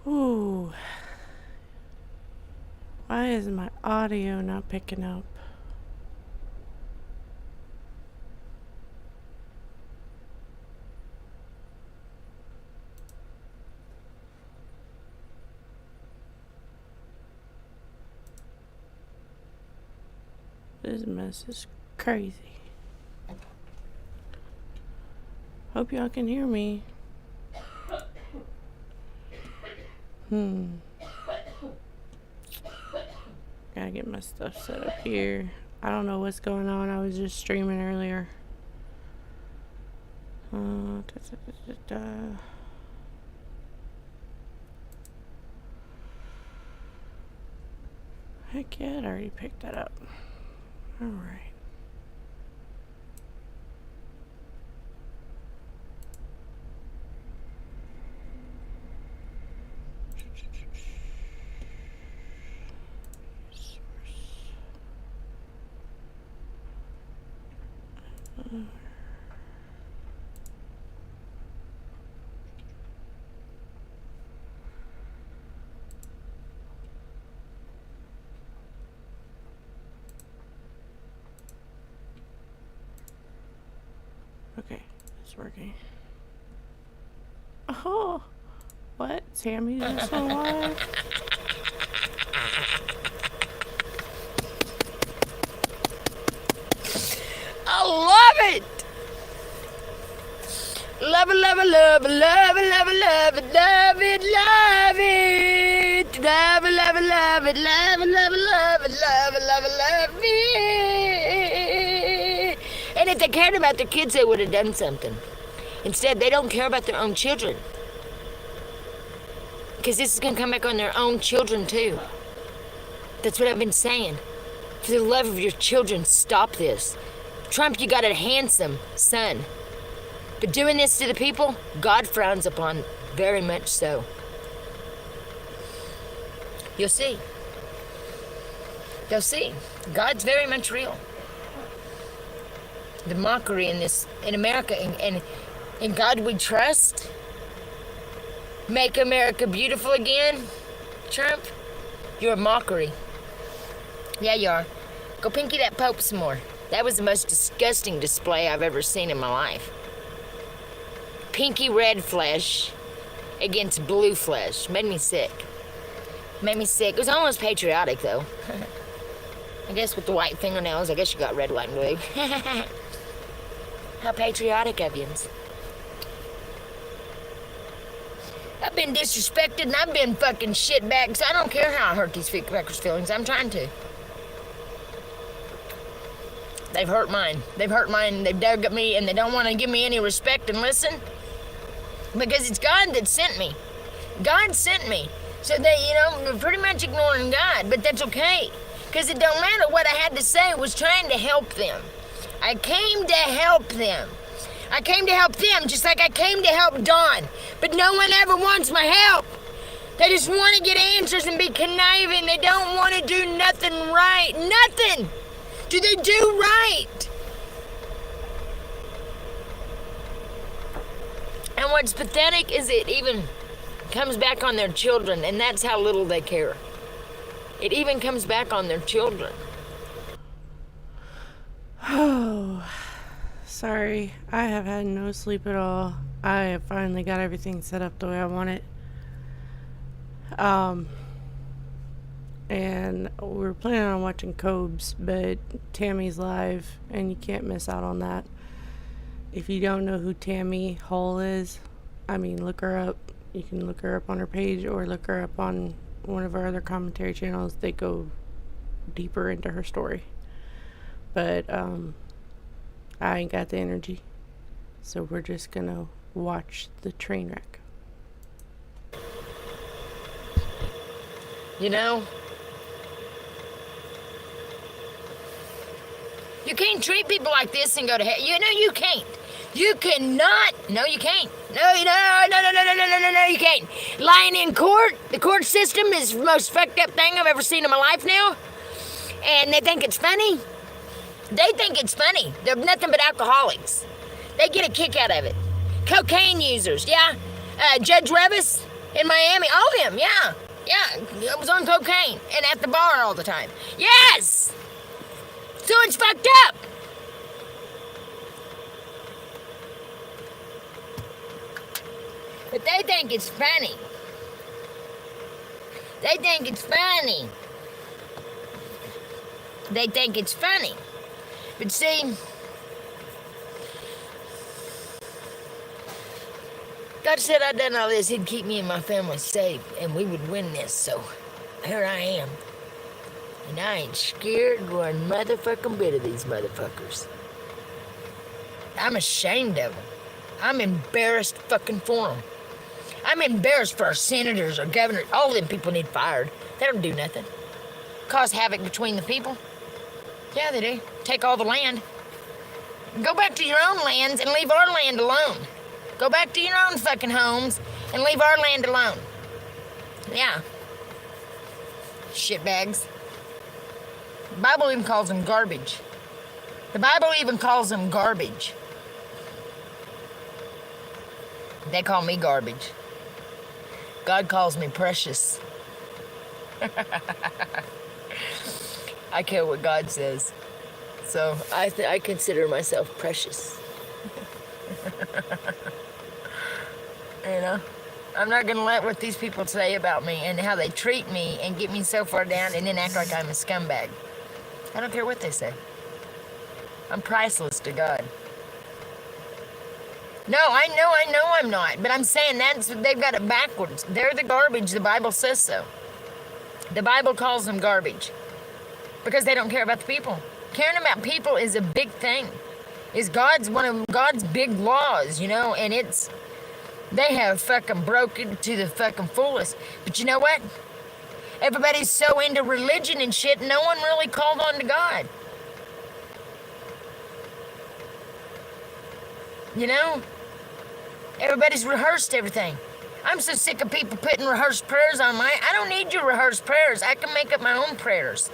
Ooh. Why is my audio not picking up? This mess is crazy. Hope y'all can hear me. Gotta get my stuff set up here. I don't know what's going on. I was just streaming earlier. Heck yeah, it already picked that up. Alright. Okay, it's working. Oh, what? Tammy's just alive? I love it! Love it, love it, love it, love it, love it, love it, love it, love it. Love it, love it, love it, love it, love it, love it, love it, love it, love it. And if they cared about their kids, they would have done something. Instead, they don't care about their own children. Because this is going to come back on their own children, too. That's what I've been saying. For the love of your children, stop this. Trump, you got a handsome son. But doing this to the people, God frowns upon, very much so. You'll see. You'll see. God's very much real. The mockery in America, and in God we trust. Make America beautiful again, Trump. You're a mockery. Yeah, you are. Go pinky that Pope some more. That was the most disgusting display I've ever seen in my life. Pinky red flesh against blue flesh. Made me sick. Made me sick. It was almost patriotic, though. I guess with the white fingernails, I guess you got red, white, and blue. How patriotic of you. I've been disrespected and I've been fucking shitbagged, so I don't care how I hurt these fuckers' feelings. I'm trying to. They've hurt mine. They've hurt mine. They've dug at me and they don't want to give me any respect and listen. Because it's God that sent me. God sent me. So they, they're pretty much ignoring God, but that's okay. Because it don't matter what I had to say. I was trying to help them. I came to help them. I came to help them just like I came to help Dawn. But no one ever wants my help. They just want to get answers and be conniving. They don't want to do nothing right. Nothing do they do right. And what's pathetic is it even comes back on their children, and that's how little they care. It even comes back on their children. Oh, sorry. I have had no sleep at all. I have finally got everything set up the way I want it. And we're planning on watching Cobes, but Tammy's live, and you can't miss out on that. If you don't know who Tammy Hall is, look her up. You can look her up on her page or look her up on one of our other commentary channels. They go deeper into her story. But I ain't got the energy, so we're just gonna watch the train wreck. You can't treat people like this and go to hell. You can't. You cannot. No, you can't. No, you can't. Lying in court, the court system is the most fucked up thing I've ever seen in my life now. And they think it's funny. They think it's funny. They're nothing but alcoholics. They get a kick out of it. Cocaine users, yeah? Judge Revis, In Miami, all of him, yeah. Yeah, I was on cocaine and at the bar all the time. Yes! So it's fucked up. But they think it's funny. They think it's funny. They think it's funny. But see, God said I'd done all this, He'd keep me and my family safe, and we would win this, so here I am. And I ain't scared one motherfucking bit of these motherfuckers. I'm ashamed of them. I'm embarrassed fucking for them. I'm embarrassed for our senators, our governors. All of them people need fired. They don't do nothing. Cause havoc between the people. Yeah, they do. Take all the land. Go back to your own lands and leave our land alone. Go back to your own fucking homes and leave our land alone. Yeah. Shitbags. The Bible even calls them garbage. The Bible even calls them garbage. They call me garbage. God calls me precious. I care what God says. So I consider myself precious. You know? I'm not going to let what these people say about me and how they treat me and get me so far down and then act like I'm a scumbag. I don't care what they say. I'm priceless to God. No, I know I'm not. But I'm saying they've got it backwards. They're the garbage. The Bible says so. The Bible calls them garbage. Because they don't care about the people. Caring about people is a big thing. Is one of God's big laws, you know, and they have fucking broken to the fucking fullest. But you know what? Everybody's so into religion and shit, no one really called on to God. You know? Everybody's rehearsed everything. I'm so sick of people putting rehearsed prayers on mine. I don't need your rehearsed prayers. I can make up my own prayers.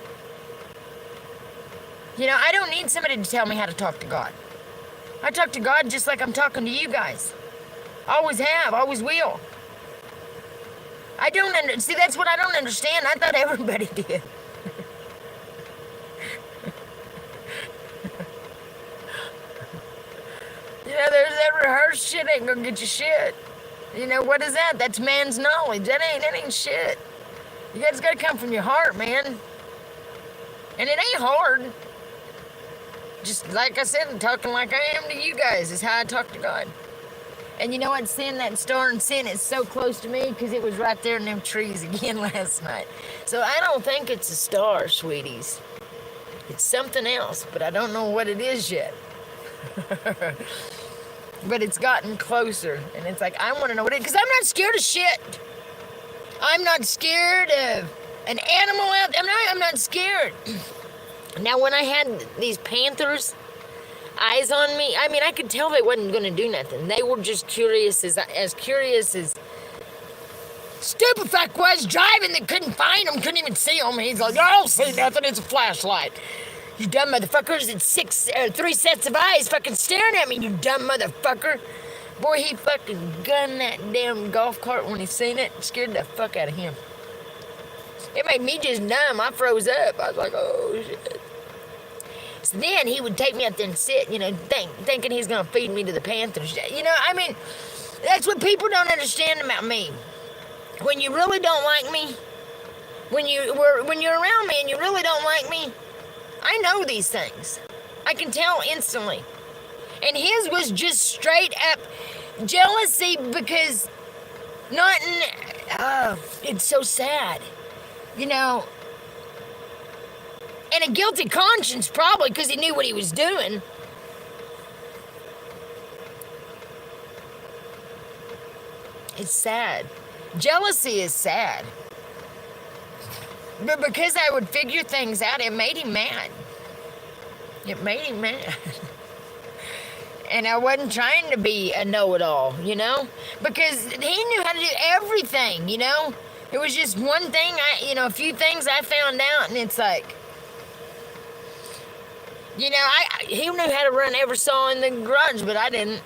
You know, I don't need somebody to tell me how to talk to God. I talk to God just like I'm talking to you guys. Always have, always will. See, that's what I don't understand. I thought everybody did. You know, there's that rehearsed shit ain't gonna get you shit. You know, what is that? That's man's knowledge. That ain't shit. You guys gotta come from your heart, man. And it ain't hard. Just like I said, talking like I am to you guys is how I talk to God. And you know what? That star and sin is so close to me because it was right there in them trees again last night. So I don't think it's a star, sweeties. It's something else, but I don't know what it is yet. But it's gotten closer, and it's like, I want to know what it is, because I'm not scared of shit. I'm not scared of an animal out there. I'm not scared. Now, when I had these panthers eyes on me, I mean, I could tell they wasn't going to do nothing. They were just curious as curious as stupid fuck was driving. They couldn't find them, couldn't even see them. He's like, I don't see nothing. It's a flashlight. You dumb motherfuckers. It's 3 sets of eyes fucking staring at me, you dumb motherfucker. Boy, he fucking gunned that damn golf cart when he seen it. Scared the fuck out of him. It made me just numb. I froze up. I was like, oh, shit. So then he would take me out there and sit, you know, thinking he's going to feed me to the panthers. You know, I mean, that's what people don't understand about me. When you really don't like me, when you're around me and you really don't like me, I know these things. I can tell instantly. And his was just straight up jealousy because it's so sad. You know, and a guilty conscience probably because he knew what he was doing. It's sad. Jealousy is sad. But because I would figure things out, it made him mad. It made him mad. And I wasn't trying to be a know-it-all, you know? Because he knew how to do everything, you know? It was just one thing, a few things I found out, and it's like, you know, he knew how to run every saw in the garage, but I didn't.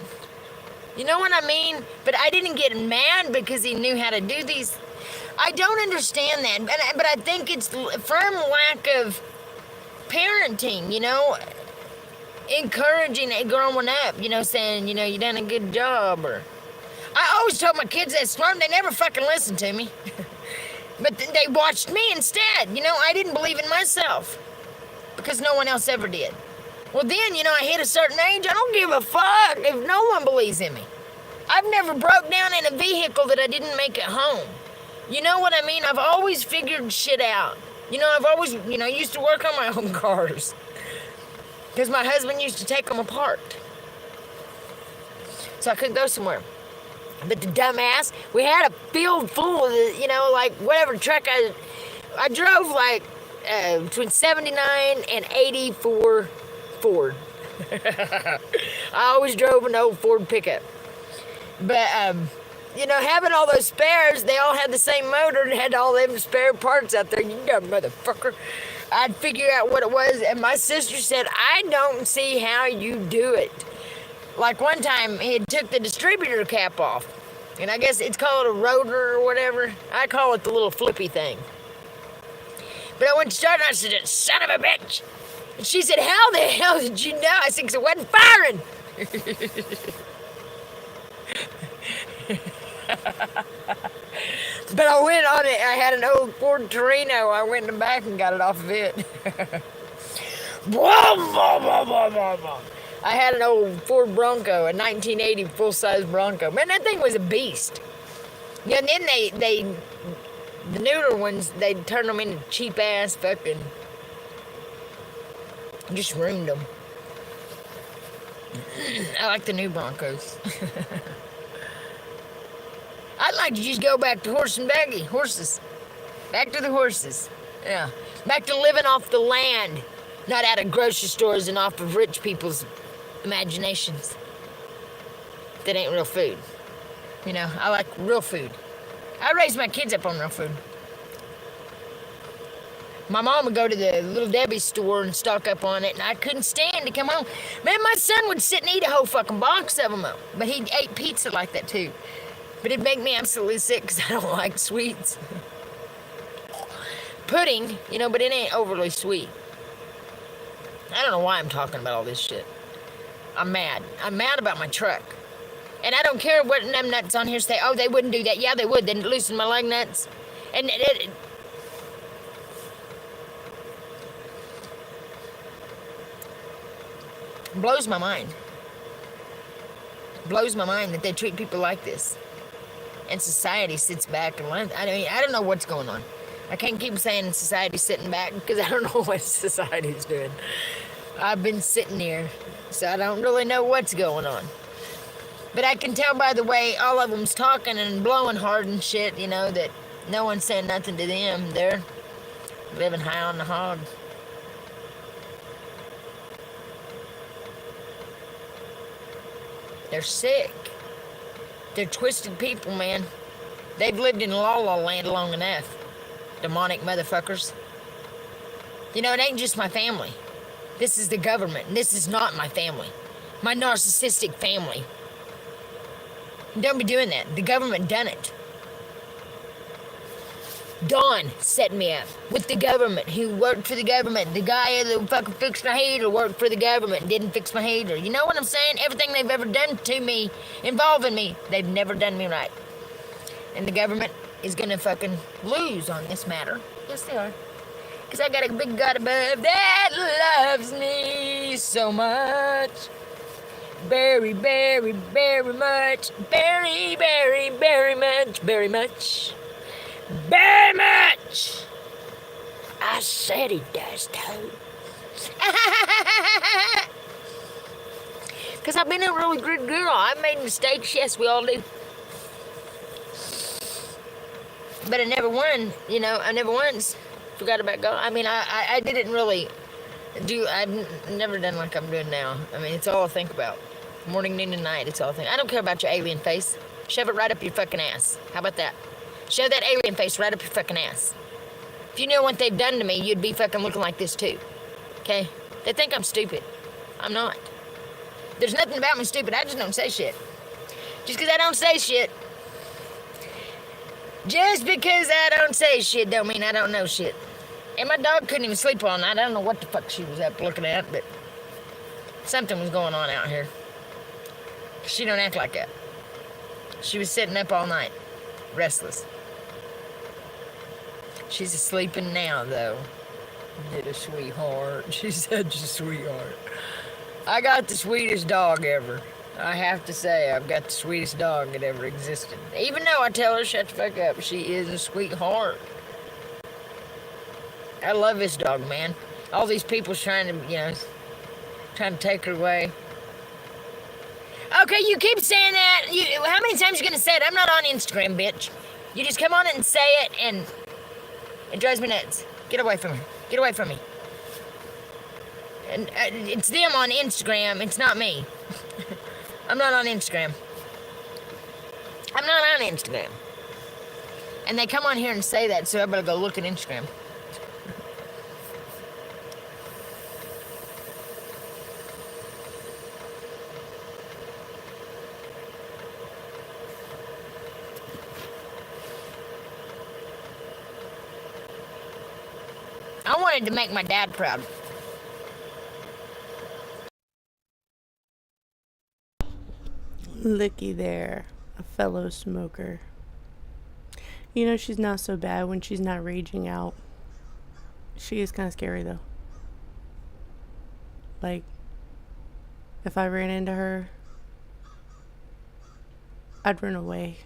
You know what I mean? But I didn't get mad because he knew how to do these. I don't understand that, but I think it's firm lack of parenting, you know, encouraging it growing up, you know, saying, you know, you done a good job. Or I always told my kids that smart, they never fucking listened to me. But they watched me instead. You know, I didn't believe in myself because no one else ever did. Well, then, you know, I hit a certain age, I don't give a fuck if no one believes in me. I've never broke down in a vehicle that I didn't make at home. You know what I mean? I've always figured shit out. You know, I've always, you know, used to work on my own cars because my husband used to take them apart. So I couldn't go somewhere. But the dumbass, we had a field full of, you know, like whatever truck I drove like between 79 and 84 Ford. I always drove an old Ford pickup. But, you know, having all those spares, they all had the same motor and had all them spare parts out there. You dumb motherfucker. I'd figure out what it was, and my sister said, I don't see how you do it. Like one time, he took the distributor cap off, and I guess it's called a rotor or whatever. I call it the little flippy thing. But I went to start, and I said, son of a bitch. And she said, how the hell did you know? I said, 'cause it wasn't firing. But I went on it. I had an old Ford Torino. I went in the back and got it off of it. I had an old Ford Bronco, a 1980 full-size Bronco. Man, that thing was a beast. Yeah, and then the newer ones, they turn them into cheap-ass fucking, just ruined them. I like the new Broncos. I'd like to just go back to horse and buggy. Horses. Back to the horses. Yeah. Back to living off the land. Not out of grocery stores and off of rich people's imaginations. That ain't real food. You know, I like real food. I raised my kids up on real food. My mom would go to the Little Debbie store and stock up on it, and I couldn't stand to come home. Man, my son would sit and eat a whole fucking box of them, but he ate pizza like that too. But it'd make me absolutely sick because I don't like sweets. Pudding, you know, but it ain't overly sweet. I don't know why I'm talking about all this shit. I'm mad. I'm mad about my truck. And I don't care what them nuts on here say, oh, they wouldn't do that. Yeah, they would. They'd loosen my lug nuts. And it blows my mind. Blows my mind that they treat people like this. And society sits back and learns. I mean, I don't know what's going on. I can't keep saying society's sitting back because I don't know what society's doing. I've been sitting here, so I don't really know what's going on. But I can tell by the way all of them's talking and blowing hard and shit, you know, that no one's saying nothing to them. They're living high on the hog. They're sick. They're twisted people, man. They've lived in La La Land long enough. Demonic motherfuckers. You know, it ain't just my family. This is the government, and this is not my family. My narcissistic family. Don't be doing that. The government done it. Don set me up with the government. He worked for the government. The guy that fucking fixed my heater worked for the government, didn't fix my heater. You know what I'm saying? Everything they've ever done to me, involving me, they've never done me right. And the government is gonna fucking lose on this matter. Yes, they are. Because I got a big God above that loves me so much. Very, very, very much. Very, very, very much. Very much. Very much. I said he does, too. Because I've been a really good girl. I've made mistakes. Yes, we all do. But I never won. You know, I never once forgot about God. I mean, I didn't really do. I've never done like I'm doing now. I mean, it's all I think about. Morning, noon, and night. It's all I think. I don't care about your alien face. Shove it right up your fucking ass. How about that? Shove that alien face right up your fucking ass. If you knew what they've done to me, you'd be fucking looking like this too. Okay? They think I'm stupid. I'm not. There's nothing about me stupid. I just don't say shit. Just because I don't say shit. Just because I don't say shit don't mean I don't know shit. And my dog couldn't even sleep all night. I don't know what the fuck she was up looking at, but something was going on out here. She don't act like that. She was sitting up all night, restless. She's sleeping now, though. Little sweetheart. She's such a sweetheart. I got the sweetest dog ever. I have to say, I've got the sweetest dog that ever existed. Even though I tell her, shut the fuck up, she is a sweetheart. I love this dog, man. All these people's trying to, trying to take her away. Okay, you keep saying that. How many times are you going to say it? I'm not on Instagram, bitch. You just come on it and say it, and it drives me nuts. Get away from her. Get away from me. And it's them on Instagram. It's not me. I'm not on Instagram. I'm not on Instagram. And they come on here and say that, so I better go look at Instagram. I wanted to make my dad proud. Looky there, a fellow smoker. She's not so bad when she's not raging out. She is kind of scary, though. Like, if I ran into her, I'd run away.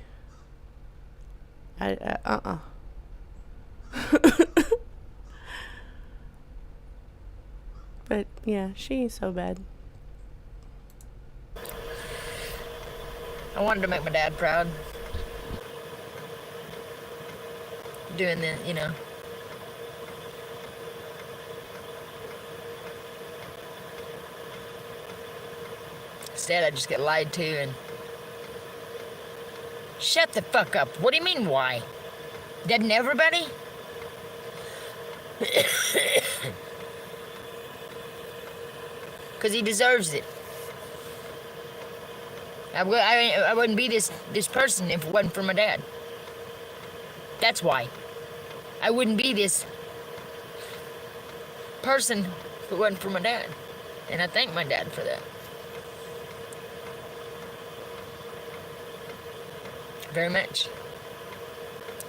But, yeah, she ain't so bad. I wanted to make my dad proud. Doing the, Instead, I just get lied to and... Shut the fuck up. What do you mean, why? Doesn't everybody? Because he deserves it. I wouldn't be this person if it wasn't for my dad. That's why. I wouldn't be this person if it wasn't for my dad. And I thank my dad for that. Very much.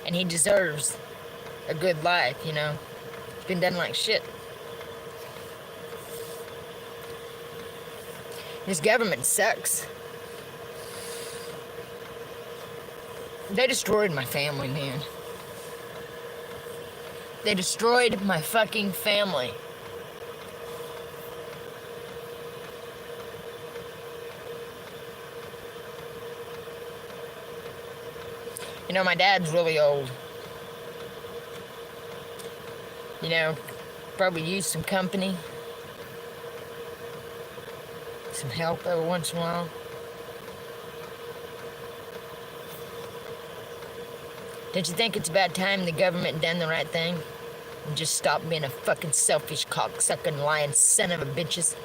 And he deserves a good life, He's been done like shit. This government sucks. They destroyed my family, man. They destroyed my fucking family. My dad's really old. Probably use some company. Some help every once in a while. Don't you think it's about time the government done the right thing? And just stop being a fucking selfish, cocksucking, lying son of a bitches?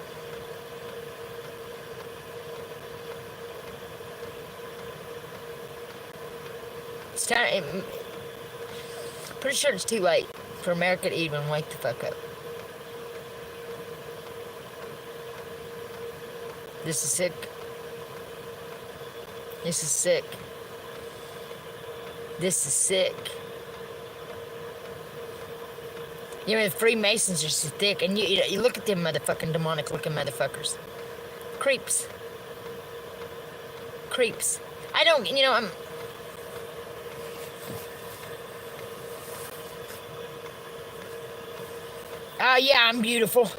It's time. Pretty sure it's too late for America to even wake the fuck up. This is sick. This is sick. This is sick. The Freemasons are so thick, and you look at them motherfucking demonic-looking motherfuckers. Creeps. Creeps. I don't, I'm... Yeah, I'm beautiful.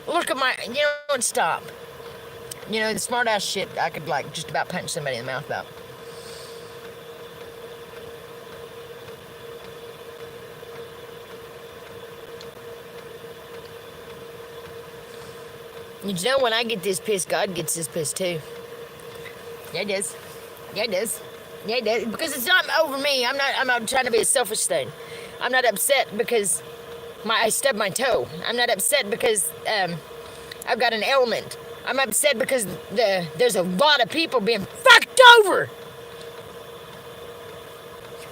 Look at my... stop. The smart-ass shit I could, just about punch somebody in the mouth about. When I get this pissed, God gets this pissed too. Yeah, it does. Yeah, it does. Yeah, it does. Because it's not over me. I'm not trying to be a selfish thing. I'm not upset because I stubbed my toe. I'm not upset because I've got an ailment. I'm upset because there's a lot of people being fucked over.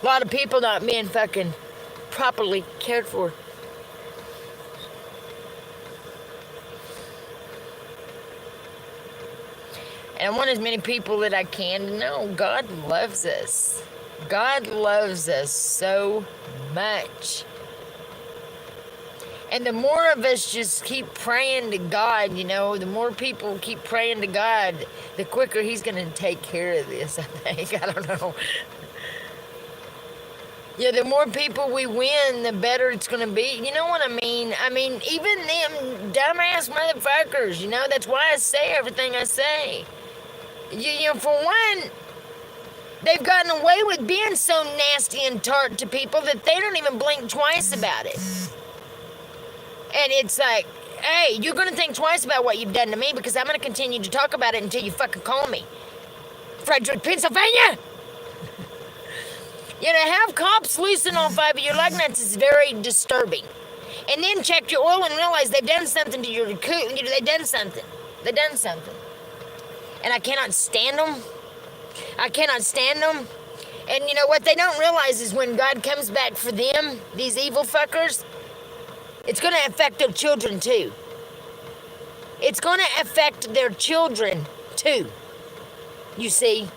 A lot of people not being fucking properly cared for. And I want as many people that I can to know God loves us. God loves us so much. And the more of us just keep praying to God, you know, the more people keep praying to God, the quicker He's going to take care of this, I think. I don't know. Yeah, the more people we win, the better it's going to be. You know what I mean? I mean, even them dumbass motherfuckers, you know, that's why I say everything I say. You know, for one, they've gotten away with being so nasty and tart to people that they don't even blink twice about it. And it's like, hey, you're going to think twice about what you've done to me because I'm going to continue to talk about it until you fucking call me. Frederick, Pennsylvania! You know, have cops loosen all 5 of your lug nuts is very disturbing. And then check your oil and realize they've done something to your coupe. They've done something. They've done something. And I cannot stand them. I cannot stand them. And you know what they don't realize is when God comes back for them, these evil fuckers, it's going to affect their children too. It's going to affect their children too. You see?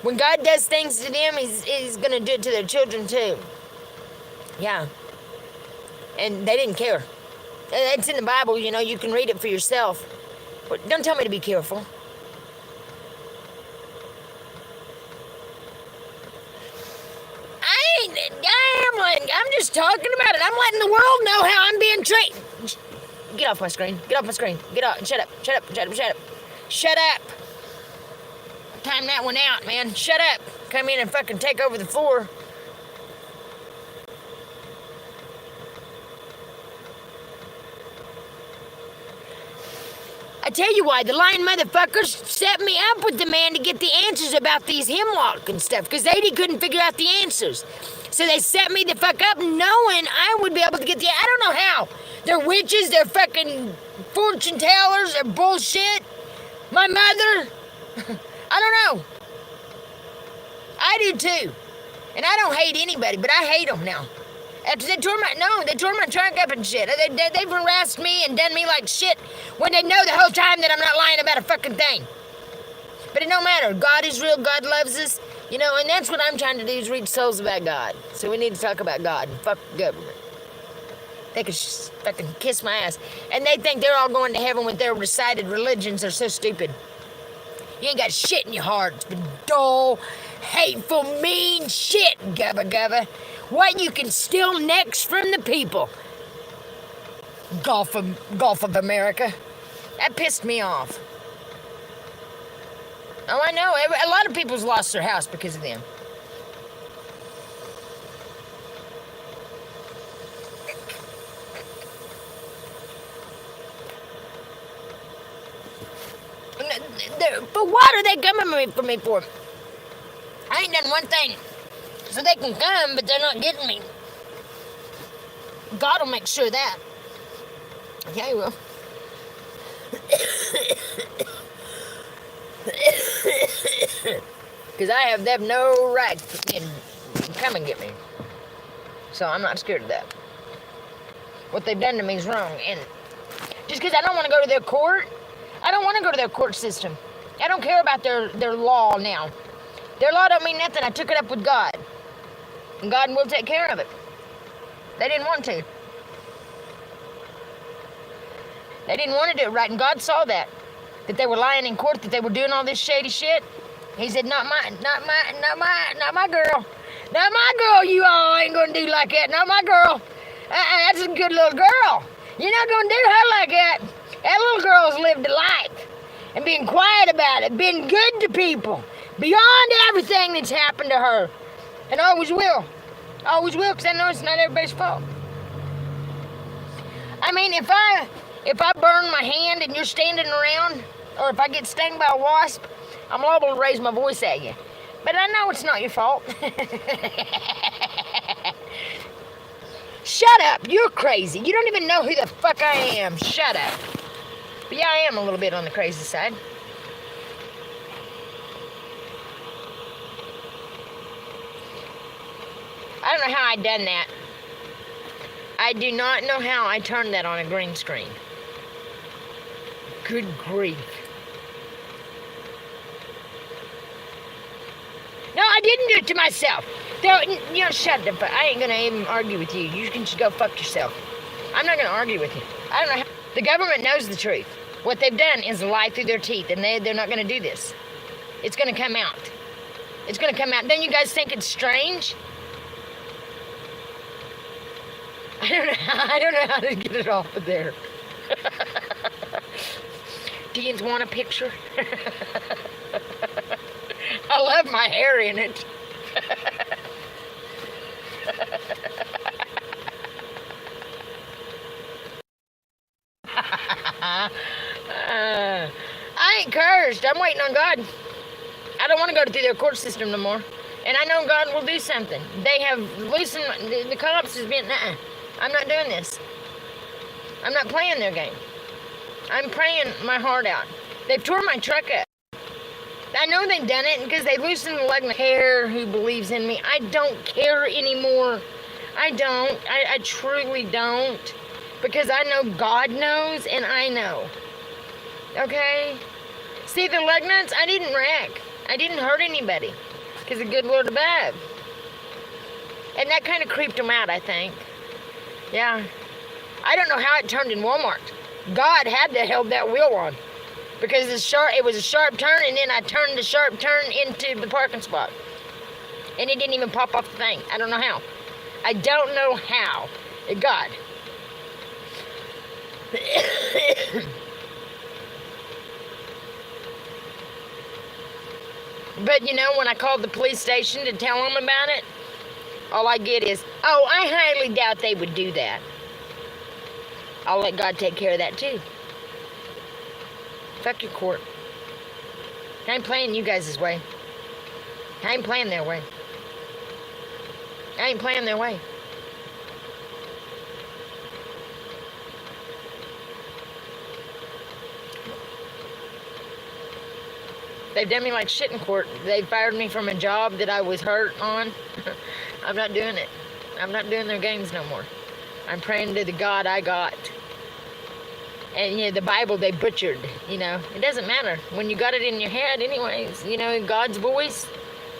When God does things to them, He's going to do it to their children too. Yeah. And they didn't care. It's in the Bible, you know, you can read it for yourself. But don't tell me to be careful. I ain't gambling. I'm just talking about it. I'm letting the world know how I'm being treated. Get off my screen. Get off my screen. Get off. Shut up. Shut up. Shut up. Shut up. Shut up. Time that one out, man. Shut up. Come in and fucking take over the floor. I tell you why, the lying motherfuckers set me up with the man to get the answers about these hemlock and stuff, because they couldn't figure out the answers. So they set me the fuck up knowing I would be able to get the... I don't know how. They're witches, they're fucking fortune tellers, they're bullshit. My mother... I don't know. I do too. And I don't hate anybody, but I hate them now. After they tore my trunk up and shit. They've harassed me and done me like shit when they know the whole time that I'm not lying about a fucking thing. But it don't matter. God is real. God loves us. You know, and that's what I'm trying to do is reach souls about God. So we need to talk about God and fuck the government. They can fucking kiss my ass. And they think they're all going to heaven with their recited religions. They're so stupid. You ain't got shit in your heart. It's been dull, hateful, mean shit, gubba gubba. What you can steal next from the people. Gulf of America. That pissed me off. Oh, I know. A lot of people's lost their house because of them. But what are they coming for me for? I ain't done one thing. So they can come, but they're not getting me. God will make sure of that. Yeah, He will. Because they have no right to come and get me. So I'm not scared of that. What they've done to me is wrong. And just because I don't want to go to their court, I don't want to go to their court system. I don't care about their law now. Their law don't mean nothing. I took it up with God. And God will take care of it. They didn't want to. They didn't want to do it right. And God saw that they were lying in court, that they were doing all this shady shit. He said, not my girl. Not my girl, you all ain't gonna do like that. Not my girl. That's a good little girl. You're not gonna do her like that. That little girl's lived a life. And being quiet about it, being good to people. Beyond everything that's happened to her. And always will. Always will, because I know it's not everybody's fault. I mean, if I burn my hand and you're standing around, or if I get stung by a wasp, I'm liable to raise my voice at you. But I know it's not your fault. Shut up, you're crazy. You don't even know who the fuck I am. Shut up. But yeah, I am a little bit on the crazy side. I don't know how I done that. I do not know how I turned that on a green screen. Good grief. No, I didn't do it to myself. Shut the fuck. I ain't gonna even argue with you. You can just go fuck yourself. I'm not gonna argue with you. I don't know how. The government knows the truth. What they've done is lie through their teeth, and they're not gonna do this. It's gonna come out. It's gonna come out. Then you guys think it's strange? I don't know how to get it off of there. Do you want a picture? I love my hair in it. I ain't cursed. I'm waiting on God. I don't want to go through their court system no more. And I know God will do something. They have loosened, the cops has been, I'm not doing this. I'm not playing their game. I'm praying my heart out. They've tore my truck up. I know they've done it because they loosened the leg. I don't care who believes in me. I don't care anymore. I don't. I truly don't. Because I know God knows and I know. Okay? See, the lug nuts, I didn't wreck. I didn't hurt anybody. Because the good Lord above. And that kind of creeped them out, I think. Yeah. I don't know how it turned in Walmart. God had to held that wheel on. Because it was a sharp turn, and then I turned the sharp turn into the parking spot. And it didn't even pop off the thing. I don't know how. I don't know how. God. But when I called the police station to tell them about it, all I get is, oh, I highly doubt they would do that. I'll let God take care of that too. Fuck your court. I ain't playing you guys' way. I ain't playing their way. I ain't playing their way. They've done me like shit in court. They fired me from a job that I was hurt on. I'm not doing it. I'm not doing their games no more. I'm praying to the God I got. And the Bible they butchered, It doesn't matter. When you got it in your head anyways, God's voice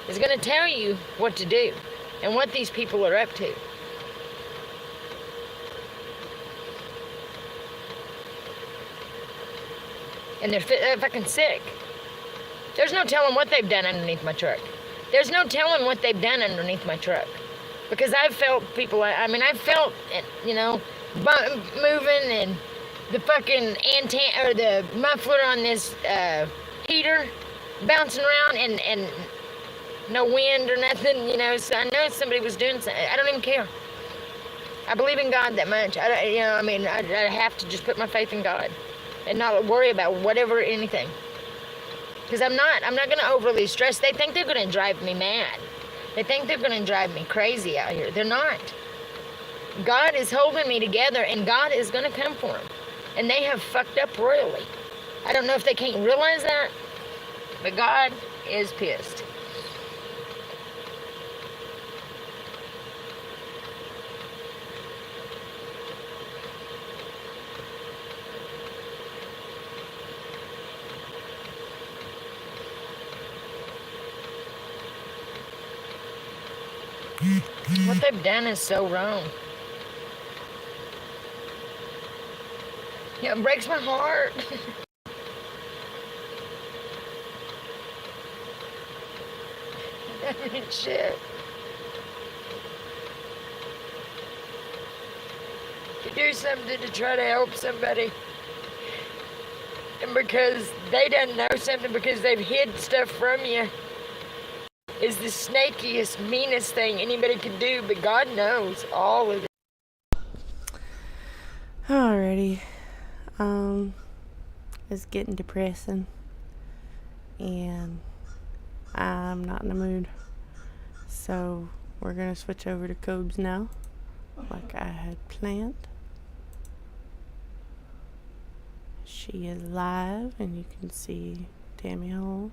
is going to tell you what to do and what these people are up to. And they're fucking sick. There's no telling what they've done underneath my truck. There's no telling what they've done underneath my truck. Because I've felt people, I've felt, moving and the fucking antenna, or the muffler on this heater bouncing around and no wind or nothing, so I know somebody was doing something. I don't even care. I believe in God that much. I have to just put my faith in God and not worry about whatever, anything. Because I'm not going to overly stress. They think they're going to drive me mad. They think they're going to drive me crazy out here. They're not. God is holding me together, and God is going to come for them. And they have fucked up royally. I don't know if they can't realize that, but God is pissed. What they've done is so wrong. It breaks my heart. Shit. To do something to try to help somebody. And because they done know something, because they've hid stuff from you, is the snakiest, meanest thing anybody can do, but God knows all of it. Alrighty. It's getting depressing. And I'm not in the mood. So we're gonna switch over to Cobes now, like I had planned. She is live, and you can see Tammy Hole.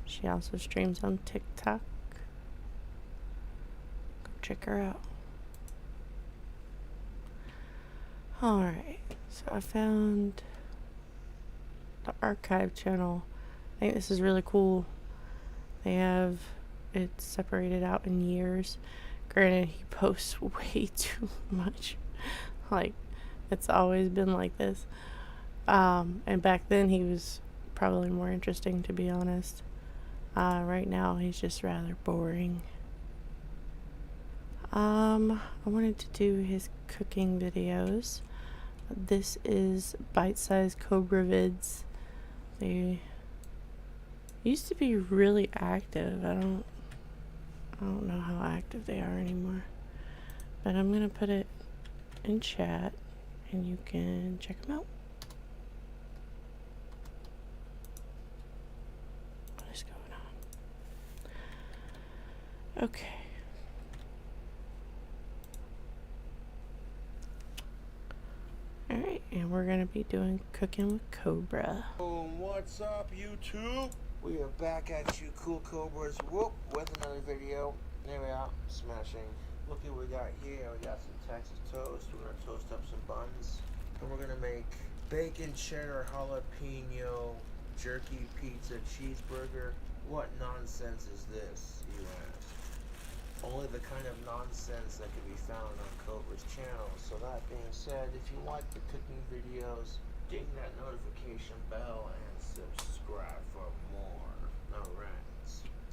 She also streams on TikTok. Go check her out. Alright, so I found the archive channel. I think this is really cool. They have it separated out in years. Granted, he posts way too much. Like, it's always been like this. And back then he was probably more interesting, to be honest. Right now he's just rather boring. I wanted to do his cooking videos. This is bite-sized Cobra vids. They used to be really active. I don't know how active they are anymore. But I'm gonna put it in chat and you can check them out. What is going on? Okay. Alright, and we're gonna be doing cooking with Cobra. What's up, YouTube? We are back at you, cool Cobras, whoop, with another video. There we are, smashing. Look at what we got here. We got some Texas toast. We're gonna toast up some buns. And we're gonna make bacon, cheddar, jalapeno, jerky, pizza, cheeseburger. What nonsense is this, you ask? Only the kind of nonsense that can be found on Cobra's channel. So that being said, if you like the cooking videos, ding that notification bell and subscribe for more. Alright.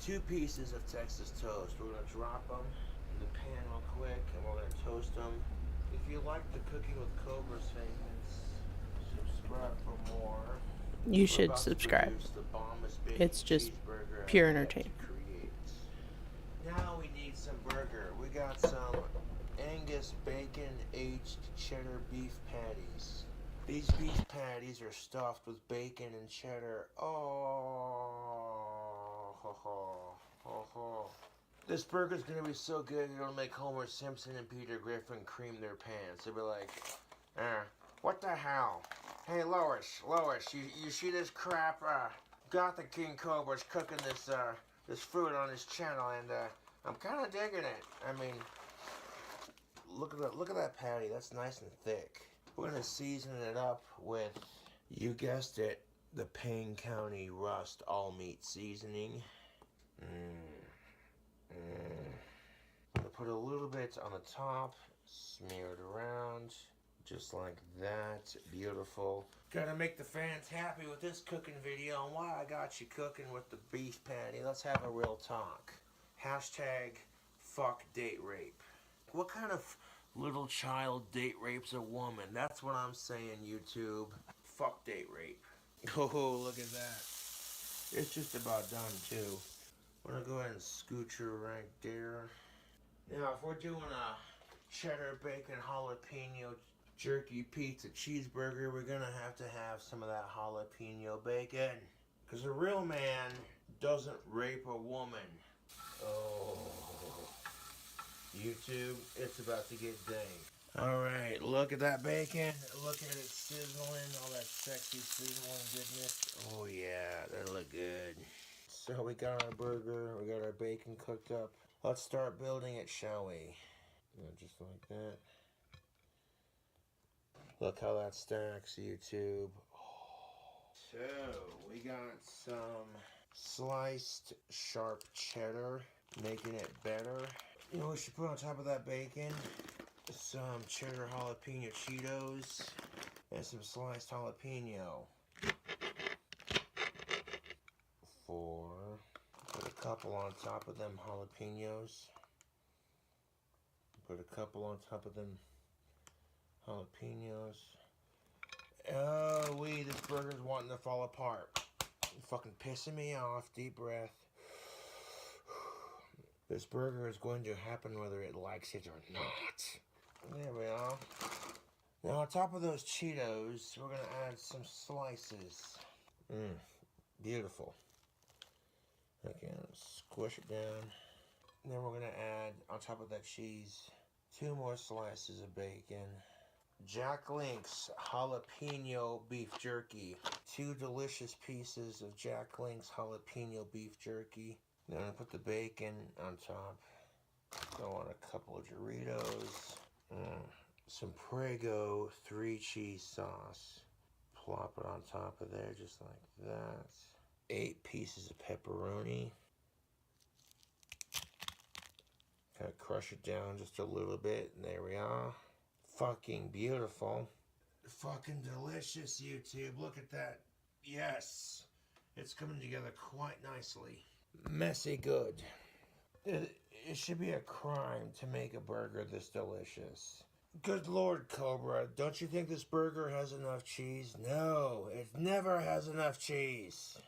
2 pieces of Texas toast. We're going to drop them in the pan real quick and we're going to toast them. If you like the Cooking with Cobra's segments, subscribe for more. You should subscribe. It's just pure entertainment. Now we need some burger. We got some Angus bacon aged cheddar beef patties. These beef patties are stuffed with bacon and cheddar. Oh, ho, ho, ho, ho. This burger's gonna be so good it'll make Homer Simpson and Peter Griffin cream their pants. They'll be like, what the hell? Hey Lois, you see this crap? Gothic King Cobra's cooking this food on his channel, and I'm kind of digging it. I mean, look at that patty. That's nice and thick. We're gonna season it up with, you guessed it, the Payne County Rust all meat seasoning. I'm gonna put a little bit on the top, smear it around, just like that. Beautiful. Gotta make the fans happy with this cooking video. And while I got you cooking with the beef patty, let's have a real talk. Hashtag fuck date rape. What kind of little child date rapes a woman? That's what I'm saying, YouTube. Fuck date rape. Oh, look at that. It's just about done too. I'm gonna go ahead and scooch her right there. Now, if we're doing a cheddar bacon jalapeno jerky pizza cheeseburger, we're gonna have to have some of that jalapeno bacon. Because a real man doesn't rape a woman. Oh, YouTube, it's about to get dang. Alright, look at that bacon. Look at it sizzling, all that sexy sizzling goodness. Oh yeah, that look good. So we got our burger, we got our bacon cooked up. Let's start building it, shall we? Just like that. Look how that stacks, YouTube. Oh. So, we got some sliced sharp cheddar, making it better. You know what we should put on top of that bacon? Some cheddar jalapeno Cheetos and some sliced jalapeno. 4. Put a couple on top of them jalapenos. Put a couple on top of them jalapenos. Oh, this burger's wanting to fall apart. You're fucking pissing me off. Deep breath. This burger is going to happen whether it likes it or not. There we are. Now on top of those Cheetos, we're going to add some slices. Beautiful. Okay, let's squish it down. And then we're going to add, on top of that cheese, 2 more slices of bacon. Jack Link's jalapeno beef jerky. 2 delicious pieces of Jack Link's jalapeno beef jerky. Then I put the bacon on top. Throw on a couple of Doritos. Some Prego 3 cheese sauce. Plop it on top of there just like that. 8 pieces of pepperoni. Kind of crush it down just a little bit. And there we are. Fucking beautiful. Fucking delicious, YouTube. Look at that. Yes. It's coming together quite nicely. Messy good. It should be a crime to make a burger this delicious. Good Lord, Cobra. Don't you think this burger has enough cheese? No, it never has enough cheese.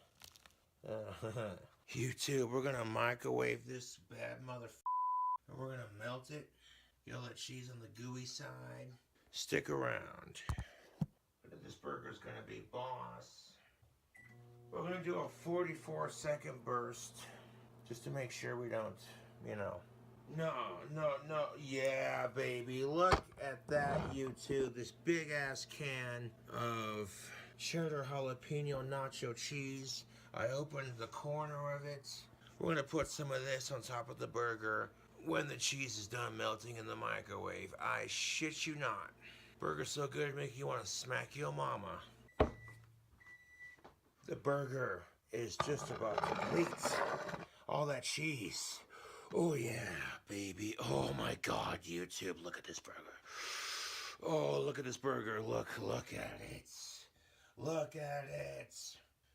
YouTube, we're gonna microwave this bad motherfucker. And we're gonna melt it. Get all the cheese on the gooey side. Stick around. This burger's gonna be boss. We're gonna do a 44-second burst. Just to make sure we don't, you know. No. Yeah, baby. Look at that, YouTube. This big ass can of cheddar jalapeno nacho cheese. I opened the corner of it. We're gonna put some of this on top of the burger when the cheese is done melting in the microwave. I shit you not. Burger's so good it make you want to smack your mama. The burger is just about complete. All that cheese. Oh yeah, baby. Oh my God, YouTube. Look at this burger. Oh, look at this burger. Look at it. Look at it.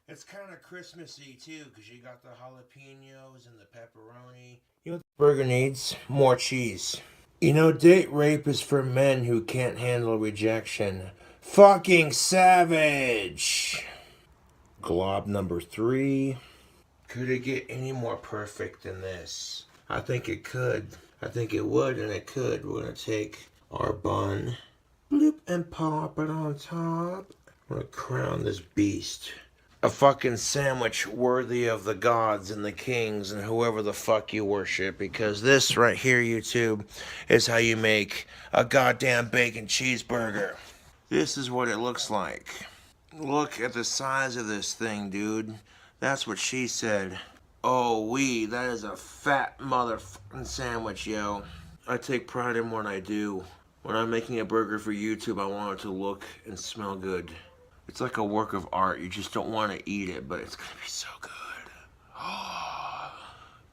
It's kind of Christmassy too, because you got the jalapenos and the pepperoni. You know what the burger needs? More cheese. You know, date rape is for men who can't handle rejection. Fucking savage. Glob number 3. Could it get any more perfect than this? I think it could. I think it would and it could. We're going to take our bun, bloop, and pop it on top. I'm going to crown this beast. A fucking sandwich worthy of the gods and the kings and whoever the fuck you worship. Because this right here, YouTube, is how you make a goddamn bacon cheeseburger. This is what it looks like. Look at the size of this thing, dude. That's what she said. Oh, that is a fat motherfucking sandwich, yo. I take pride in what I do. When I'm making a burger for YouTube, I want it to look and smell good. It's like a work of art. You just don't want to eat it, but it's gonna be so good. Oh,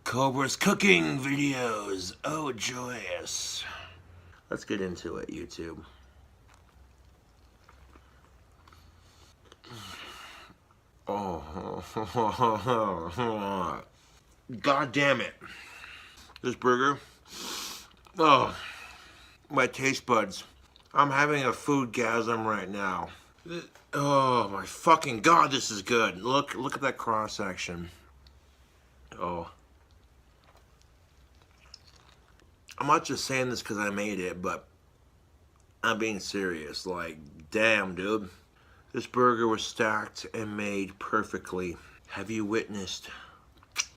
Cobra's cooking videos. Oh, joyous. Let's get into it, YouTube. Oh, God damn it. This burger. Oh, my taste buds. I'm having a foodgasm right now. Oh my fucking God, this is good. Look at that cross section. Oh. I'm not just saying this because I made it, but I'm being serious. Like, damn, dude. This burger was stacked and made perfectly. Have you witnessed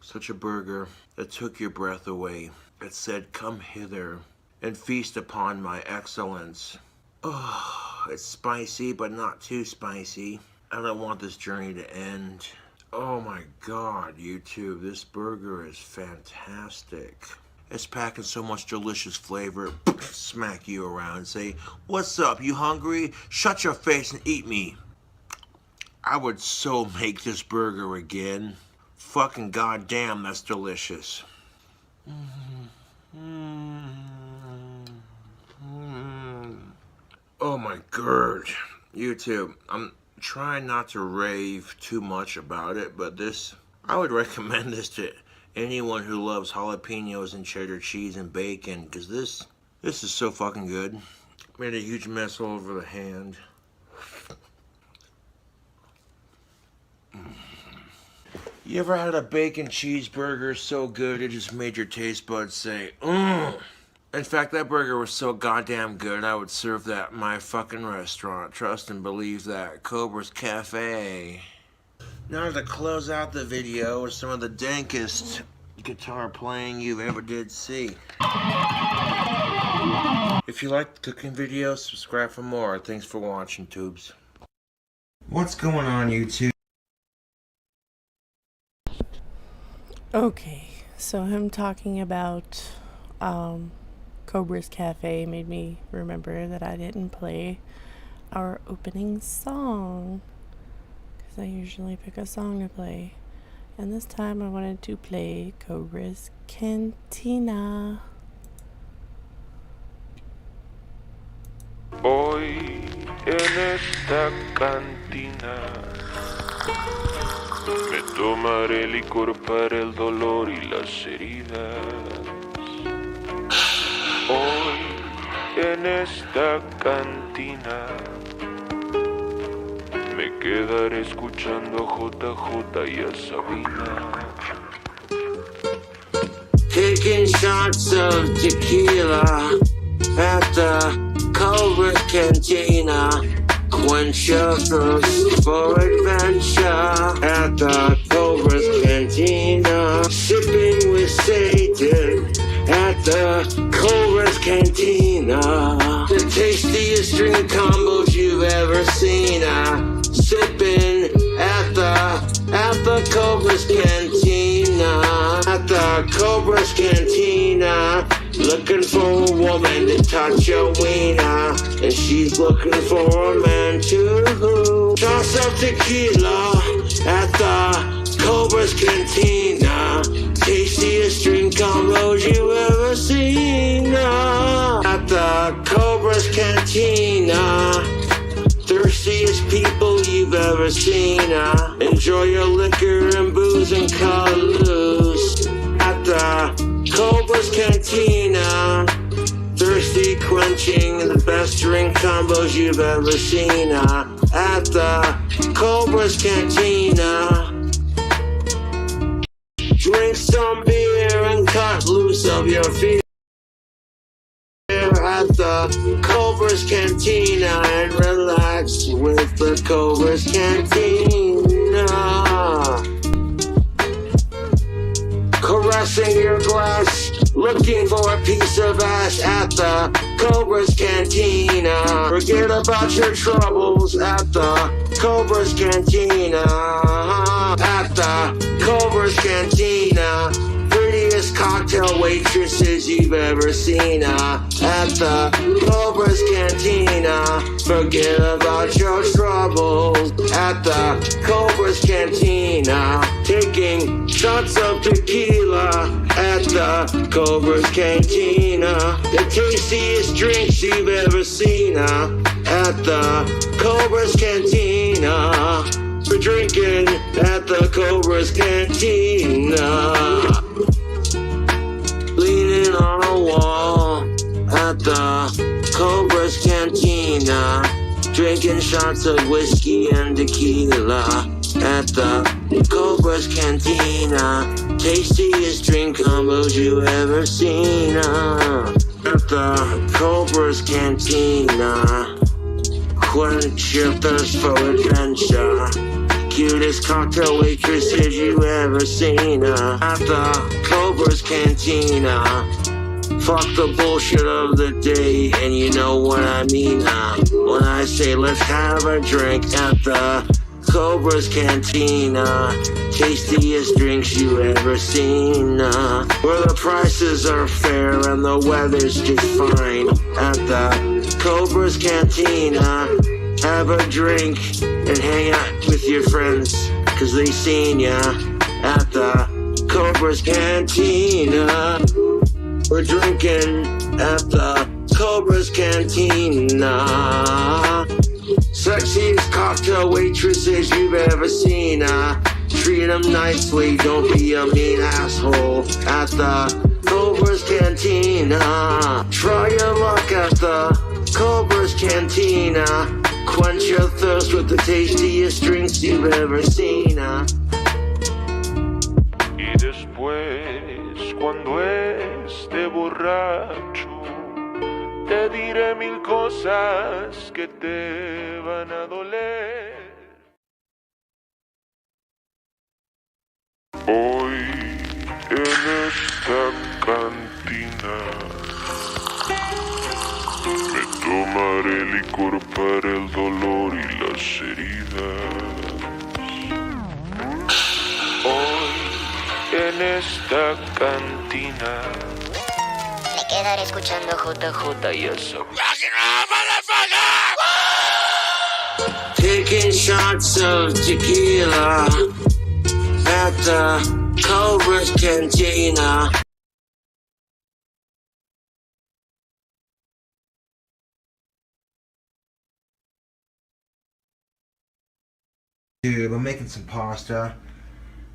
such a burger that took your breath away? It said, come hither and feast upon my excellence. Oh, it's spicy, but not too spicy. I don't want this journey to end. Oh my God, YouTube, this burger is fantastic. It's packing so much delicious flavor. Smack you around and say, what's up, you hungry? Shut your face and eat me. I would so make this burger again. Fucking goddamn, that's delicious. Oh my God, YouTube, I'm trying not to rave too much about it, but this, I would recommend this to anyone who loves jalapenos and cheddar cheese and bacon, because this is so fucking good. Made a huge mess all over the hand. You ever had a bacon cheeseburger so good it just made your taste buds say, mmm? In fact, that burger was so goddamn good, I would serve that in my fucking restaurant. Trust and believe that. Cobra's Cafe. Now to close out the video with some of the dankest guitar playing you've ever did see. If you like the cooking videos, subscribe for more. Thanks for watching, Tubes. What's going on, YouTube? Okay, so him talking about Cobra's Cafe made me remember that I didn't play our opening song, because I usually pick a song to play, and this time I wanted to play Cobra's Cantina. Hoy en esta cantina me tomaré licor para el dolor y las heridas. Hoy en esta cantina me quedaré escuchando a JJ y a Sabina. Taking shots of tequila at the Cobes Cantina. Quench your thirst for adventure at the Cobes Cantina. Sipping with Satan at the Cobes Cantina. The tastiest drink combos you've ever seen. Sipping at the Cobes Cantina. At the Cobes Cantina. Looking for a woman to touch your wiener, and she's looking for a man too. Toss of tequila at the Cobes Cantina. Tastiest drink combos you ever seen. At the Cobes Cantina. Thirstiest people you've ever seen. Enjoy your liquor and booze and cut loose. At the Cobes Cantina. Thirsty quenching, the best drink combos you've ever seen. At the Cobes Cantina. Drink some beer and cut loose of your fear. At the Cobes Cantina and relax with the Cobes Cantina. Caressing your glass, looking for a piece of ass at the Cobes Cantina. Forget about your troubles at the Cobes Cantina. At the Cobes Cantina. Prettiest cocktail waitresses you've ever seen. At the Cobes Cantina. Forget about your troubles at the Cobes Cantina. Taking shots of tequila at the Cobes Cantina. The tastiest drinks you've ever seen. At the Cobes Cantina. For drinking at the Cobes Cantina. Leaning on a wall at the Cobes Cantina. Drinking shots of whiskey and tequila at the Cobes Cantina. Tastiest drink combos you ever seen. At the Cobes Cantina. Quench your thirst for adventure. Cutest cocktail waitresses you ever seen. At the Cobes Cantina. Fuck the bullshit of the day, and you know what I mean. When I say let's have a drink at the Cobes Cantina. Tastiest drinks you ever seen. Where the prices are fair and the weather's just fine. At the Cobes Cantina. Have a drink and hang out with your friends, cause they seen ya at the Cobes Cantina. We're drinking at the Cobes Cantina. Sexiest cocktail waitresses you've ever seen. Treat them nicely, don't be a mean asshole. At the Cobes Cantina. Try your luck at the Cobes Cantina. Quench your thirst with the tastiest drinks you've ever seen. Y después, cuando esté borracho, te diré mil cosas que te van a doler. Hoy en cantina. Me tomaré licor para el dolor y las heridas. Hoy en esta cantina Me quedaré escuchando JJ y eso. Taking shots of tequila at the Cobes cantina. Dude, I'm making some pasta.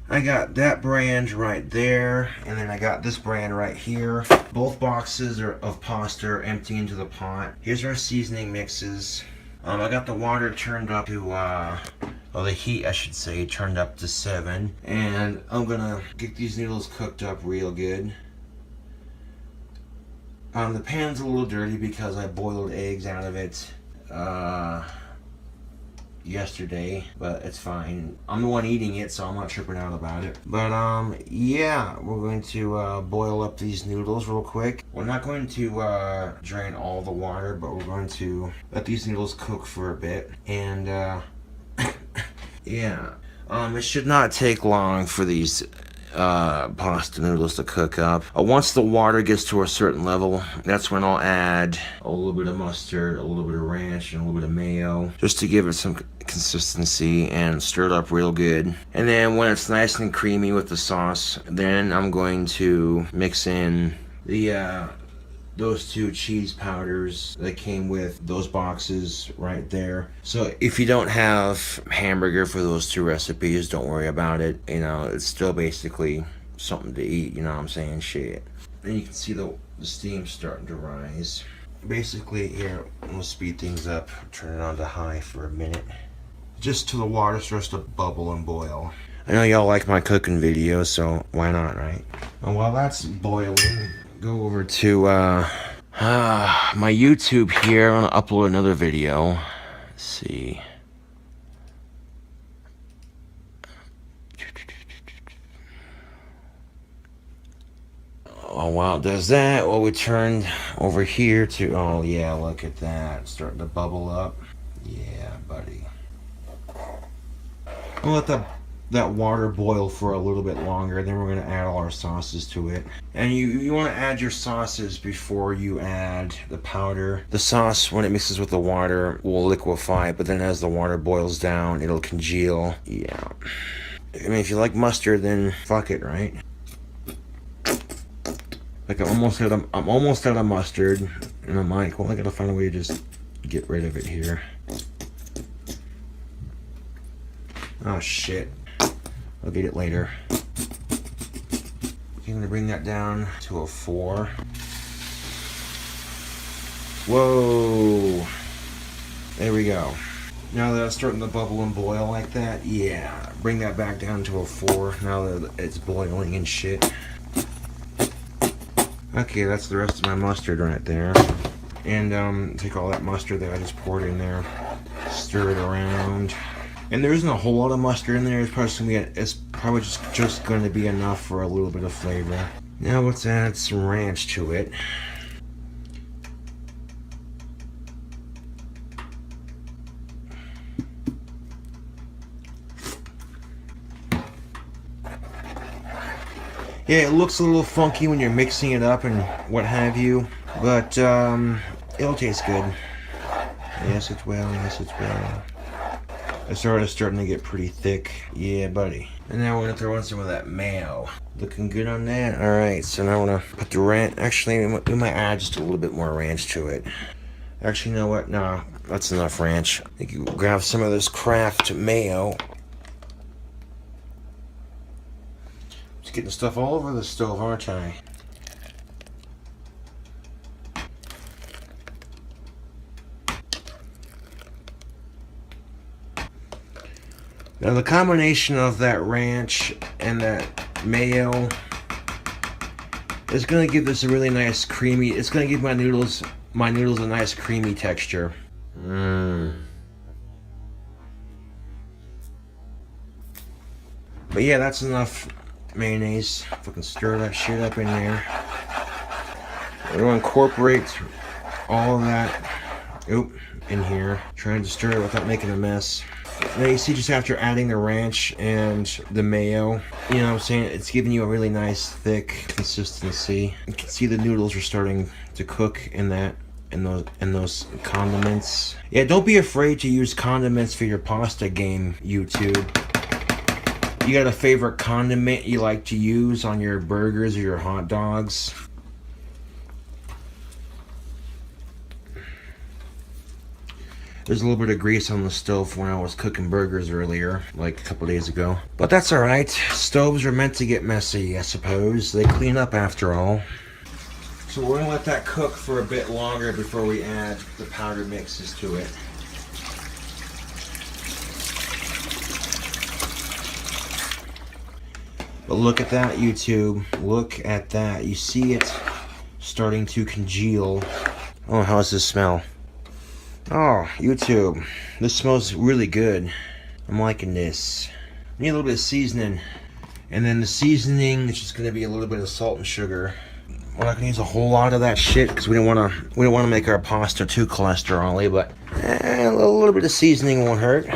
I got that brand right there, and then I got this brand right here. Both boxes are of pasta are empty into the pot. Here's our seasoning mixes. I got the water turned up to, the heat, I should say, turned up to 7. And I'm gonna get these noodles cooked up real good. The pan's a little dirty because I boiled eggs out of it, yesterday, but it's fine. I'm the one eating it, so I'm not tripping out about it. But yeah, we're going to boil up these noodles real quick. We're not going to drain all the water, but we're going to let these noodles cook for a bit. And yeah, it should not take long for these pasta noodles to cook up. Once the water gets to a certain level, that's when I'll add a little bit of mustard, a little bit of ranch, and a little bit of mayo, just to give it some consistency and stir it up real good. And then when it's nice and creamy with the sauce, then I'm going to mix in the those 2 cheese powders that came with those boxes right there. So if you don't have hamburger for those 2 recipes, don't worry about it. You know, it's still basically something to eat, you know what I'm saying? Shit. And you can see the steam starting to rise. Basically, here, we'll speed things up, turn it on to high for a minute. Just till the water starts to bubble and boil. I know y'all like my cooking videos, so why not, right? And while that's boiling, go over to my YouTube here. I'm gonna upload another video. Let's see. Oh, while it does that, well, we turned over here to, oh yeah, look at that, it's starting to bubble up. Yeah, buddy. We'll let that water boil for a little bit longer, then we're going to add all our sauces to it. And you want to add your sauces before you add the powder. The sauce, when it mixes with the water, will liquefy, but then as the water boils down, it'll congeal. Yeah. I mean, if you like mustard, then fuck it, right? Like, I'm almost out of mustard, and I'm like, well, I gotta find a way to just get rid of it here. Oh shit. I'll get it later. I'm gonna bring that down to a 4. Whoa. There we go. Now that it's starting to bubble and boil like that, yeah. Bring that back down to a 4 now that it's boiling and shit. Okay, that's the rest of my mustard right there. And take all that mustard that I just poured in there, stir it around. And there isn't a whole lot of mustard in there. It's probably just going to be enough for a little bit of flavor. Now let's add some ranch to it. Yeah, it looks a little funky when you're mixing it up and what have you, but it'll taste good. Yes, it's well. Yes, it's well. It's starting to get pretty thick. Yeah, buddy. And now we're gonna throw in some of that mayo. Looking good on that. All right, so now we're gonna put the ranch. Actually, we might add just a little bit more ranch to it. Actually, you know what? No, that's enough ranch. I think you grab some of this Kraft mayo. Just getting stuff all over the stove, aren't I? Now the combination of that ranch and that mayo is going to give this a really nice creamy, it's going to give my noodles a nice creamy texture. But yeah, that's enough mayonnaise. Fucking stir that shit up in there. We're going to incorporate all of that in here. Trying to stir it without making a mess. Now you see, just after adding the ranch and the mayo, you know what I'm saying, it's giving you a really nice thick consistency. You can see the noodles are starting to cook in that, in those condiments. Yeah, don't be afraid to use condiments for your pasta game, YouTube. You got a favorite condiment you like to use on your burgers or your hot dogs? There's a little bit of grease on the stove when I was cooking burgers earlier, like a couple days ago. But that's alright. Stoves are meant to get messy, I suppose. They clean up after all. So we're gonna let that cook for a bit longer before we add the powder mixes to it. But look at that, YouTube. Look at that. You see it starting to congeal. Oh, how does this smell? Oh, YouTube, this smells really good. I'm liking this. Need a little bit of seasoning. And then the seasoning is just gonna be a little bit of salt and sugar. We're not gonna use a whole lot of that shit because we don't wanna make our pasta too cholesterol-y, but a little bit of seasoning won't hurt.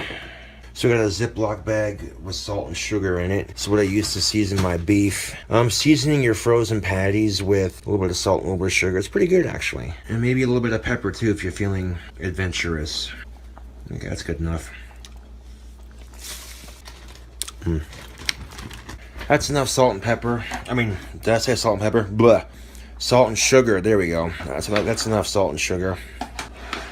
So I got a Ziploc bag with salt and sugar in it. It's what I use to season my beef. Seasoning your frozen patties with a little bit of salt and a little bit of sugar. It's pretty good, actually. And maybe a little bit of pepper, too, if you're feeling adventurous. Okay, that's good enough. That's enough salt and pepper. I mean, did I say salt and pepper? Blah. Salt and sugar. There we go. That's enough salt and sugar.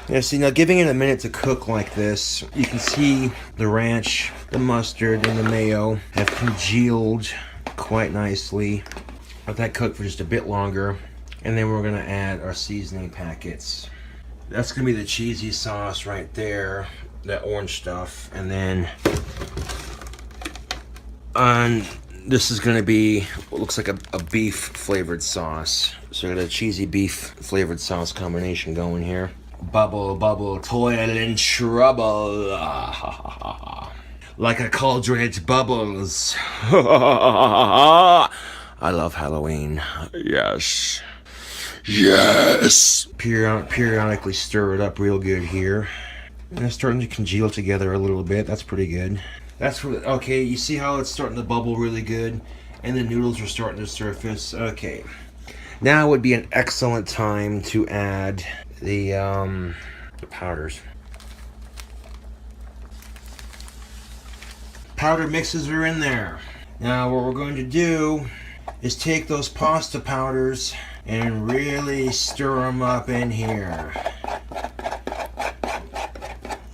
Yeah, see, now giving it a minute to cook like this, you can see the ranch, the mustard, and the mayo have congealed quite nicely. Let that cook for just a bit longer, and then we're going to add our seasoning packets. That's going to be the cheesy sauce right there, that orange stuff, and then this is going to be what looks like a beef flavored sauce. So we got a cheesy beef flavored sauce combination going here. Bubble, bubble, toil and trouble. Like a cauldron, it bubbles. I love Halloween. Yes. Yes. Periodically stir it up real good here. And it's starting to congeal together a little bit. That's pretty good. That's really, okay, you see how it's starting to bubble really good? And the noodles are starting to surface. Okay. Now would be an excellent time to add the powders. Powder mixes are in there. Now what we're going to do is take those pasta powders and really stir them up in here.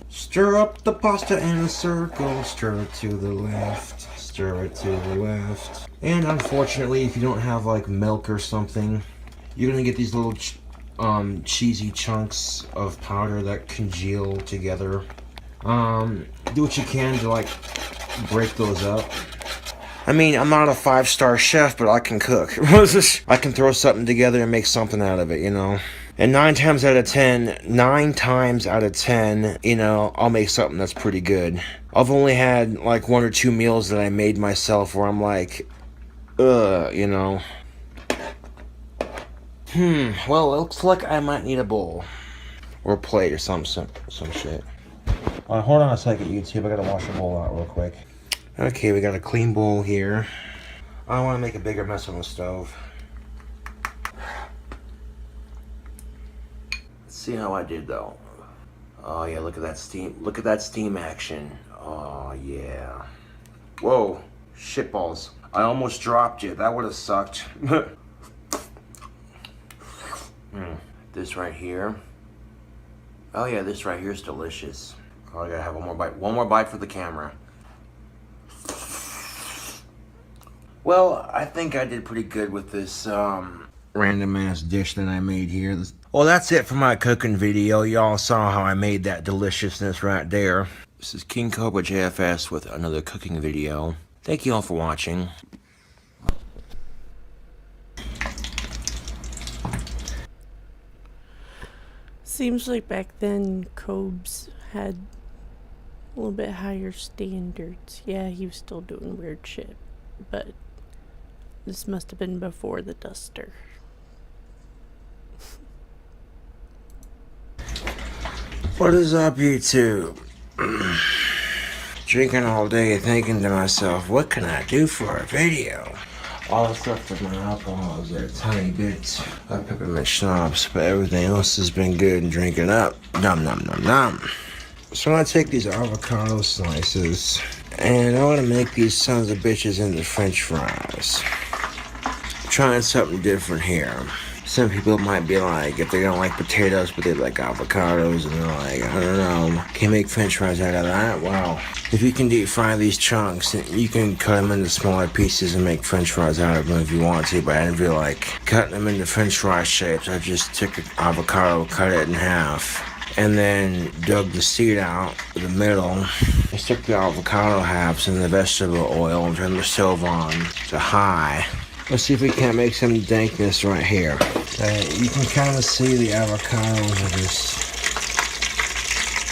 Stir up the pasta in a circle, stir it to the left, stir it to the left. And unfortunately, if you don't have like milk or something, you're gonna get these little cheesy chunks of powder that congeal together. Do what you can to like break those up. I mean, I'm not a 5-star chef, but I can cook. I can throw something together and make something out of it, you know. And 9 times out of 10, you know, I'll make something that's pretty good. I've only had like 1 or 2 meals that I made myself where I'm like, you know. Well, it looks like I might need a bowl. Or a plate or some shit. Hold on a second, YouTube. I gotta wash the bowl out real quick. Okay, we got a clean bowl here. I don't want to make a bigger mess on the stove. Let's see how I did, though. Oh, yeah, look at that steam. Look at that steam action. Oh, yeah. Whoa, shitballs. I almost dropped you. That would have sucked. This right here. Oh yeah, this right here is delicious. Oh, I gotta have one more bite. One more bite for the camera. Well, I think I did pretty good with this random ass dish that I made here. Well, that's it for my cooking video. Y'all saw how I made that deliciousness right there. This is King Cobra JFS with another cooking video. Thank you all for watching. Seems like back then Cobes had a little bit higher standards. Yeah, he was still doing weird shit, but this must have been before the duster. What is up, YouTube? Drinking all day, thinking to myself, what can I do for a video? All that's left of my alcohol is that tiny bit of peppermint schnapps, but everything else has been good and drinking up. Nom nom nom nom. So I take these avocado slices, and I want to make these sons of bitches into French fries. Trying something different here. Some people might be like, if they don't like potatoes, but they like avocados, and they're like, I don't know, can you make French fries out of that? Well, if you can deep fry these chunks, you can cut them into smaller pieces and make French fries out of them if you want to, but I didn't feel like cutting them into French fry shapes. I just took an avocado, cut it in half, and then dug the seed out of the middle. I stuck the avocado halves in the vegetable oil and turned the stove on to high. Let's see if we can't make some dankness right here. You can kind of see the avocados are just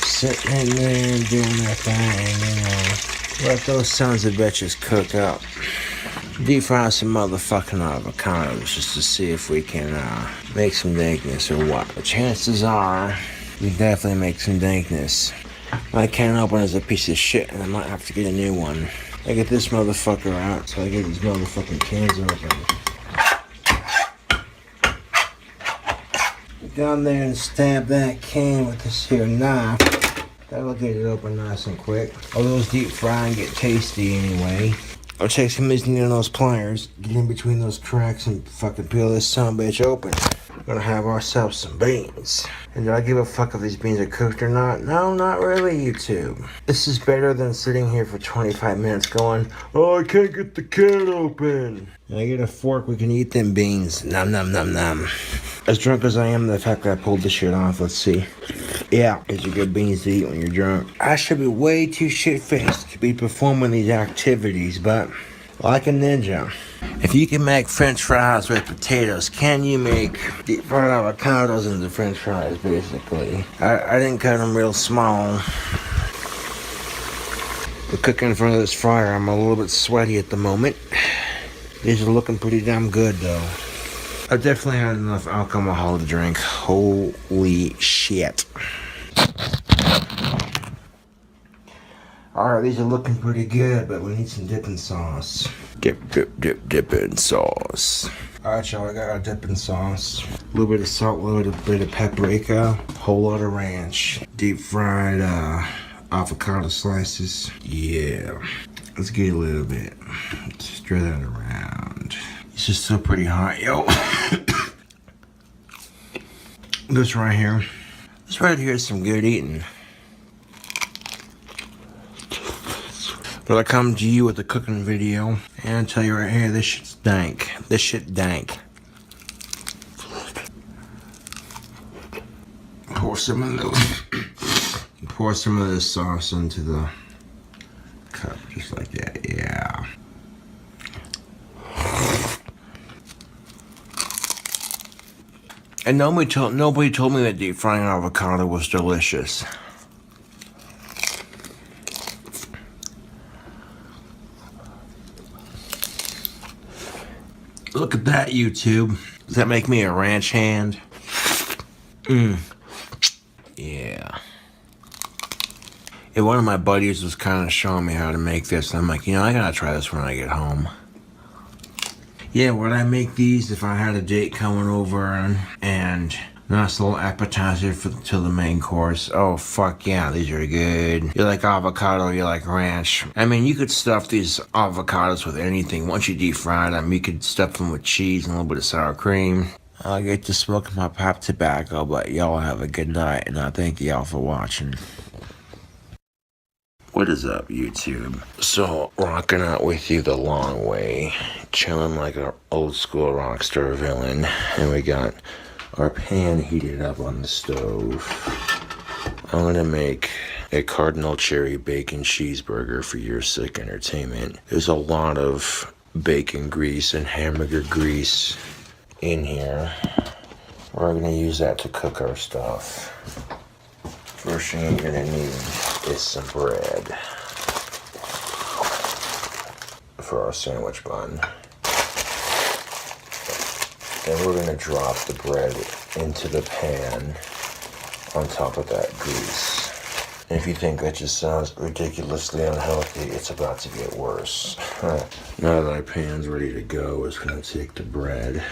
sitting in there and doing their thing, you know. Let those sons of bitches cook up. Deep fry some motherfucking avocados just to see if we can make some dankness or what. The chances are we definitely make some dankness. My can opener is a piece of shit and I might have to get a new one. I get this motherfucker out, so I get these motherfucking cans open. Get down there and stab that can with this here knife. That'll get it open nice and quick. All those deep fry and get tasty anyway. I'll take some of those pliers, get in between those cracks and fucking peel this sumbitch open. We're gonna have ourselves some beans. And do I give a fuck if these beans are cooked or not? No, not really, YouTube. This is better than sitting here for 25 minutes going, oh, I can't get the can open. And I get a fork, we can eat them beans. Nom nom nom nom. As drunk as I am, the fact that I pulled this shit off, let's see. Yeah, these are good beans to eat when you're drunk. I should be way too shit-faced to be performing these activities, but like a ninja. If you can make French fries with potatoes, can you make deep fried avocados into French fries, basically? I didn't cut them real small. We're cooking in front of this fryer. I'm a little bit sweaty at the moment. These are looking pretty damn good, though. I've definitely had enough alcohol to drink. Holy shit. Alright, these are looking pretty good, but we need some dipping sauce. Dipping sauce. Alright, y'all, I got our dipping sauce. A little bit of salt, a little bit of paprika, whole lot of ranch. Deep fried avocado slices. Yeah. Let's get a little bit. Stir that around. It's just still pretty hot, yo. This right here. This right here is some good eating. But I come to you with a cooking video and I tell you right here, this shit's dank. This shit dank. Pour some of this sauce into the cup, just like that. Yeah. And nobody told me that deep frying avocado was delicious. Look at that, YouTube. Does that make me a ranch hand? Yeah. And one of my buddies was kind of showing me how to make this, and I'm like, you know, I gotta try this when I get home. Yeah, would I make these if I had a date coming over and nice little appetizer to the main course? Oh, fuck yeah, these are good. You like avocado, you like ranch. I mean, you could stuff these avocados with anything. Once you deep fry them, you could stuff them with cheese and a little bit of sour cream. I'll get to smoking my pipe tobacco, but y'all have a good night, and I thank y'all for watching. What is up, YouTube? So, rocking out with you the long way, chilling like an old school rock star villain, and we got our pan heated up on the stove. I'm gonna make a cardinal cherry bacon cheeseburger for your sick entertainment. There's a lot of bacon grease and hamburger grease in here. We're gonna use that to cook our stuff. First thing you're gonna need is some bread for our sandwich bun. And we're gonna drop the bread into the pan on top of that grease. And if you think that just sounds ridiculously unhealthy, it's about to get worse. Now that my pan's ready to go, it's gonna take the bread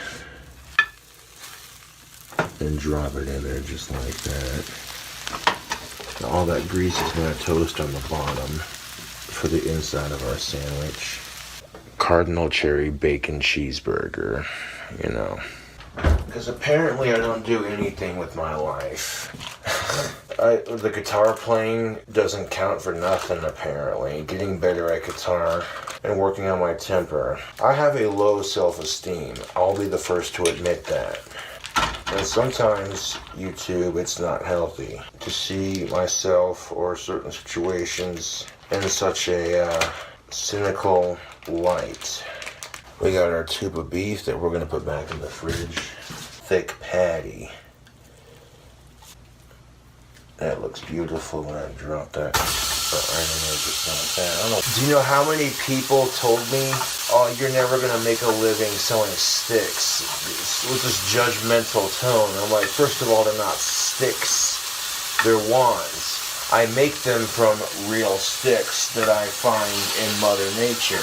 and drop it in there just like that. Now all that grease is gonna toast on the bottom for the inside of our sandwich. Cardinal cherry bacon cheeseburger, you know. Because apparently I don't do anything with my life. The guitar playing doesn't count for nothing, apparently. Getting better at guitar and working on my temper. I have a low self-esteem. I'll be the first to admit that. And sometimes, YouTube, it's not healthy to see myself or certain situations in such a cynical light. We got our tube of beef that we're going to put back in the fridge. Thick patty. That looks beautiful when I drop that. But I don't know, just like that. I don't know. Do you know how many people told me, oh, you're never going to make a living selling sticks with this judgmental tone? I'm like, first of all, they're not sticks. They're wands. I make them from real sticks that I find in Mother Nature.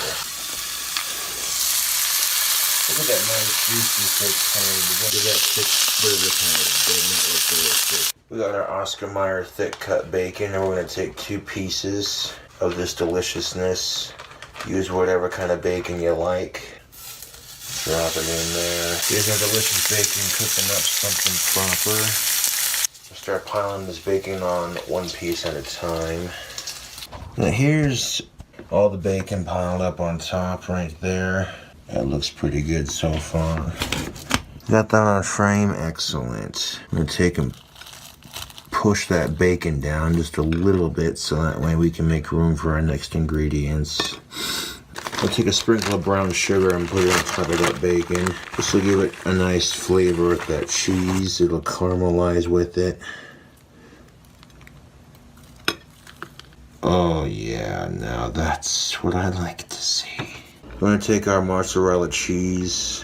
Look at that nice juicy thick patty. Look at that thick burger patty. Doesn't that look delicious? We got our Oscar Mayer thick cut bacon, and we're going to take 2 pieces of this deliciousness. Use whatever kind of bacon you like. Drop it in there. Here's our delicious bacon cooking up something proper. Start piling this bacon on 1 piece at a time. Now here's all the bacon piled up on top right there. That looks pretty good so far. Got that on frame, excellent. I'm gonna take and push that bacon down just a little bit so that way we can make room for our next ingredients. I'll take a sprinkle of brown sugar and put it on top of that bacon. This will give it a nice flavor with that cheese. It'll caramelize with it. Oh yeah, now that's what I like to see. We're going to take our mozzarella cheese.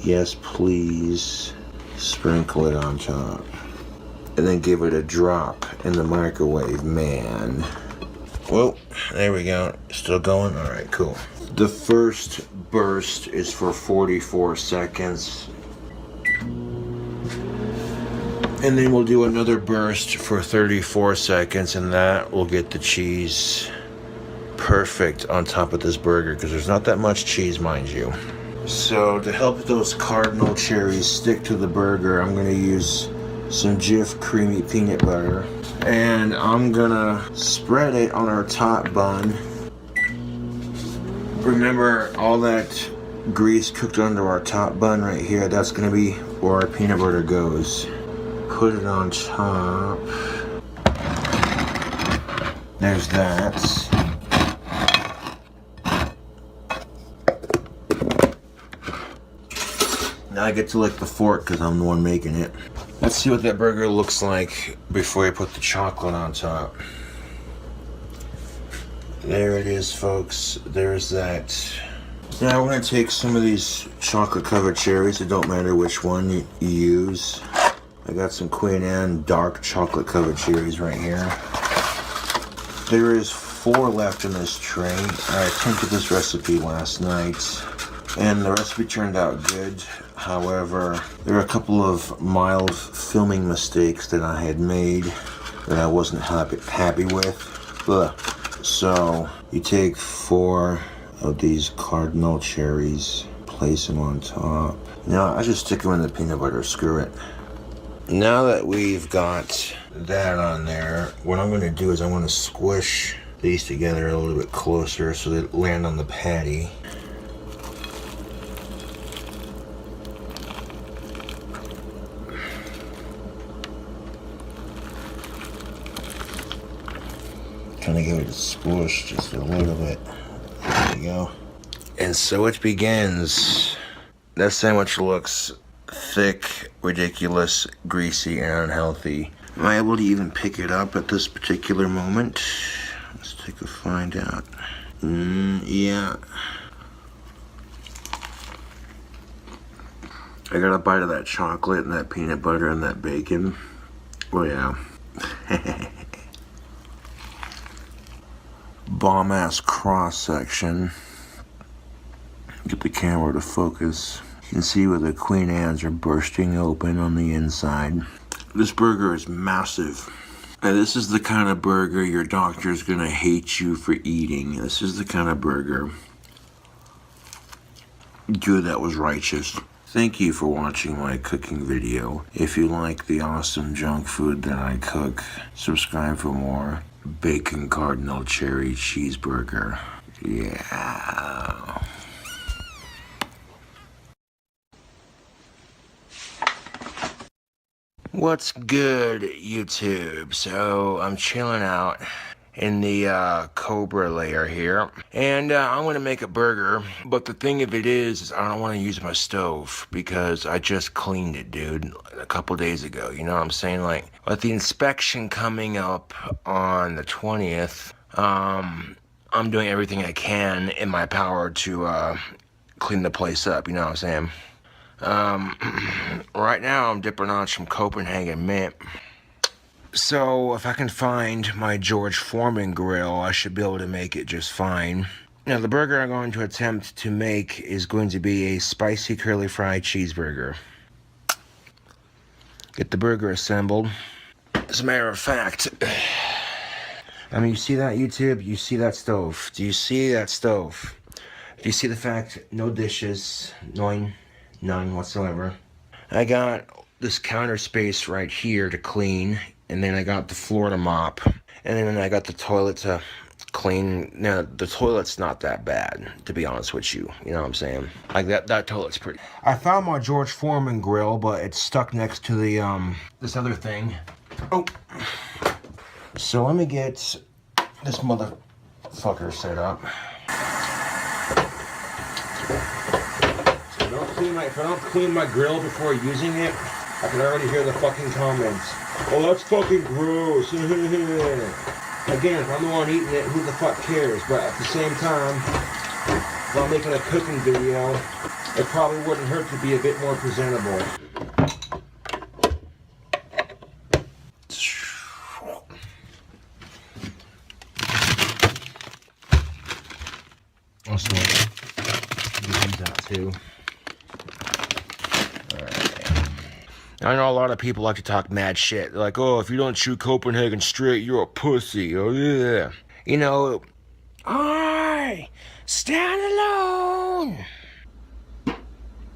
Yes, please. Sprinkle it on top. And then give it a drop in the microwave, man. Well, there we go. Still going? Alright, cool. The first burst is for 44 seconds. And then we'll do another burst for 34 seconds, and that will get the cheese perfect on top of this burger, because there's not that much cheese, mind you. So to help those cardinal cherries stick to the burger, I'm going to use some Jif creamy peanut butter, and I'm gonna spread it on our top bun. Remember, all that grease cooked under our top bun right here, that's gonna be where our peanut butter goes. Put it on top. There's that. Now I get to lick the fork because I'm the one making it. Let's see what that burger looks like before I put the chocolate on top. There it is, folks. There's that. Now we're going to take some of these chocolate covered cherries. It don't matter which one you use. I got some Queen Anne dark chocolate covered cherries right here. There is 4 left in this tray. I attempted this recipe last night, and the recipe turned out good. However, there are a couple of mild filming mistakes that I had made that I wasn't happy with. Ugh. So you take 4 of these cardinal cherries, place them on top. Now I just stick them in the peanut butter, screw it. Now that we've got that on there, what I'm going to do is I want to squish these together a little bit closer so they land on the patty. Trying to give it a squish just a little bit. There you go. And so it begins. That sandwich looks thick, ridiculous, greasy, and unhealthy. Am I able to even pick it up at this particular moment? Let's take a find out. Yeah. I got a bite of that chocolate and that peanut butter and that bacon. Oh yeah. Bomb ass cross section. Get the camera to focus. You can see where the Queen Anne's are bursting open on the inside. This burger is massive. And this is the kind of burger your doctor's gonna hate you for eating. This is the kind of burger. Good, that was righteous. Thank you for watching my cooking video. If you like the awesome junk food that I cook, subscribe for more. Bacon Cardinal Cherry Cheeseburger. Yeah. What's good, YouTube? So I'm chilling out in the Cobra layer here, and I'm gonna make a burger. But the thing of it is I don't want to use my stove because I just cleaned it, dude, a couple days ago. You know what I'm saying? Like, with the inspection coming up on the 20th, I'm doing everything I can in my power to clean the place up. You know what I'm saying? Right now I'm dipping on some Copenhagen mint. So if I can find my George Foreman grill, I should be able to make it just fine. Now the burger I'm going to attempt to make is going to be a spicy curly fried cheeseburger. Get the burger assembled. As a matter of fact, I mean, you see that, YouTube? You see that stove? Do you see that stove? Do you see the fact, no dishes, none whatsoever. I got this counter space right here to clean, and then I got the floor to mop, and then I got the toilet to clean. Now, the toilet's not that bad, to be honest with you. You know what I'm saying? Like, that toilet's pretty. I found my George Foreman grill, but it's stuck next to the, this other thing. Oh. So let me get this motherfucker set up. If I don't clean my grill before using it, I can already hear the fucking comments. Oh, that's fucking gross. Again, if I'm the one eating it, who the fuck cares? But at the same time, if I'm making a cooking video, it probably wouldn't hurt to be a bit more presentable. Also, get these out too. I know a lot of people like to talk mad shit. They're like, oh, if you don't chew Copenhagen straight, you're a pussy. Oh, yeah. You know, I stand alone.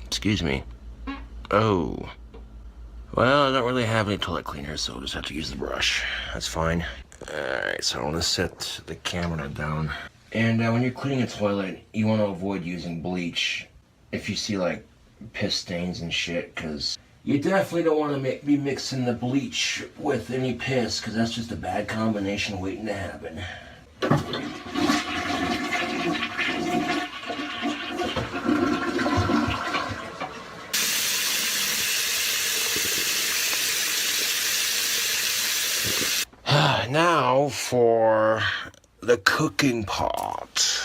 Excuse me. Oh. Well, I don't really have any toilet cleaner, so I'll just have to use the brush. That's fine. Alright, so I want to set the camera down. And when you're cleaning a toilet, you want to avoid using bleach if you see, like, piss stains and shit, because you definitely don't want to be mixing the bleach with any piss, because that's just a bad combination waiting to happen. Now for the cooking pot.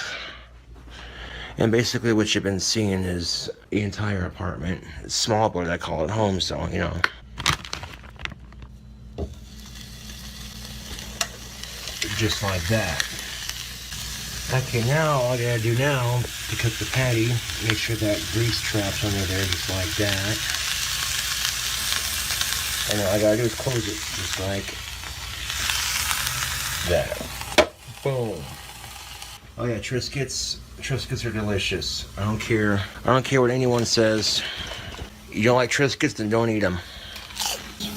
And basically what you've been seeing is the entire apartment. It's small, but I call it home, so, you know. Just like that. Okay, now all I gotta do now to cook the patty, make sure that grease traps under there just like that. And all I gotta do is close it just like that. Boom. Oh yeah, Triscuits are delicious. I don't care what anyone says. You don't like Triscuits, then don't eat them.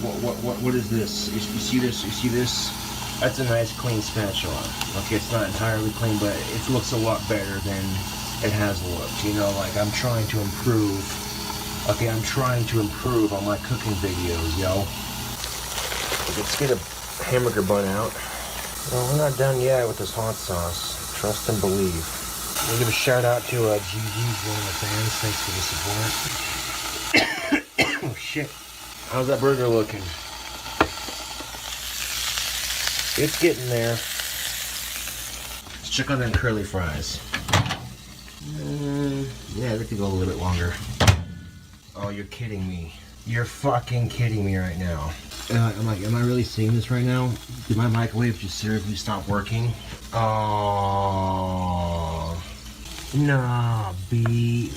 What is this? You see this? You see this? That's a nice clean spatula. Okay, it's not entirely clean, but it looks a lot better than it has looked. You know, like I'm trying to improve. Okay, I'm trying to improve on my cooking videos, yo. Let's get a hamburger bun out. Well, we're not done yet with this hot sauce. Trust and believe. We'll give a shout out to GG's, one of my fans. Thanks for the support. Oh shit. How's that burger looking? It's getting there. Let's check on them curly fries. Yeah, they could go a little bit longer. Oh, you're kidding me. You're fucking kidding me right now. I'm like, am I really seeing this right now? Did my microwave just seriously stop working? Oh, nah, B.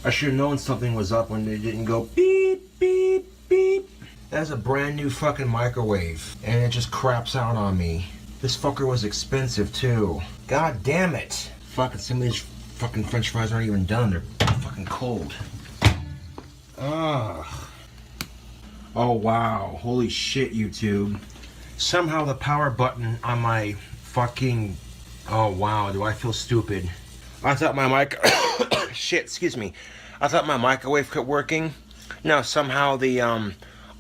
I should have known something was up when they didn't go beep, beep, beep. That's a brand new fucking microwave, and it just craps out on me. This fucker was expensive too. God damn it. Fucking some of these fucking French fries aren't even done. They're fucking cold. Ugh. Oh wow, holy shit, YouTube. Somehow the power button on my fucking... Oh wow, do I feel stupid. I thought my mic... Shit, excuse me. I thought my microwave quit working. No, somehow the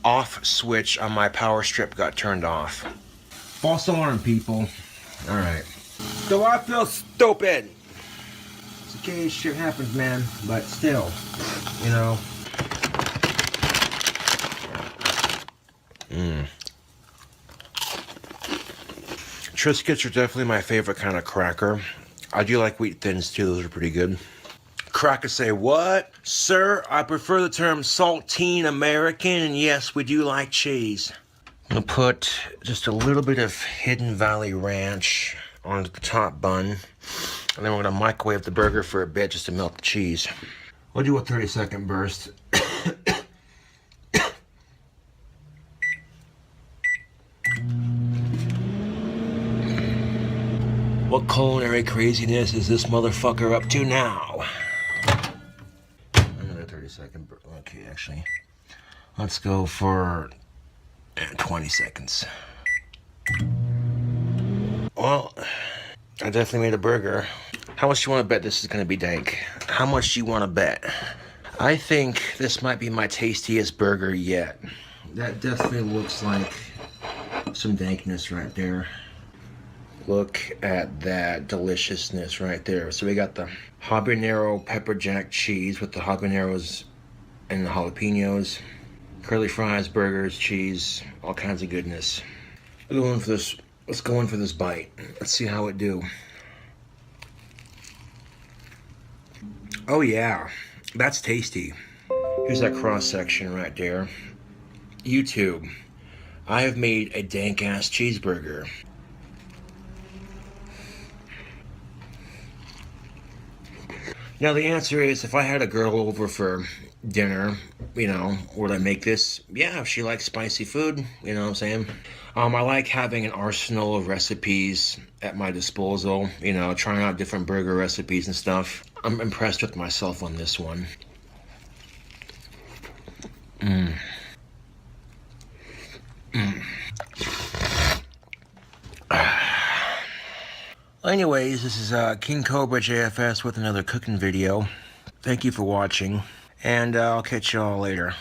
off switch on my power strip got turned off. False alarm, people. Alright. Do I feel stupid? It's okay, shit happens, man. But still, you know... Triscuits are definitely my favorite kind of cracker. I do like wheat thins too, those are pretty good. Crackers say, what? Sir, I prefer the term saltine American, and yes, we do like cheese. I'm gonna put just a little bit of Hidden Valley Ranch onto the top bun, and then we're gonna microwave the burger for a bit just to melt the cheese. We'll do a 30-second burst. What culinary craziness is this motherfucker up to now? Another 30-second. Okay, actually, let's go for 20 seconds. Well, I definitely made a burger. How much do you want to bet this is going to be dank? How much do you want to bet? I think this might be my tastiest burger yet. That definitely looks like some dankness right there. Look at that deliciousness right there. So we got the habanero pepper jack cheese with the habaneros and the jalapenos, curly fries, burgers, cheese, all kinds of goodness. Let's go in for this bite. Let's see how it do. Oh yeah, that's tasty. Here's that cross section right there. YouTube, I have made a dank ass cheeseburger. Now the answer is, if I had a girl over for dinner, you know, would I make this? Yeah, if she likes spicy food, you know what I'm saying? I like having an arsenal of recipes at my disposal, you know, trying out different burger recipes and stuff. I'm impressed with myself on this one. Anyways, this is King Cobra JFS with another cooking video. Thank you for watching, and I'll catch y'all later.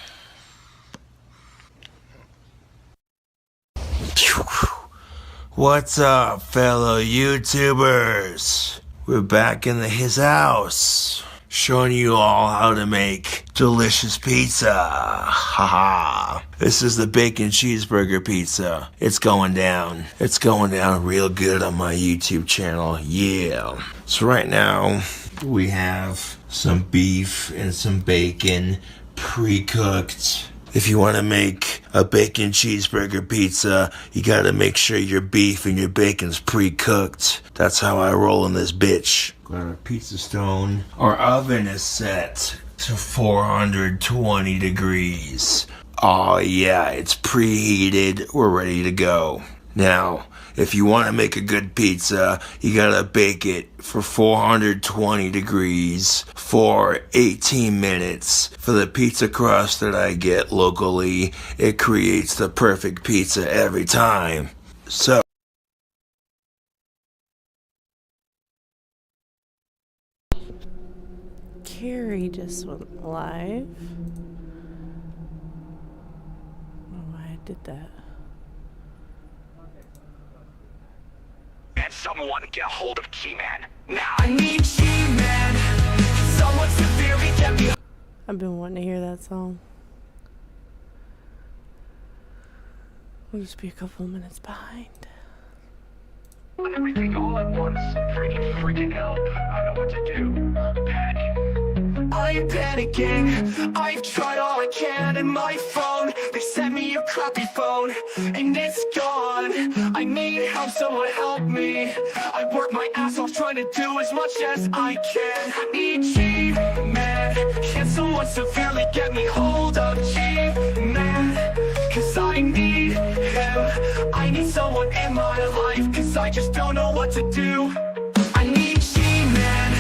What's up, fellow YouTubers? We're back in his house, showing you all how to make delicious pizza. Haha. This is the bacon cheeseburger pizza. It's going down. It's going down real good on my YouTube channel. Yeah. So right now, we have some beef and some bacon pre-cooked. If you want to make a bacon cheeseburger pizza, you gotta make sure your beef and your bacon's pre-cooked. That's how I roll in this bitch. Got our pizza stone. Our oven is set to 420 degrees. Oh yeah, it's preheated. We're ready to go. Now, if you want to make a good pizza, you gotta bake it for 420 degrees for 18 minutes. For the pizza crust that I get locally, it creates the perfect pizza every time. So, Carrie just went live. I don't know why I did that. And someone get a hold of G-Man. Now I need G-Man. Someone severely get me. I've been wanting to hear that song. We'll just be a couple minutes behind. Everything all at once. Freaking hell. I don't know what to do. Panic. I'm panicking. I've tried all I can and my phone, they sent me a crappy phone and it's gone. I need help, someone help me. I work my ass off trying to do as much as I can. I need G-Man. Can someone severely get me hold of G-Man? Cause I need him. I need someone in my life, cause I just don't know what to do. I need G-Man.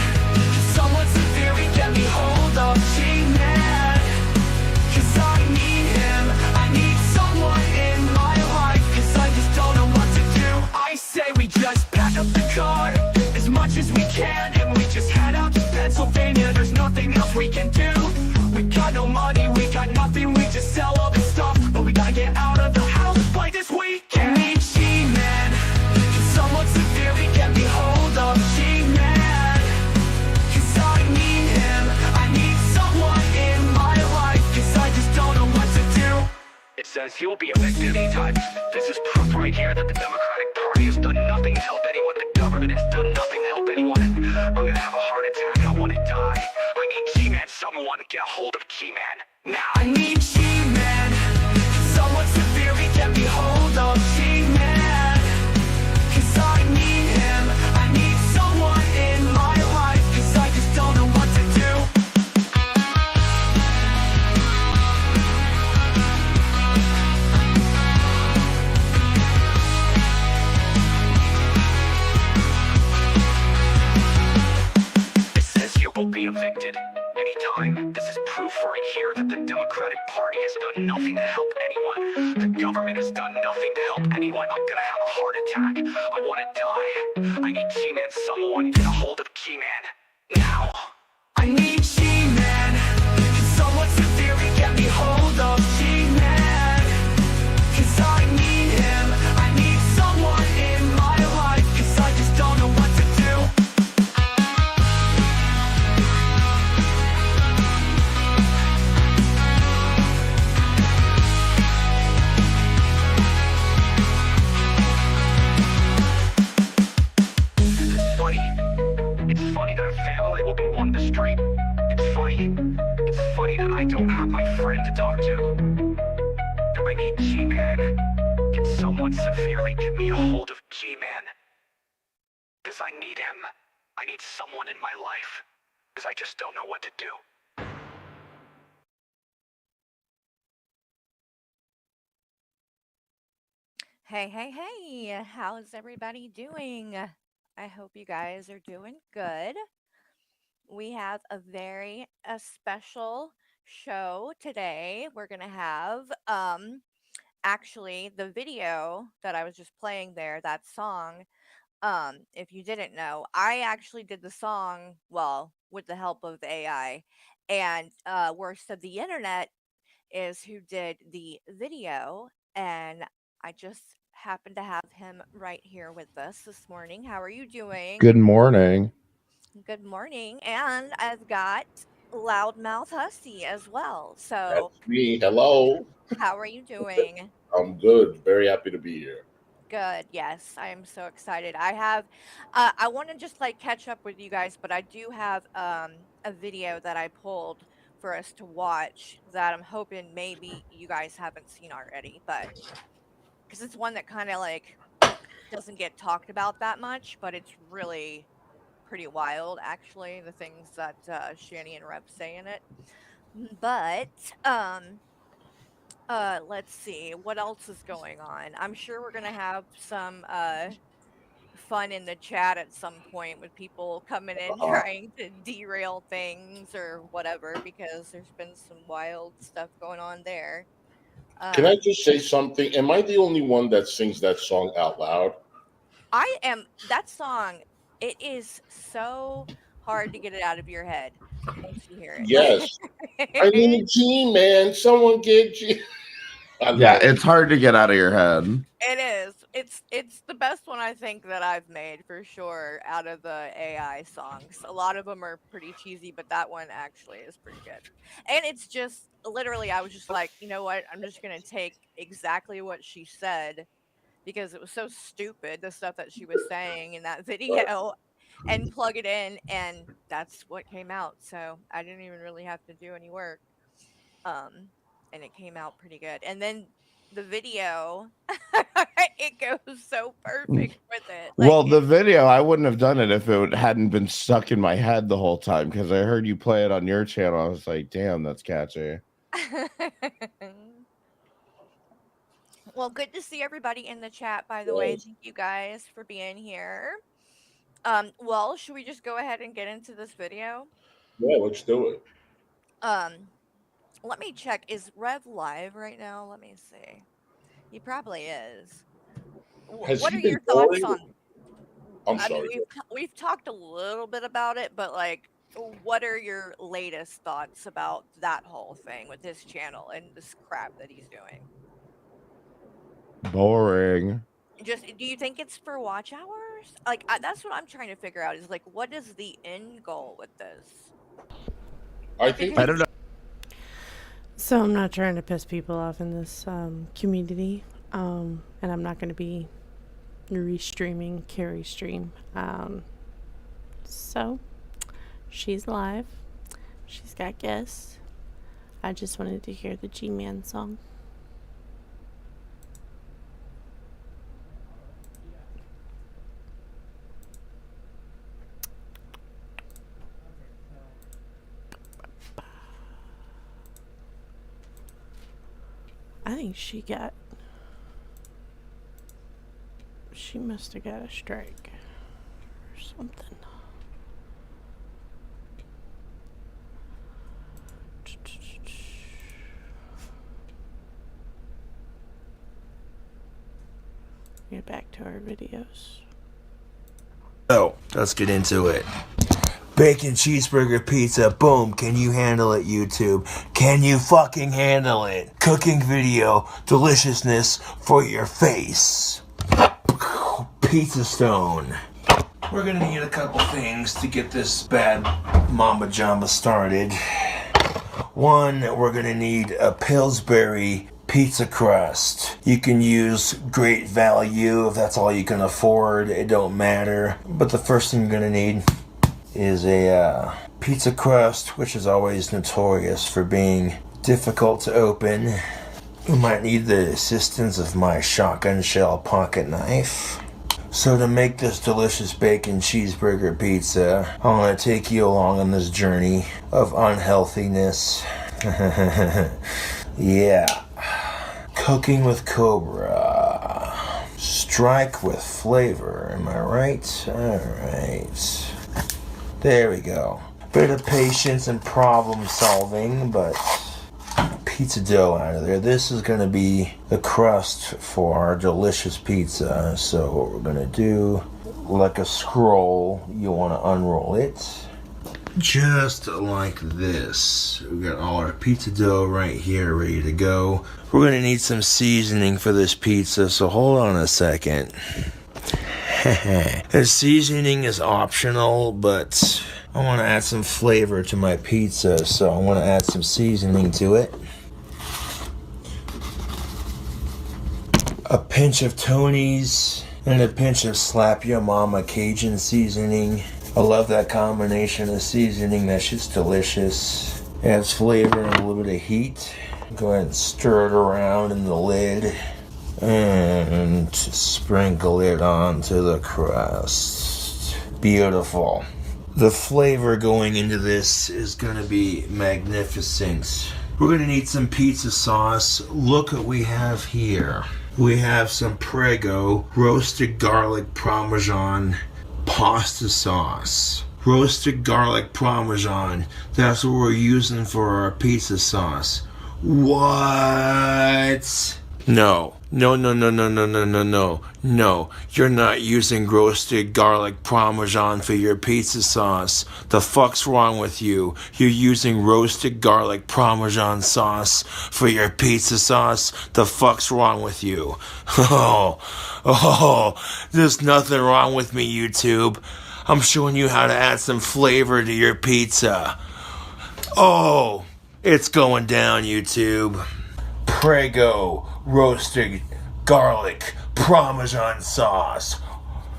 Someone severely get me hold of G-Man. Cause I need him. I need someone in my life, cause I just don't know what to do. I say we just pack up the car as much as we can, and we just head out to Pennsylvania. There's nothing else we can do. We got no money, we got nothing, we just sell all this stuff. But we gotta get out of the house by this weekend. I need G-Man. Can someone severely get me hold of G-Man? Cause I need him. I need someone in my life, cause I just don't know what to do. It says he will be evicted anytime. This is proof right here that the Democratic Party has done nothing to help anyone. The government has done nothing to help anyone. I'm gonna have a heart attack. I wanna die. I need G-Man. Someone get a hold of G-Man now. I need G-Man. Someone severely get me hold of G-Man. Cause I need him. I need someone in my life, cause I just don't know what to do. It says you will be evicted anytime. This is proof right here that the Democratic Party has done nothing to help anyone. The government has done nothing to help anyone. I'm gonna have a heart attack. I wanna die. I need G-Man. Someone get a hold of G-Man now. I need G-Man. Can someone severely get me hold of G-Man? Cause I need him. I need someone in my life, cause I just don't know what to do. It's funny. It's funny that a family will be on the street. It's funny. It's funny that I don't have my friend to talk to. I need G-Man. Can someone severely get me a hold of G-Man? Cause I need him. I need someone in my life. Cause I just don't know what to do. Hey, hey, hey, how's everybody doing? I hope you guys are doing good. We have a special show today. We're going to have actually the video that I was just playing there, that song. If you didn't know, I actually did the song, well, with the help of AI. And Worst of the Internet is who did the video, and I just happen to have him right here with us this morning. How are you doing? Good morning. Good morning. And I've got Loudmouth Hussy as well. So, That's me. Hello. how are you doing? I'm good. Very happy to be here. Good. Yes, I am so excited. I want to just like catch up with you guys, but I do have a video that I pulled for us to watch that I'm hoping maybe you guys haven't seen already, but because it's one that kind of like doesn't get talked about that much, but it's really pretty wild, actually, the things that Shani and Rep say in it. But let's see what else is going on. I'm sure we're gonna have some fun in the chat at some point with people coming in trying to derail things or whatever, because there's been some wild stuff going on there. Can I just say something? Am I the only one that sings that song out loud? I am that song. It is so hard to get it out of your head once you hear it. Yes. I need G-Man. Someone get G. Yeah, it's hard to get out of your head. It is. It's the best one I think that I've made for sure out of the AI songs. A lot of them are pretty cheesy, but that one actually is pretty good. And it's just literally I was just like, you know what? I'm just going to take exactly what she said because it was so stupid, the stuff that she was saying in that video. and plug it in, and that's what came out. So I didn't even really have to do any work. And it came out pretty good. And then the video, it goes so perfect with it. Like, Well, the video, I wouldn't have done it if it hadn't been stuck in my head the whole time, because I heard you play it on your channel. I was like, damn, that's catchy. well, good to see everybody in the chat, by the way. Thank you guys for being here. Well, should we just go ahead and get into this video? Yeah, let's do it. Let me check. Is Rev live right now? Let me see. He probably is. What are your thoughts on? I mean, we've talked a little bit about it, but like, what are your latest thoughts about that whole thing with his channel and this crap that he's doing? Boring. Just, do you think it's for watch hours? Like, that's what I'm trying to figure out. Is like, what is the end goal with this? I think I don't know. So I'm not trying to piss people off in this community, and I'm not going to be restreaming Carrie's stream. So she's live. She's got guests. I just wanted to hear the G-Man song. I think she must have got a strike or something. Get back to our videos. So, let's get into it. Bacon cheeseburger pizza, boom. Can you handle it, YouTube? Can you fucking handle it? Cooking video, deliciousness for your face. Pizza stone. We're gonna need a couple things to get this bad mamba jamba started. One, we're gonna need a Pillsbury pizza crust. You can use Great Value if that's all you can afford. It don't matter. But the first thing you're gonna need is a pizza crust, which is always notorious for being difficult to open. You might need the assistance of my shotgun shell pocket knife. So to make this delicious bacon cheeseburger pizza, I want to take you along on this journey of unhealthiness. Yeah. Cooking with Cobra. Strike with flavor, am I right? Alright. There we go. Bit of patience and problem solving, but pizza dough out of there. This is going to be the crust for our delicious pizza. So what we're going to do, like a scroll, you want to unroll it. Just like this. We got all our pizza dough right here ready to go. We're going to need some seasoning for this pizza, so hold on a second. The seasoning is optional, but I want to add some flavor to my pizza, so I want to add some seasoning to it. A pinch of Tony's and a pinch of Slap Your Mama Cajun seasoning. I love that combination of seasoning. That shit's delicious. Adds flavor and a little bit of heat. Go ahead and stir it around in the lid and sprinkle it onto the crust. Beautiful. The flavor going into this is going to be magnificent. We're going to need some pizza sauce. Look what we have here. We have some Prego roasted garlic Parmesan pasta sauce. Roasted garlic Parmesan. That's what we're using for our pizza sauce. What? No. No. You're not using roasted garlic Parmesan for your pizza sauce. The fuck's wrong with you? You're using roasted garlic Parmesan sauce for your pizza sauce? The fuck's wrong with you? There's nothing wrong with me, YouTube. I'm showing you how to add some flavor to your pizza. Oh, it's going down, YouTube. Prego roasted garlic Parmesan sauce.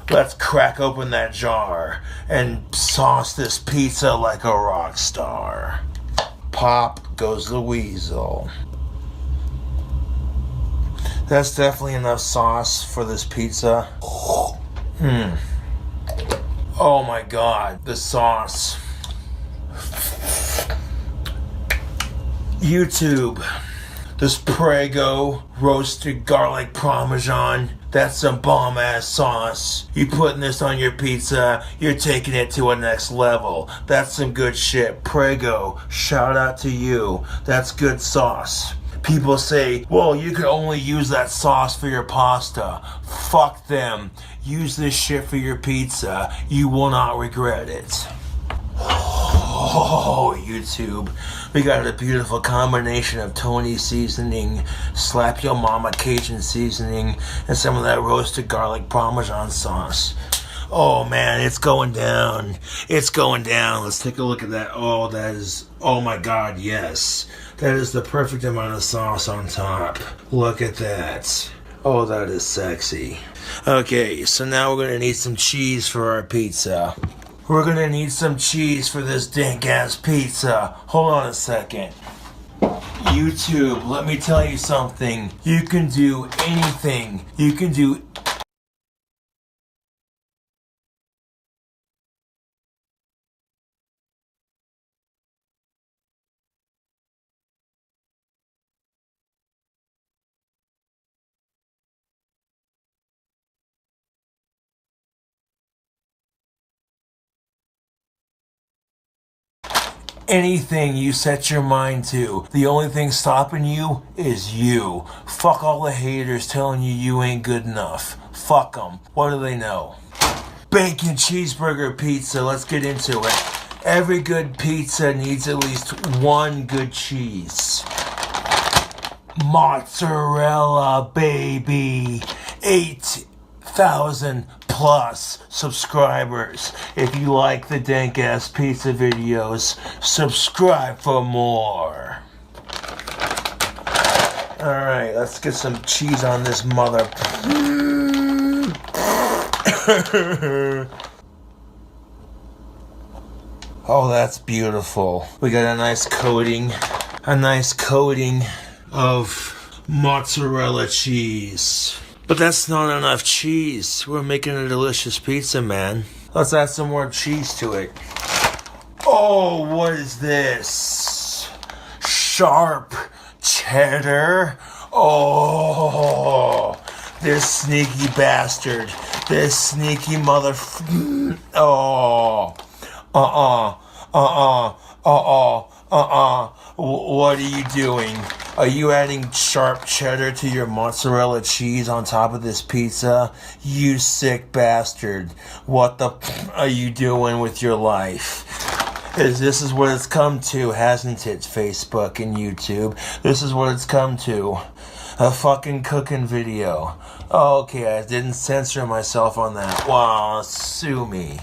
Let's crack open that jar and sauce this pizza like a rock star. Pop goes the weasel. That's definitely enough sauce for this pizza. Oh my god, the sauce. YouTube, this Prego roasted garlic parmesan, that's some bomb ass sauce. You putting this on your pizza, you're taking it to a next level. That's some good shit. Prego, shout out to you. That's good sauce. People say, well, you can only use that sauce for your pasta. Fuck them. Use this shit for your pizza. You will not regret it. Oh, YouTube. We got a beautiful combination of Tony seasoning, Slap Your Mama Cajun seasoning, and some of that roasted garlic parmesan sauce. Oh man, it's going down. It's going down. Let's take a look at that. Oh, that is, oh my god, yes. That is the perfect amount of sauce on top. Look at that. Oh, that is sexy. Okay, so now we're gonna need some cheese for our pizza. We're gonna need some cheese for this dank ass pizza. Hold on a second. YouTube, let me tell you something. You can do anything. You can do anything you set your mind to. The only thing stopping you is you. Fuck all the haters telling you you ain't good enough. Fuck them. What do they know? Bacon cheeseburger pizza. Let's get into it. Every good pizza needs at least one good cheese. Mozzarella, baby. 8,000 plus subscribers. If you like the dank ass pizza videos, subscribe for more. Alright, let's get some cheese on this mother. Oh, that's beautiful. We got a nice coating of mozzarella cheese. But that's not enough cheese. We're making a delicious pizza, man. Let's add some more cheese to it. Oh, what is this? Sharp cheddar? Oh, this sneaky bastard. This sneaky mother... Oh. What are you doing? Are you adding sharp cheddar to your mozzarella cheese on top of this pizza? You sick bastard. What the are you doing with your life? This is what it's come to, hasn't it, Facebook and YouTube? This is what it's come to. A fucking cooking video. Okay, I didn't censor myself on that. Wow, sue me.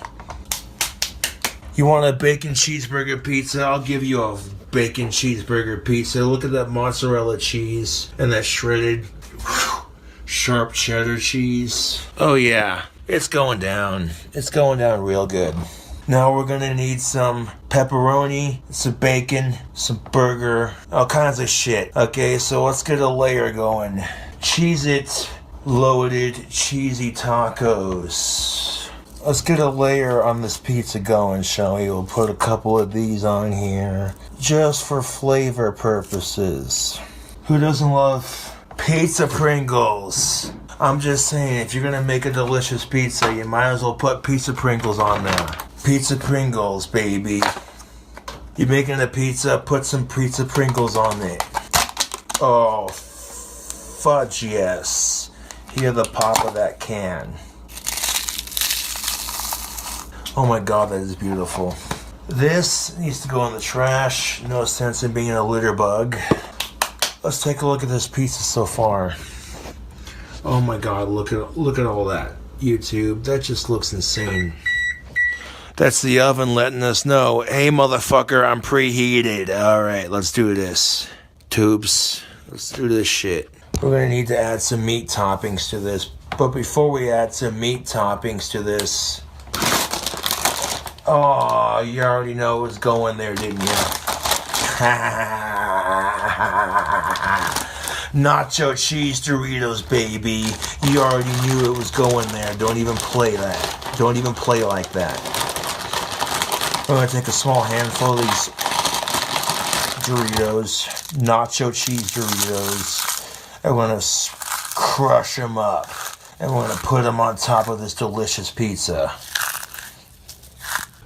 You want a bacon cheeseburger pizza? I'll give you a bacon cheeseburger pizza. Look at that mozzarella cheese and that shredded sharp cheddar cheese. Oh yeah, it's going down. It's going down real good. Now we're gonna need some pepperoni, some bacon, some burger, all kinds of shit. Okay, so let's get a layer going. Cheez-It loaded cheesy tacos. Let's get a layer on this pizza going, shall we? We'll put a couple of these on here, just for flavor purposes. Who doesn't love pizza Pringles? I'm just saying, if you're gonna make a delicious pizza, you might as well put pizza Pringles on there. Pizza Pringles, baby. You're making a pizza, put some pizza Pringles on it. Oh, fudge yes. Hear the pop of that can. Oh my god, that is beautiful. This needs to go in the trash. No sense in being a litter bug. Let's take a look at this pizza so far. Oh my god, look at all that. YouTube, that just looks insane. That's the oven letting us know, hey motherfucker, I'm preheated. Alright, let's do this. Tubes, let's do this shit. We're going to need to add some meat toppings to this. But before we add some meat toppings to this, oh, you already know it was going there, didn't you? Nacho cheese Doritos, baby. You already knew it was going there. Don't even play that. Don't even play like that. I'm going to take a small handful of these Doritos, nacho cheese Doritos. I'm going to crush them up. And we're going to put them on top of this delicious pizza.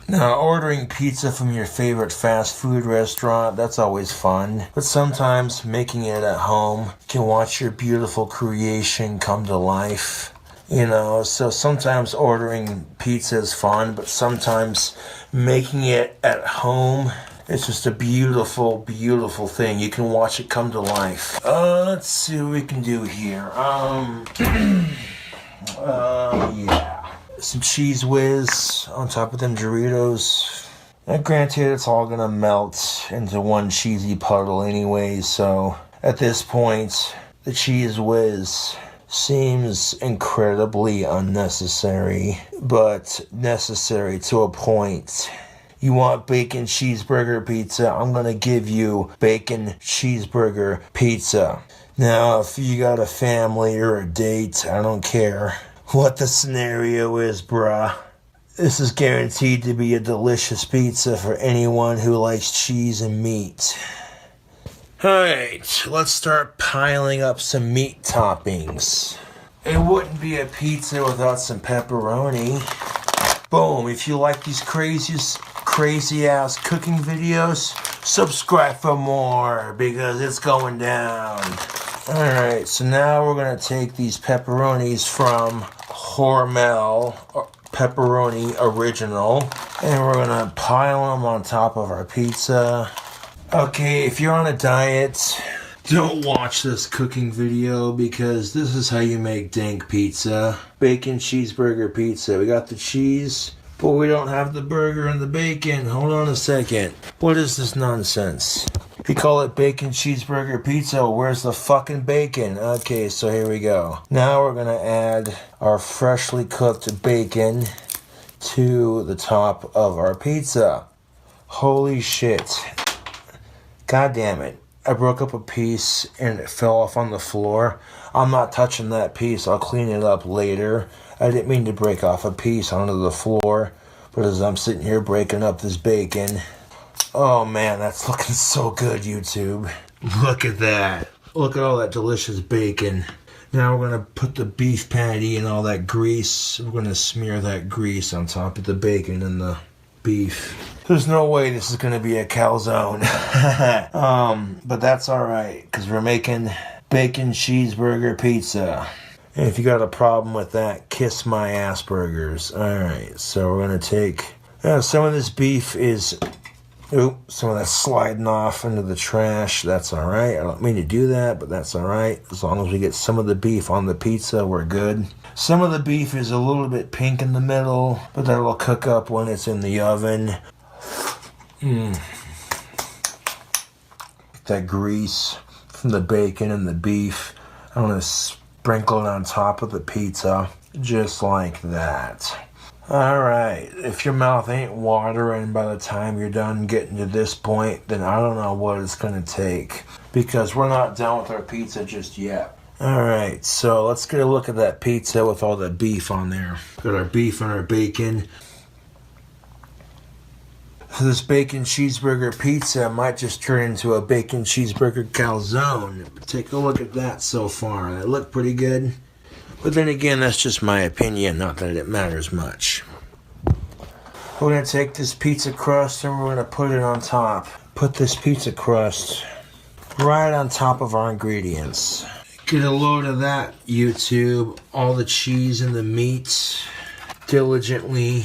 Now, ordering pizza from your favorite fast food restaurant, that's always fun. But sometimes making it at home, you can watch your beautiful creation come to life. You know, so sometimes ordering pizza is fun, but sometimes making it at home, it's just a beautiful, beautiful thing. You can watch it come to life. Let's see what we can do here. Yeah. Some Cheese Whiz on top of them Doritos. And granted, it's all gonna melt into one cheesy puddle anyway, so at this point, the Cheese Whiz seems incredibly unnecessary, but necessary to a point. You want bacon cheeseburger pizza? I'm gonna give you bacon cheeseburger pizza. Now, if you got a family or a date, I don't care what the scenario is, bruh. This is guaranteed to be a delicious pizza for anyone who likes cheese and meat. Alright, let's start piling up some meat toppings. It wouldn't be a pizza without some pepperoni. Boom, if you like these crazy ass cooking videos, subscribe for more because it's going down. Alright, so now we're going to take these pepperonis from Hormel Pepperoni Original and we're going to pile them on top of our pizza. Okay, if you're on a diet, don't watch this cooking video because this is how you make dank pizza. Bacon cheeseburger pizza. We got the cheese, but we don't have the burger and the bacon. Hold on a second. What is this nonsense? You call it bacon cheeseburger pizza, where's the fucking bacon? Okay, so here we go. Now we're gonna add our freshly cooked bacon to the top of our pizza. Holy shit. God damn it. I broke up a piece and it fell off on the floor. I'm not touching that piece. I'll clean it up later. I didn't mean to break off a piece onto the floor, but as I'm sitting here breaking up this bacon, oh man, that's looking so good, YouTube. Look at that. Look at all that delicious bacon. Now we're going to put the beef patty and all that grease. We're going to smear that grease on top of the bacon and the beef. There's no way this is going to be a calzone. But that's alright, because we're making bacon cheeseburger pizza. And if you got a problem with that, kiss my ass burgers. Alright, so we're going to take... some of this beef is... some of that's sliding off into the trash. That's alright. I don't mean to do that, but that's alright. As long as we get some of the beef on the pizza, we're good. Some of the beef is a little bit pink in the middle, but that'll cook up when it's in the oven. That grease from the bacon and the beef, I'm going to sprinkle it on top of the pizza, just like that. Alright, if your mouth ain't watering by the time you're done getting to this point, then I don't know what it's going to take, because we're not done with our pizza just yet. Alright, so let's get a look at that pizza with all the beef on there. Got our beef and our bacon. This bacon cheeseburger pizza might just turn into a bacon cheeseburger calzone. Take a look at that so far. That looked pretty good. But then again, that's just my opinion, not that it matters much. We're going to take this pizza crust and we're going to put it on top. Put this pizza crust right on top of our ingredients. Get a load of that, YouTube. All the cheese and the meat diligently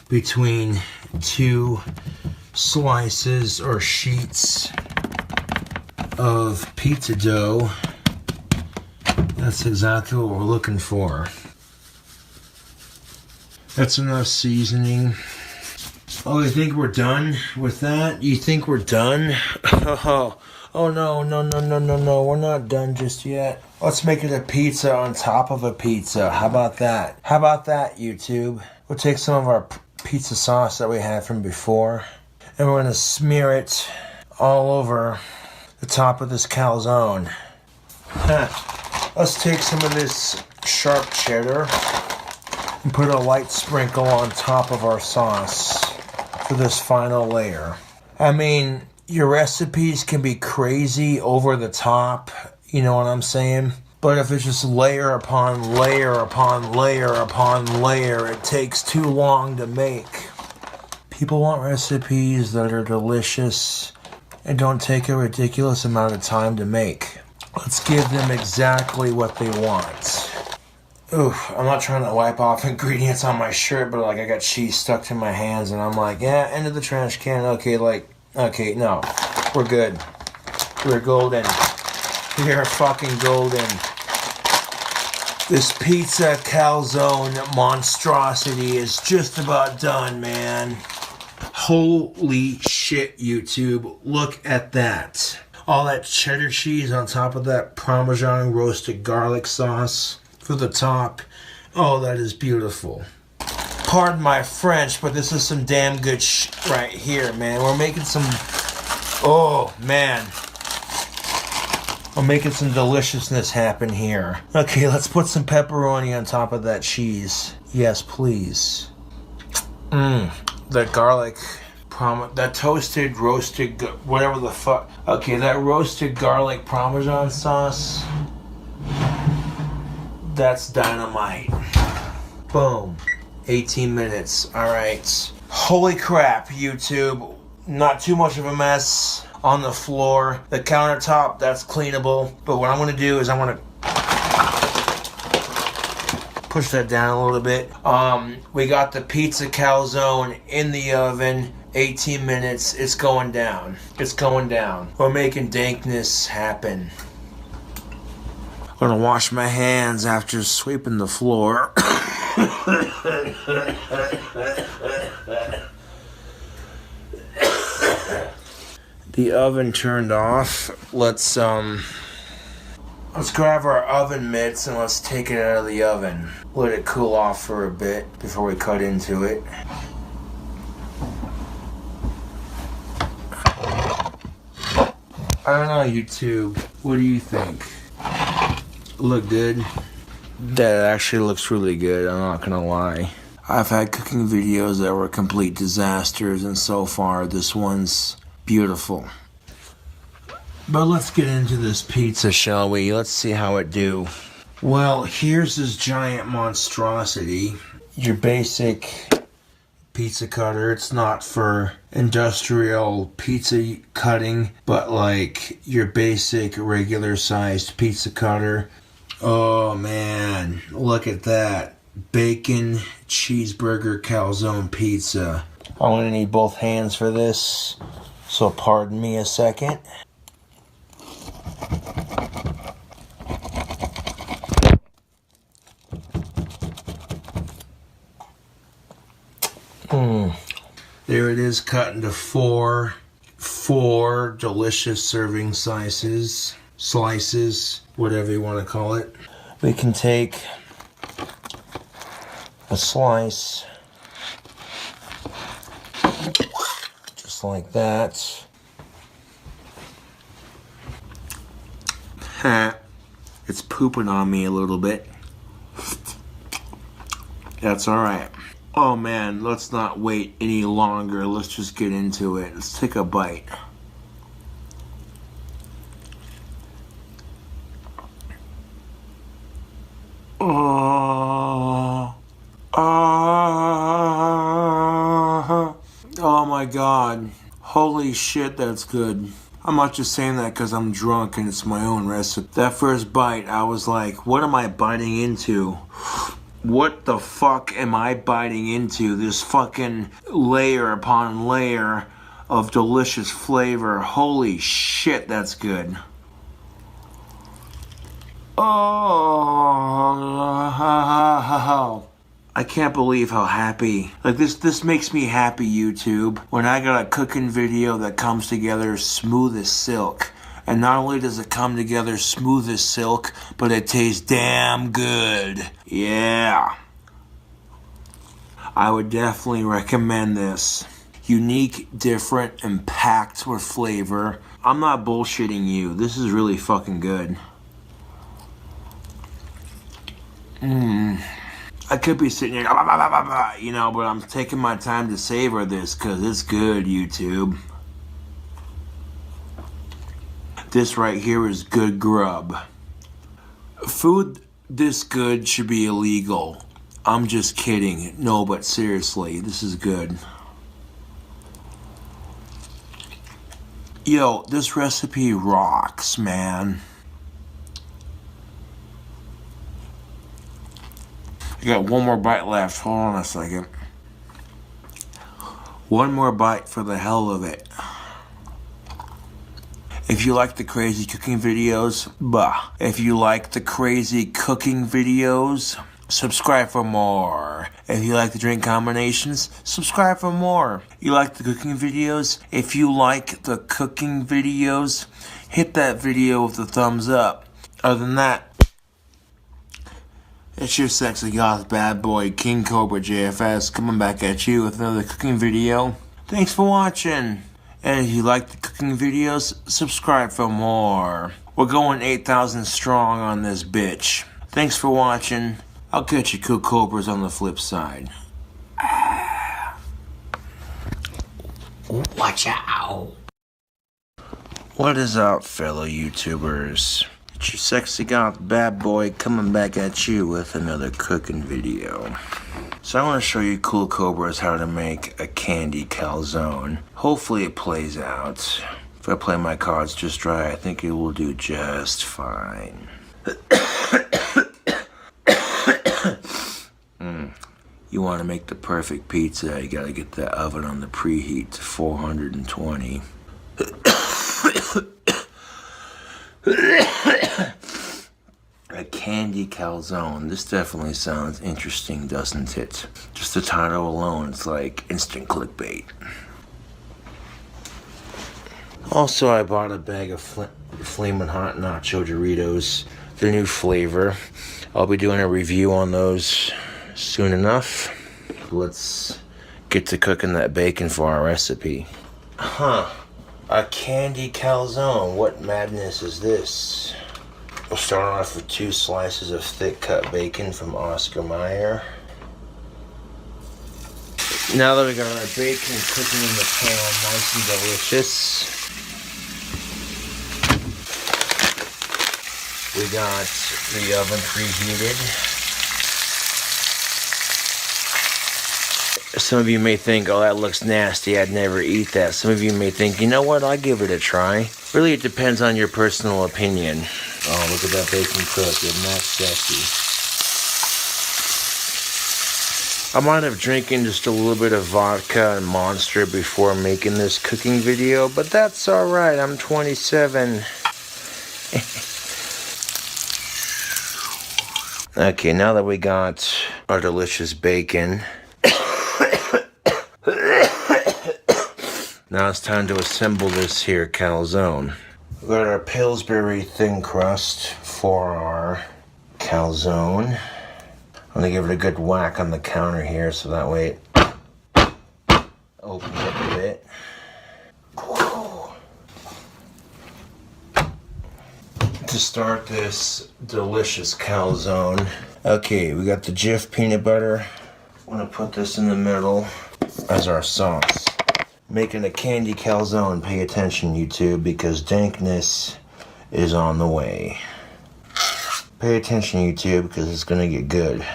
between two slices or sheets of pizza dough. That's exactly what we're looking for. That's enough seasoning. Oh, you think we're done with that? You think we're done? Oh no, no, we're not done just yet. Let's make it a pizza on top of a pizza. How about that? How about that, YouTube? We'll take some of our pizza sauce that we had from before, and we're gonna smear it all over the top of this calzone. Let's take some of this sharp cheddar and put a light sprinkle on top of our sauce for this final layer. I mean, your recipes can be crazy over the top, you know what I'm saying? But if it's just layer upon layer upon layer upon layer, it takes too long to make. People want recipes that are delicious and don't take a ridiculous amount of time to make. Let's give them exactly what they want. Oof, I'm not trying to wipe off ingredients on my shirt, but like I got cheese stuck to my hands and I'm like, yeah, into the trash can. Okay, no, we're good. We're golden. We're fucking golden. This pizza calzone monstrosity is just about done, man. Holy shit, YouTube. Look at that. All that cheddar cheese on top of that Parmesan roasted garlic sauce for the top. Oh, that is beautiful. Pardon my French, but this is some damn good right here, man. We're making some... Oh, man. We're making some deliciousness happen here. Okay, let's put some pepperoni on top of that cheese. Yes, please. That garlic... that toasted, roasted, whatever the fuck. Okay, that roasted garlic Parmesan sauce. That's dynamite. Boom. 18 minutes. Alright. Holy crap, YouTube. Not too much of a mess on the floor. The countertop, that's cleanable. But what I'm going to do is I'm going to push that down a little bit. We got the pizza calzone in the oven. 18 minutes. It's going down. It's going down. We're making dankness happen. I'm gonna wash my hands after sweeping the floor. The oven turned off. Let's grab our oven mitts and let's take it out of the oven. Let it cool off for a bit before we cut into it. I don't know, YouTube. What do you think? Look good? That actually looks really good, I'm not gonna lie. I've had cooking videos that were complete disasters, and so far this one's beautiful. But let's get into this pizza, shall we? Let's see how it do. Well, here's this giant monstrosity. Your basic pizza cutter. It's not for industrial pizza cutting, but like your basic regular sized pizza cutter. Oh man, look at that. Bacon cheeseburger calzone pizza. I'm gonna need both hands for this, so pardon me a second. There it is, cut into four delicious serving slices, whatever you want to call it. We can take a slice, just like that. It's pooping on me a little bit. That's alright. Oh man, let's not wait any longer. Let's just get into it. Let's take a bite. Oh my god. Holy shit, that's good. I'm not just saying that because I'm drunk and it's my own recipe. That first bite, I was like, what am I biting into? What the fuck am I biting into? This fucking layer upon layer of delicious flavor. Holy shit, that's good. Oh, I can't believe how happy, like this makes me happy, YouTube, when I got a cooking video that comes together smooth as silk. And not only does it come together smooth as silk, but it tastes damn good. Yeah. I would definitely recommend this. Unique, different, and packed with flavor. I'm not bullshitting you. This is really fucking good. I could be sitting here, you know, but I'm taking my time to savor this because it's good, YouTube. This right here is good grub. Food this good should be illegal. I'm just kidding. No, but seriously, this is good. Yo, this recipe rocks, man. I got one more bite left. Hold on a second. One more bite for the hell of it. If you like the crazy cooking videos, If you like the crazy cooking videos, subscribe for more. If you like the drink combinations, subscribe for more. You like the cooking videos? If you like the cooking videos, hit that video with a thumbs up. Other than that, it's your sexy goth bad boy, King Cobra JFS, coming back at you with another cooking video. Thanks for watching. And if you like the cooking videos, subscribe for more. We're going 8,000 strong on this bitch. Thanks for watching. I'll catch you cool cobras on the flip side. Watch out. What is up, fellow YouTubers? It's your sexy goth bad boy coming back at you with another cooking video. So I want to show you cool cobras how to make a candy calzone. Hopefully it plays out. If I play my cards just right, I think it will do just fine. You want to make the perfect pizza, you gotta get the oven on the preheat to 420. A candy calzone. This definitely sounds interesting, doesn't it? Just the title alone, it's like instant clickbait. Also, I bought a bag of Flamin' Hot Nacho Doritos, the new flavor. I'll be doing a review on those soon enough. Let's get to cooking that bacon for our recipe. A candy calzone. What madness is this? We'll start off with 2 slices of thick cut bacon from Oscar Mayer. Now that we got our bacon cooking in the pan, nice and delicious, we got the oven preheated. Some of you may think, oh, that looks nasty, I'd never eat that. Some of you may think, you know what, I'll give it a try. Really, it depends on your personal opinion. Oh, look at that bacon cook, isn't that sexy? I might have drinking just a little bit of vodka and Monster before making this cooking video, but that's alright, I'm 27. Okay, now that we got our delicious bacon, now it's time to assemble this here calzone. We got our Pillsbury thin crust for our calzone. I'm gonna give it a good whack on the counter here so that way it opens up a bit. To start this delicious calzone, okay, we got the Jif peanut butter. I'm gonna put this in the middle as our sauce. Making a candy calzone, pay attention YouTube, because dankness is on the way. Pay attention YouTube, because it's gonna get good.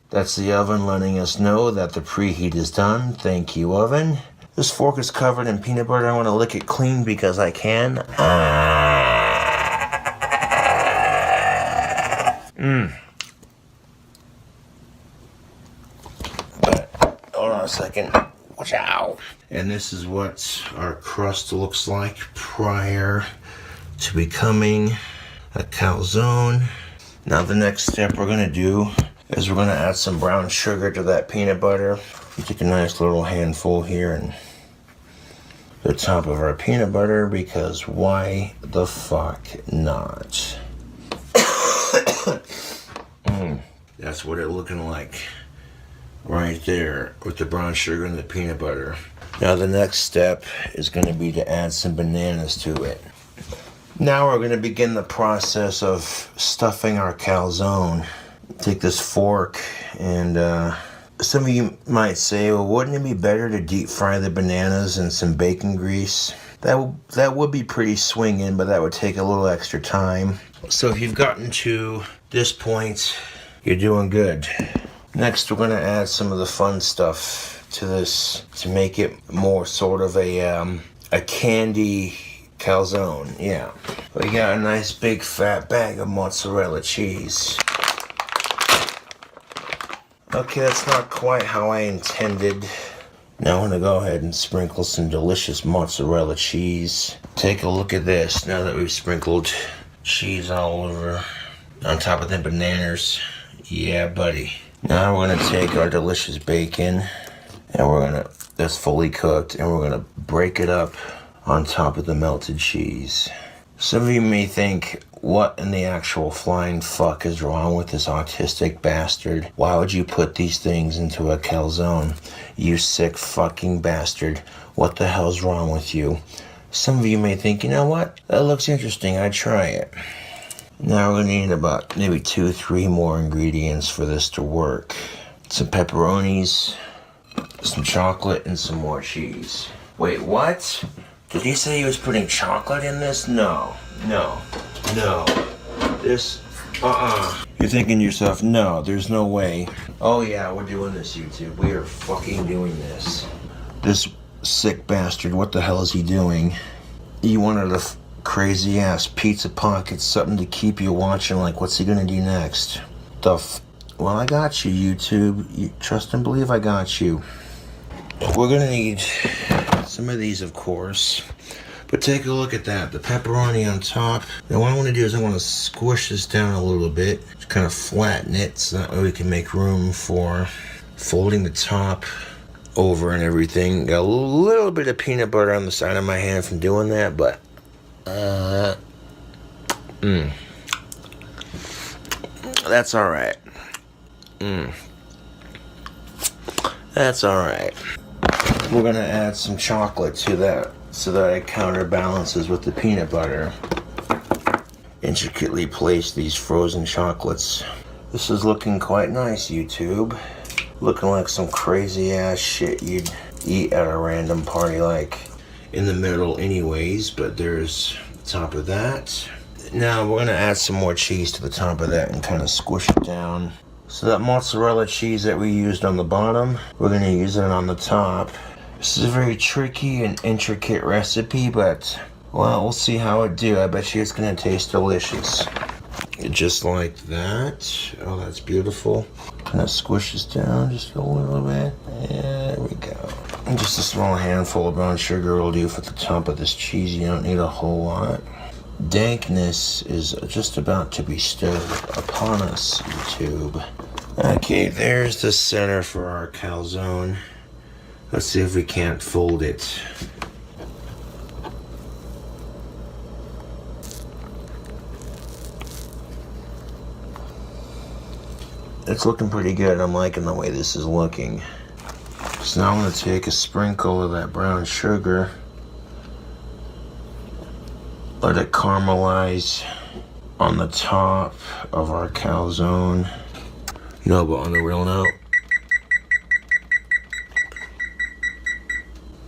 That's the oven letting us know that the preheat is done. Thank you, oven. This fork is covered in peanut butter. I want to lick it clean because I can. But, hold on a second. Watch out. And this is what our crust looks like prior to becoming a calzone. Now the next step we're gonna do is we're gonna add some brown sugar to that peanut butter. You take a nice little handful here and the top of our peanut butter, because why the fuck not? That's what it's looking like right there with the brown sugar and the peanut butter. Now the next step is going to be to add some bananas to it. Now we're going to begin the process of stuffing our calzone. Take this fork and some of you might say, well, wouldn't it be better to deep fry the bananas in some bacon grease? That would be pretty swinging, but that would take a little extra time. So if you've gotten to this point, you're doing good. Next, we're gonna add some of the fun stuff to this to make it more sort of a candy calzone. Yeah, we got a nice big fat bag of mozzarella cheese. Okay, that's not quite how I intended. Now I'm gonna go ahead and sprinkle some delicious mozzarella cheese. Take a look at this now that we've sprinkled cheese all over on top of the bananas. Yeah, buddy. Now we're gonna take our delicious bacon and that's fully cooked, and we're gonna break it up on top of the melted cheese. Some of you may think, what in the actual flying fuck is wrong with this autistic bastard? Why would you put these things into a calzone? You sick fucking bastard. What the hell's wrong with you? Some of you may think, you know what? That looks interesting. I'd try it. Now we're gonna need about maybe 2-3 more ingredients for this to work. Some pepperonis, some chocolate, and some more cheese. Wait, what? Did he say he was putting chocolate in this? No. This, You're thinking to yourself, no, there's no way. Oh yeah, we're doing this, YouTube. We are fucking doing this. This sick bastard, what the hell is he doing? You wanted a crazy ass pizza pocket, something to keep you watching, like what's he gonna do next? Well, I got you, YouTube. You trust and believe I got you. We're gonna need some of these, of course. But take a look at that, the pepperoni on top. Now what I want to do is I want to squish this down a little bit, just kind of flatten it so that way we can make room for folding the top over and everything. Got a little bit of peanut butter on the side of my hand from doing that, but that's all right. That's all right. We're gonna add some chocolate to that so that it counterbalances with the peanut butter. Intricately place these frozen chocolates. This is looking quite nice, YouTube. Looking like some crazy ass shit you'd eat at a random party, like in the middle anyways, but there's the top of that. Now we're gonna add some more cheese to the top of that and kind of squish it down. So that mozzarella cheese that we used on the bottom, we're gonna use it on the top. This is a very tricky and intricate recipe, but, well, we'll see how it do. I bet you it's gonna taste delicious. Just like that. Oh, that's beautiful. Kind of squish this down just a little bit. There we go. And just a small handful of brown sugar will do for the top of this cheese. You don't need a whole lot. Dankness is just about to be bestowed upon us, YouTube. Okay, there's the center for our calzone. Let's see if we can't fold it. It's looking pretty good. I'm liking the way this is looking. So now I'm going to take a sprinkle of that brown sugar. Let it caramelize on the top of our calzone. No, but on the real note,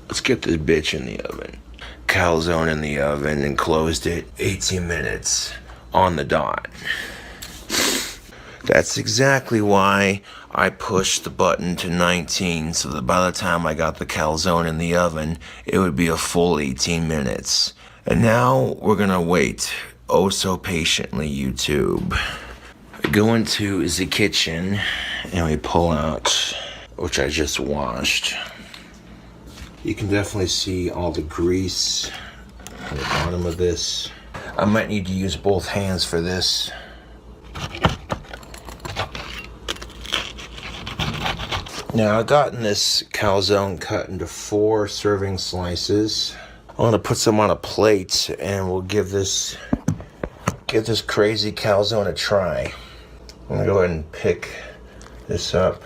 let's get this bitch in the oven. Calzone in the oven, and closed it 18 minutes on the dot. That's exactly why I pushed the button to 19, so that by the time I got the calzone in the oven, it would be a full 18 minutes. And now we're gonna wait, oh so patiently, YouTube. We go into the kitchen and we pull out, which I just washed. You can definitely see all the grease on the bottom of this. I might need to use both hands for this. Now I've gotten this calzone cut into 4 serving slices. I'm gonna put some on a plate and we'll give this crazy calzone a try. I'm gonna go ahead and pick this up.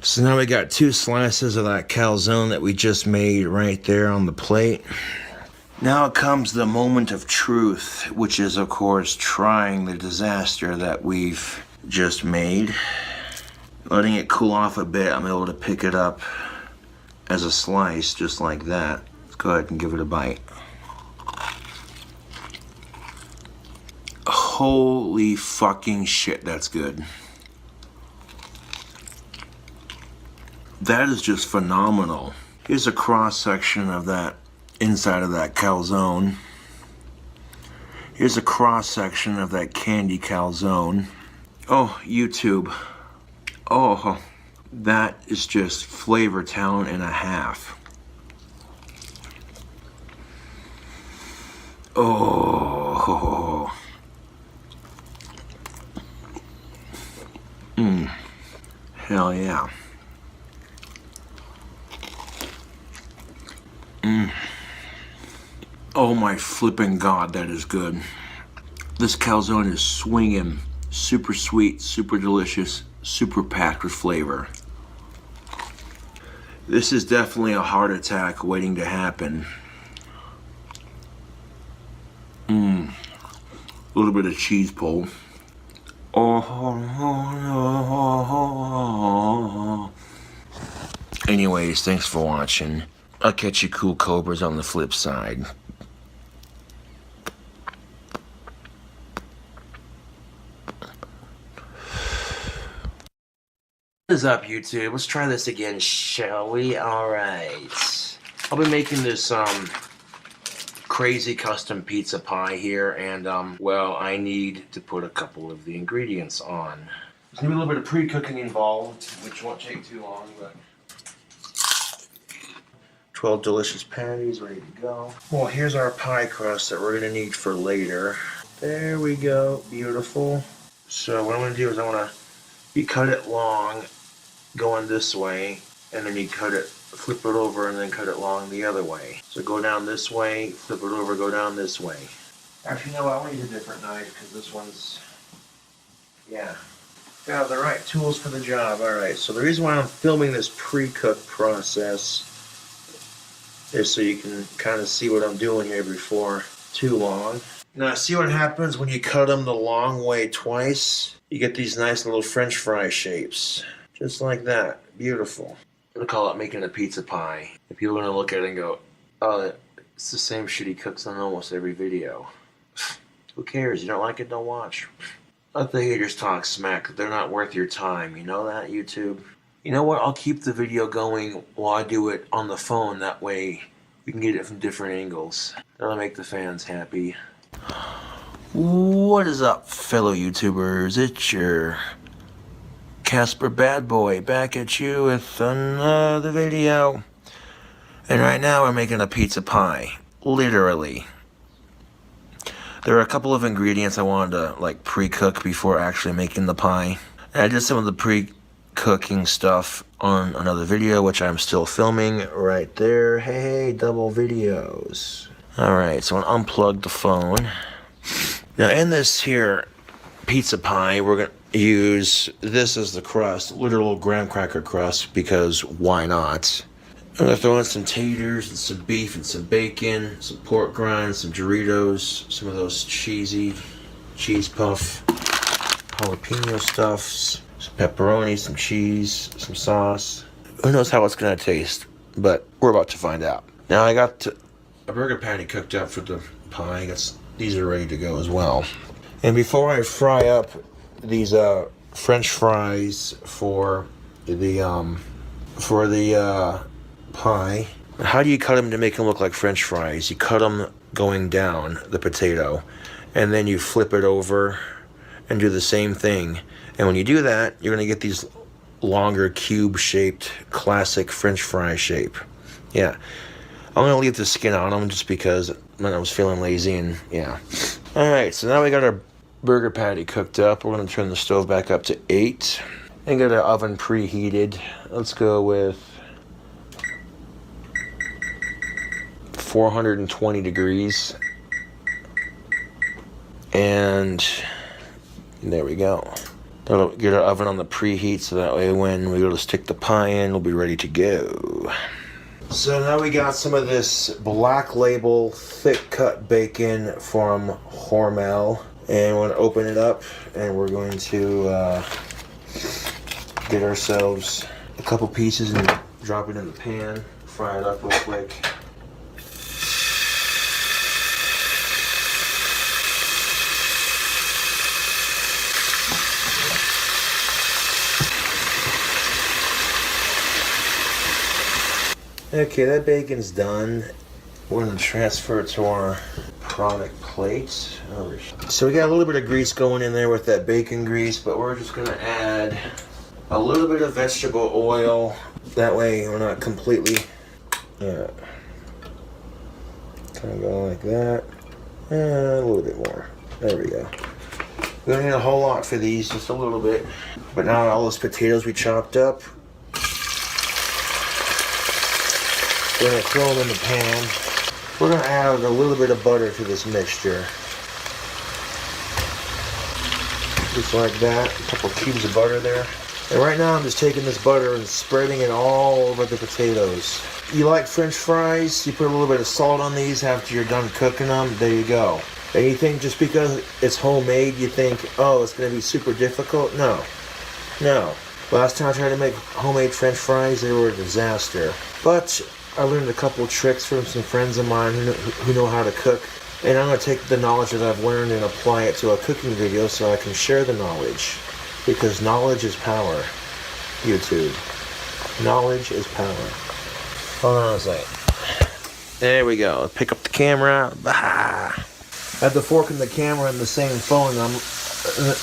So now we got 2 slices of that calzone that we just made right there on the plate. Now comes the moment of truth, which is of course trying the disaster that we've just made. Letting it cool off a bit, I'm able to pick it up as a slice just like that. Let's go ahead and give it a bite. Holy fucking shit, that's good. That is just phenomenal. Here's a cross section of that inside of that calzone. Here's a cross section of that candy calzone. Oh, YouTube. Oh, that is just Flavor Town and a half. Oh. Hell yeah. Oh my flipping god, that is good. This calzone is swinging. Super sweet, super delicious, super packed with flavor. This is definitely a heart attack waiting to happen. A little bit of cheese pull. Oh. Anyways, thanks for watching. I'll catch you cool cobras on the flip side. What is up, YouTube? Let's try this again, shall we? Alright. I'll be making this crazy custom pizza pie here, and well, I need to put a couple of the ingredients on. There's gonna be a little bit of pre-cooking involved, which won't take too long, but 12 delicious patties ready to go. Well, here's our pie crust that we're gonna need for later. There we go, beautiful. So what I'm gonna do is you cut it long, going this way, and then you flip it over and then cut it long the other way. So go down this way, flip it over, go down this way. Actually, no, I want to use a different knife because this one's, yeah. Got the right tools for the job. Alright, so the reason why I'm filming this pre-cook process is so you can kind of see what I'm doing here before too long. Now, see what happens when you cut them the long way twice? You get these nice little French fry shapes. Just like that. Beautiful. I'm gonna call it making a pizza pie. And people are gonna look at it and go, oh, it's the same shit he cooks on almost every video. Who cares? You don't like it, don't watch. Let the haters talk smack. They're not worth your time. You know that, YouTube? You know what? I'll keep the video going while I do it on the phone. That way we can get it from different angles. That'll make the fans happy. What is up, fellow YouTubers? It's your Casper Bad Boy back at you with another video. And right now we're making a pizza pie. Literally. There are a couple of ingredients I wanted to pre-cook before actually making the pie. And I did some of the pre-cooking stuff on another video, which I'm still filming right there. Hey, double videos. Alright, so I'm gonna unplug the phone. Now in this here pizza pie, we're gonna use this as the crust, literal graham cracker crust, because why not? I'm gonna throw in some taters and some beef and some bacon, some pork grinds, some Doritos, some of those cheesy cheese puff, jalapeno stuffs, some pepperoni, some cheese, some sauce. Who knows how it's gonna taste, but we're about to find out. Now I got a burger patty cooked up for the pie. These are ready to go as well. And before I fry up these French fries for the pie, how do you cut them to make them look like French fries? You cut them going down the potato, and then you flip it over and do the same thing. And when you do that, you're gonna get these longer cube-shaped classic French fry shape. Yeah. I'm gonna leave the skin on them just because when I was feeling lazy, and yeah. Alright, so now we got our burger patty cooked up. We're gonna turn the stove back up to 8. and get our oven preheated. Let's go with 420 degrees. And there we go. That'll get our oven on the preheat so that way when we go to stick the pie in, we'll be ready to go. So now we got some of this Black Label thick cut bacon from Hormel. And we're going to open it up and we're going to get ourselves a couple pieces and drop it in the pan. Fry it up real quick. Okay, that bacon's done. We're going to transfer it to our product plate. So we got a little bit of grease going in there with that bacon grease, but we're just going to add a little bit of vegetable oil. That way we're not completely, kind of go like that. And a little bit more. There we go. We don't need a whole lot for these, just a little bit. But now all those potatoes we chopped up, we're going to throw them in the pan. We're going to add a little bit of butter to this mixture. Just like that. A couple cubes of butter there. And right now I'm just taking this butter and spreading it all over the potatoes. You like French fries? You put a little bit of salt on these after you're done cooking them. There you go. And you think just because it's homemade, you think, oh, it's going to be super difficult? No. No. Last time I tried to make homemade French fries, they were a disaster. But I learned a couple tricks from some friends of mine who know how to cook. And I'm going to take the knowledge that I've learned and apply it to a cooking video so I can share the knowledge. Because knowledge is power. YouTube. Knowledge is power. Hold on a second. There we go. Pick up the camera. Bah. I have the fork and the camera in the same phone.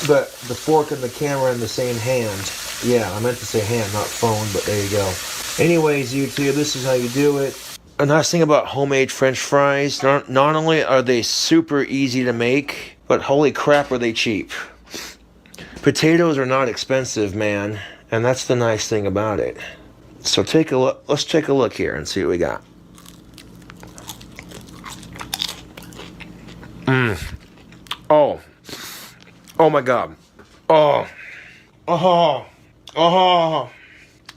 But the fork and the camera in the same hand. Yeah, I meant to say hand, not phone, but there you go. Anyways, YouTube, this is how you do it. A nice thing about homemade French fries, not only are they super easy to make, but holy crap are they cheap. Potatoes are not expensive, man, and that's the nice thing about it. So take a look. Let's take a look here and see what we got. Oh my God.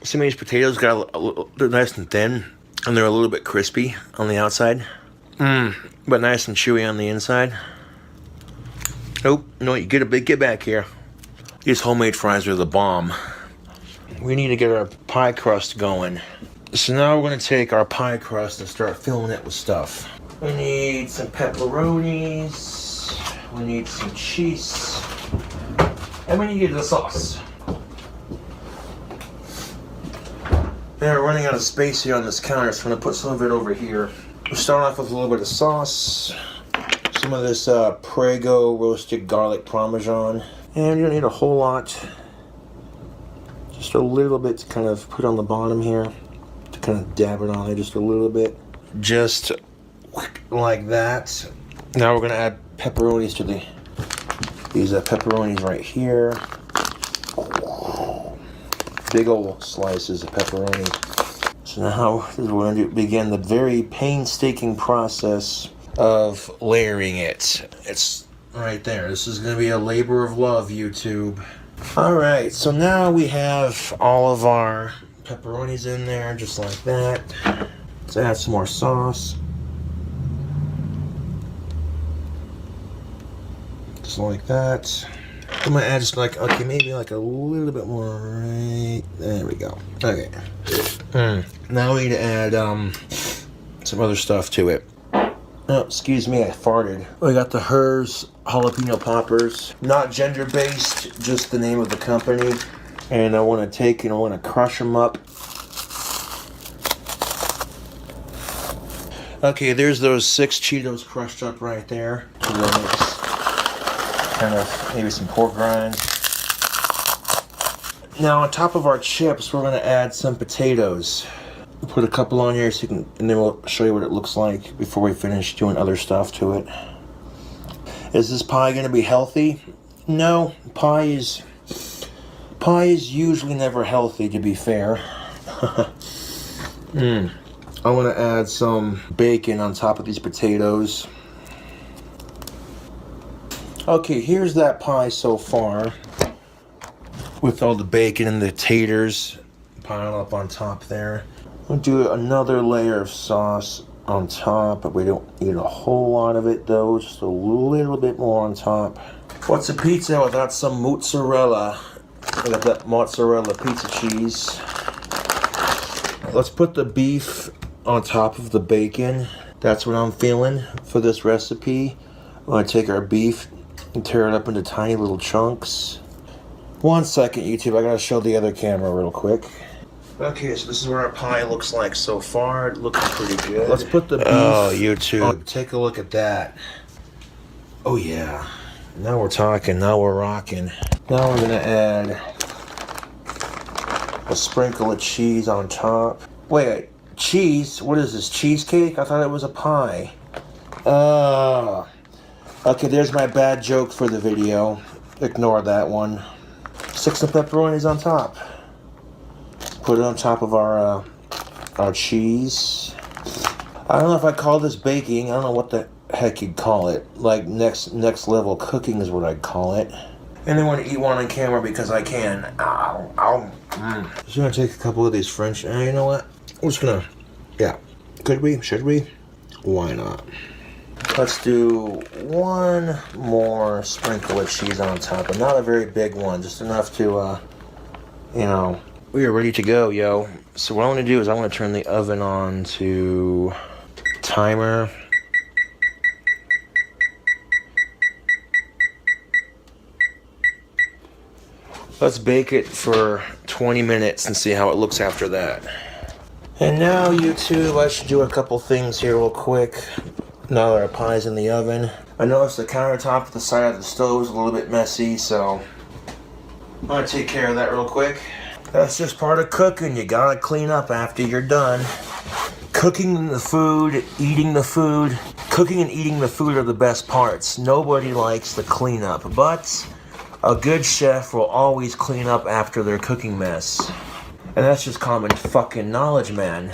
Some of these potatoes they're nice and thin, and they're a little bit crispy on the outside. But nice and chewy on the inside. Oh, no, you get back here. These homemade fries are the bomb. We need to get our pie crust going. So now we're going to take our pie crust and start filling it with stuff. We need some pepperonis. We need some cheese. And we need the sauce. Man, we're running out of space here on this counter, so I'm going to put some of it over here. We'll start off with a little bit of sauce. Some of this Prego roasted garlic parmesan. And you don't need a whole lot. Just a little bit to kind of put on the bottom here. To kind of dab it on there just a little bit. Just like that. Now we're going to add pepperonis to these pepperonis right here. Big old slices of pepperoni. So now we're going to begin the very painstaking process of layering it. It's right there. This is going to be a labor of love, YouTube. Alright, so now we have all of our pepperonis in there, just like that. Let's add some more sauce. Just like that. I'm going to add just like, okay, maybe like a little bit more right there we go. Okay. Now we need to add some other stuff to it. Oh, excuse me, I farted. We got the Hers jalapeno poppers. Not gender-based, just the name of the company. And I want to take and I want to crush them up. Okay, there's those 6 Cheetos crushed up right there. And then it's kind of maybe some pork rinds. Now on top of our chips, we're going to add some potatoes. We'll put a couple on here so you can, and then we'll show you what it looks like before we finish doing other stuff to it. Is this pie going to be healthy? No, pie is Pie is usually never healthy, to be fair. I'm gonna add some bacon on top of these potatoes. Okay, here's that pie so far, with all the bacon and the taters piled up on top there. We'll do another layer of sauce on top, but we don't need a whole lot of it though, just a little bit more on top. What's a pizza without some mozzarella? I got that mozzarella pizza cheese. Let's put the beef on top of the bacon. That's what I'm feeling for this recipe. I'm gonna take our beef and tear it up into tiny little chunks. 1 second, YouTube, I gotta show the other camera real quick. Okay, so this is what our pie looks like so far. It looks pretty good. Let's put the beef. Oh, YouTube, take a look at that. Oh yeah, now we're talking, now we're rocking. Now we're gonna add a sprinkle of cheese on top. Wait, cheese? What is this, cheesecake? I thought it was a pie. Okay, there's my bad joke for the video. Ignore that one. Stick some pepperonis on top. Put it on top of our cheese. I don't know if I call this baking. I don't know what the heck you'd call it. Like next level cooking is what I'd call it. And I want to eat one on camera because I can. Just gonna take a couple of these French. You know what? I'm just gonna. Yeah. Could we? Should we? Why not? Let's do one more sprinkle of cheese on top, but not a very big one. Just enough to, you know. We are ready to go, yo. So what I want to do is I want to turn the oven on to timer. Let's bake it for 20 minutes and see how it looks after that. And now, YouTube, I should do a couple things here real quick. Now that our pie's in the oven. I noticed the countertop at the side of the stove is a little bit messy, so I'm gonna take care of that real quick. That's just part of cooking. You gotta clean up after you're done. Cooking the food, eating the food. Cooking and eating the food are the best parts. Nobody likes the cleanup, but a good chef will always clean up after their cooking mess. And that's just common fucking knowledge, man.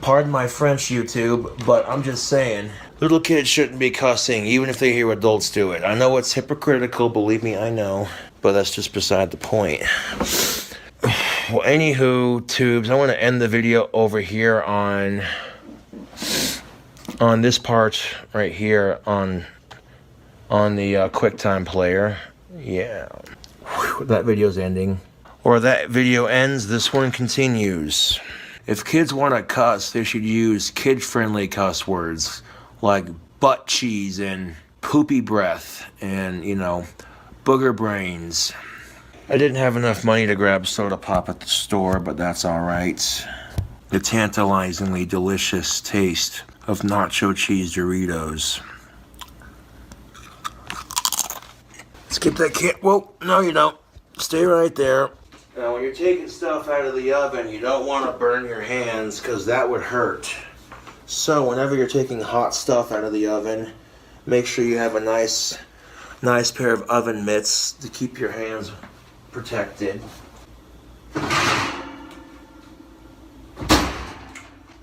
Pardon my French, YouTube, but I'm just saying. Little kids shouldn't be cussing, even if they hear adults do it. I know it's hypocritical, believe me, I know. But that's just beside the point. Well, anywho, tubes, I want to end the video over here on this part right here on the QuickTime player. Yeah. Whew, that video's ending. Or that video ends, this one continues. If kids want to cuss, they should use kid-friendly cuss words like butt cheese and poopy breath and, you know, booger brains. I didn't have enough money to grab soda pop at the store, but that's all right. The tantalizingly delicious taste of nacho cheese Doritos. Skip that kid. Whoa, no you don't. Stay right there. Now, when you're taking stuff out of the oven, you don't want to burn your hands because that would hurt. So, whenever you're taking hot stuff out of the oven, make sure you have a nice pair of oven mitts to keep your hands protected. I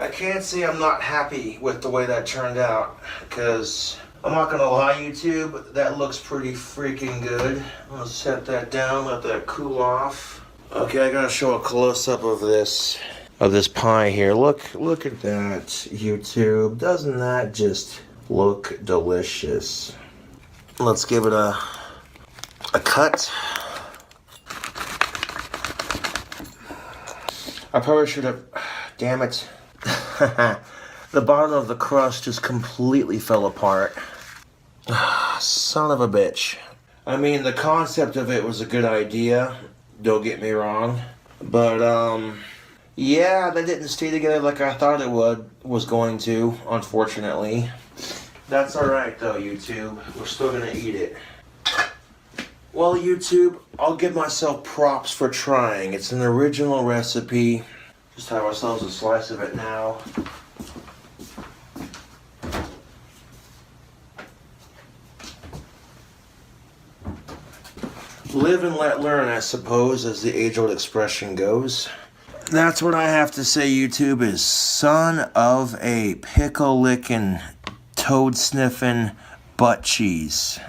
can't say I'm not happy with the way that turned out because I'm not gonna lie, YouTube, that looks pretty freaking good. I'm gonna set that down, let that cool off. Okay, I gotta show a close-up of this pie here. Look at that, YouTube. Doesn't that just look delicious? Let's give it a cut. I probably should have, damn it. The bottom of the crust just completely fell apart. Son of a bitch. I mean, the concept of it was a good idea. Don't get me wrong, but yeah, that didn't stay together like I thought it was going to, unfortunately. That's alright though, YouTube. We're still gonna eat it. Well, YouTube, I'll give myself props for trying. It's an original recipe. Just have ourselves a slice of it now. Live and let learn, I suppose, as the age-old expression goes. That's what I have to say, YouTube, is son of a pickle-licking, toad-sniffing butt cheese.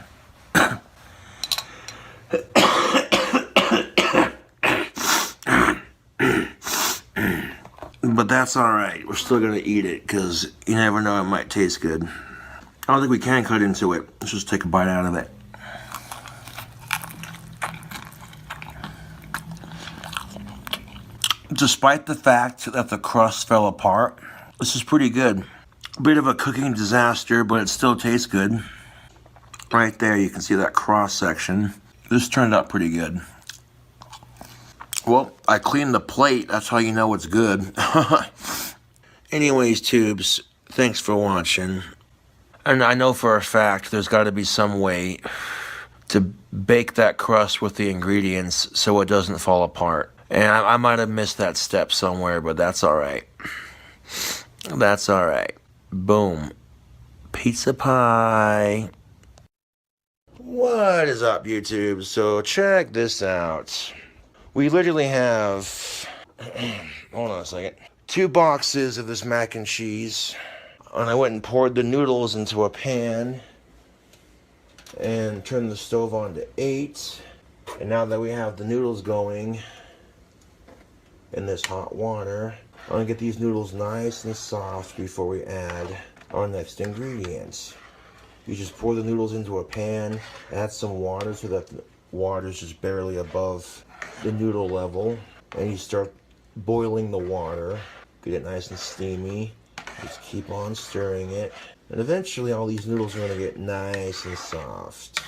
But that's alright. We're still going to eat it, because you never know, it might taste good. I don't think we can cut into it. Let's just take a bite out of it. Despite the fact that the crust fell apart, this is pretty good. A bit of a cooking disaster, but it still tastes good. Right there, you can see that cross section. This turned out pretty good. Well, I cleaned the plate. That's how you know it's good. Anyways, tubes, thanks for watching. And I know for a fact there's got to be some way to bake that crust with the ingredients so it doesn't fall apart. And I might have missed that step somewhere, but that's alright. That's alright. Boom. Pizza pie. What is up, YouTube? So check this out. We literally have, hold on a second, 2 boxes of this mac and cheese. And I went and poured the noodles into a pan and turned the stove on to 8. And now that we have the noodles going in this hot water, I'm gonna get these noodles nice and soft before we add our next ingredients. You just pour the noodles into a pan, add some water so that the water is just barely above the noodle level, and you start boiling the water. Get it nice and steamy. Just keep on stirring it, and eventually all these noodles are going to get nice and soft.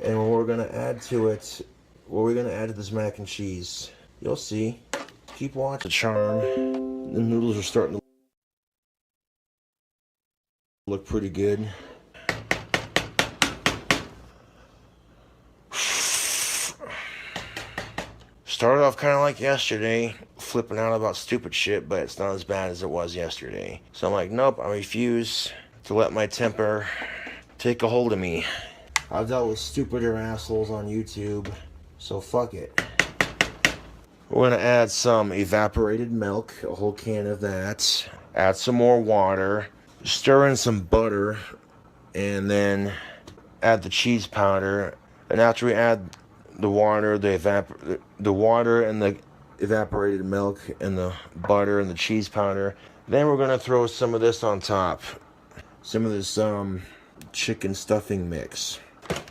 And what we're going to add to it, what we're going to add to this mac and cheese, you'll see. Keep watching. The charm. The noodles are starting to look pretty good. Started off kind of like yesterday, flipping out about stupid shit, but it's not as bad as it was yesterday. So I'm like, nope, I refuse to let my temper take a hold of me. I've dealt with stupider assholes on YouTube, so fuck it. We're gonna add some evaporated milk, a whole can of that. Add some more water, stir in some butter, and then add the cheese powder. And after we add the water, the water and the evaporated milk and the butter and the cheese powder, then we're gonna throw some of this on top. Some of this chicken stuffing mix.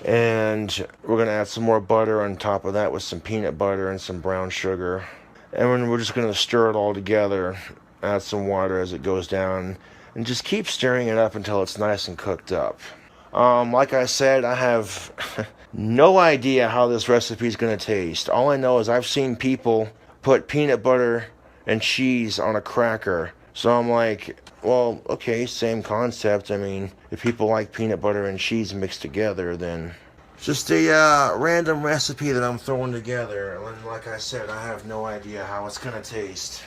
And we're gonna add some more butter on top of that with some peanut butter and some brown sugar. And then we're just gonna stir it all together, add some water as it goes down, and just keep stirring it up until it's nice and cooked up. Like I said, I have no idea how this recipe is going to taste. All I know is I've seen people put peanut butter and cheese on a cracker. So I'm like, well, okay, same concept. I mean, if people like peanut butter and cheese mixed together, then just a random recipe that I'm throwing together. And like I said, I have no idea how it's going to taste.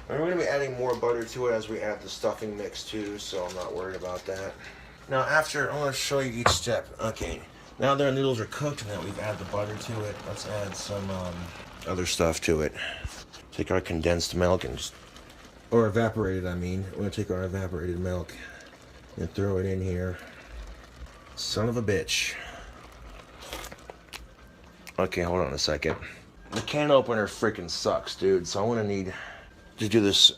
We're going to be adding more butter to it as we add the stuffing mix too, so I'm not worried about that. Now after, I want to show you each step. Okay, now that our noodles are cooked and that we've added the butter to it, let's add some other stuff to it. Take our condensed milk and just, or evaporated, I mean. We're going to take our evaporated milk and throw it in here. Son of a bitch. Okay, hold on a second. The can opener freaking sucks, dude, so I'm going to need to do this.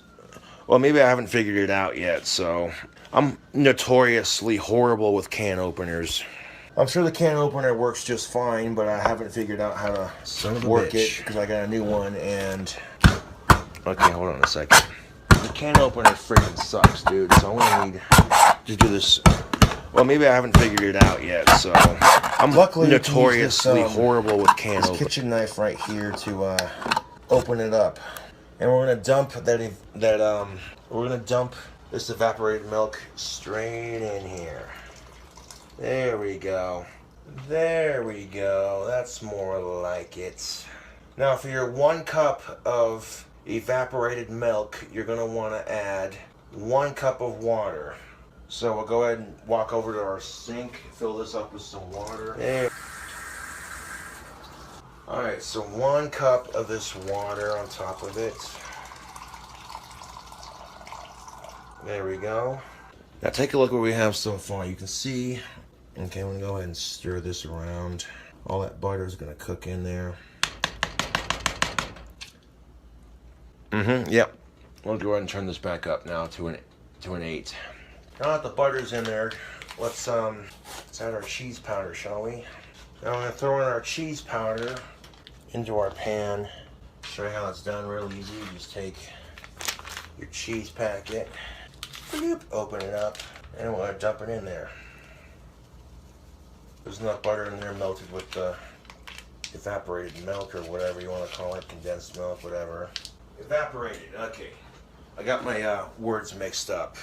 Well, maybe I haven't figured it out yet, so I'm notoriously horrible with can openers. I'm sure the can opener works just fine, but I haven't figured out how to work it because I got a new one. And okay, hold on a second. The can opener freaking sucks, dude, so I'm gonna need to do this. Well, maybe I haven't figured it out yet, so I'm notoriously horrible with can openers. This kitchen knife right here to open it up. And we're gonna dump we're gonna dump this evaporated milk straight in here. There we go. There we go. That's more like it. Now for your 1 cup of evaporated milk, you're gonna wanna add 1 cup of water. So we'll go ahead and walk over to our sink, fill this up with some water. There. Alright, so 1 cup of this water on top of it. There we go. Now take a look what we have so far. You can see, okay, I'm going to go ahead and stir this around. All that butter is going to cook in there. Yep. We'll go ahead and turn this back up now to an 8. Now that the butter's in there, let's add our cheese powder, shall we? Now I'm going to throw in our cheese powder into our pan. Show you how it's done real easy. You just take your cheese packet, bloop, open it up, and we'll dump it in there. There's enough butter in there melted with the evaporated milk or whatever you want to call it, condensed milk, whatever. Evaporated, okay. I got my words mixed up.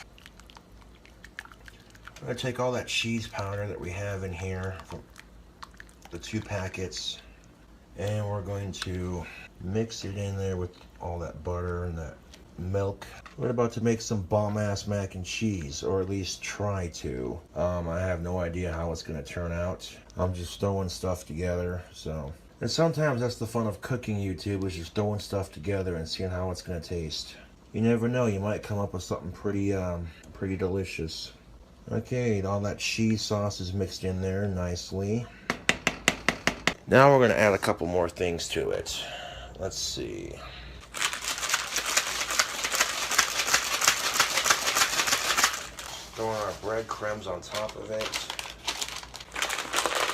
I'm going to take all that cheese powder that we have in here, from the 2 packets, and we're going to mix it in there with all that butter and that milk. We're about to make some bomb-ass mac and cheese, or at least try to. I have no idea how it's going to turn out. I'm just throwing stuff together, so. And sometimes that's the fun of cooking, YouTube, is just throwing stuff together and seeing how it's going to taste. You never know, you might come up with something pretty delicious. Okay, all that cheese sauce is mixed in there nicely. Now we're going to add a couple more things to it. Let's see. Throwing our breadcrumbs on top of it.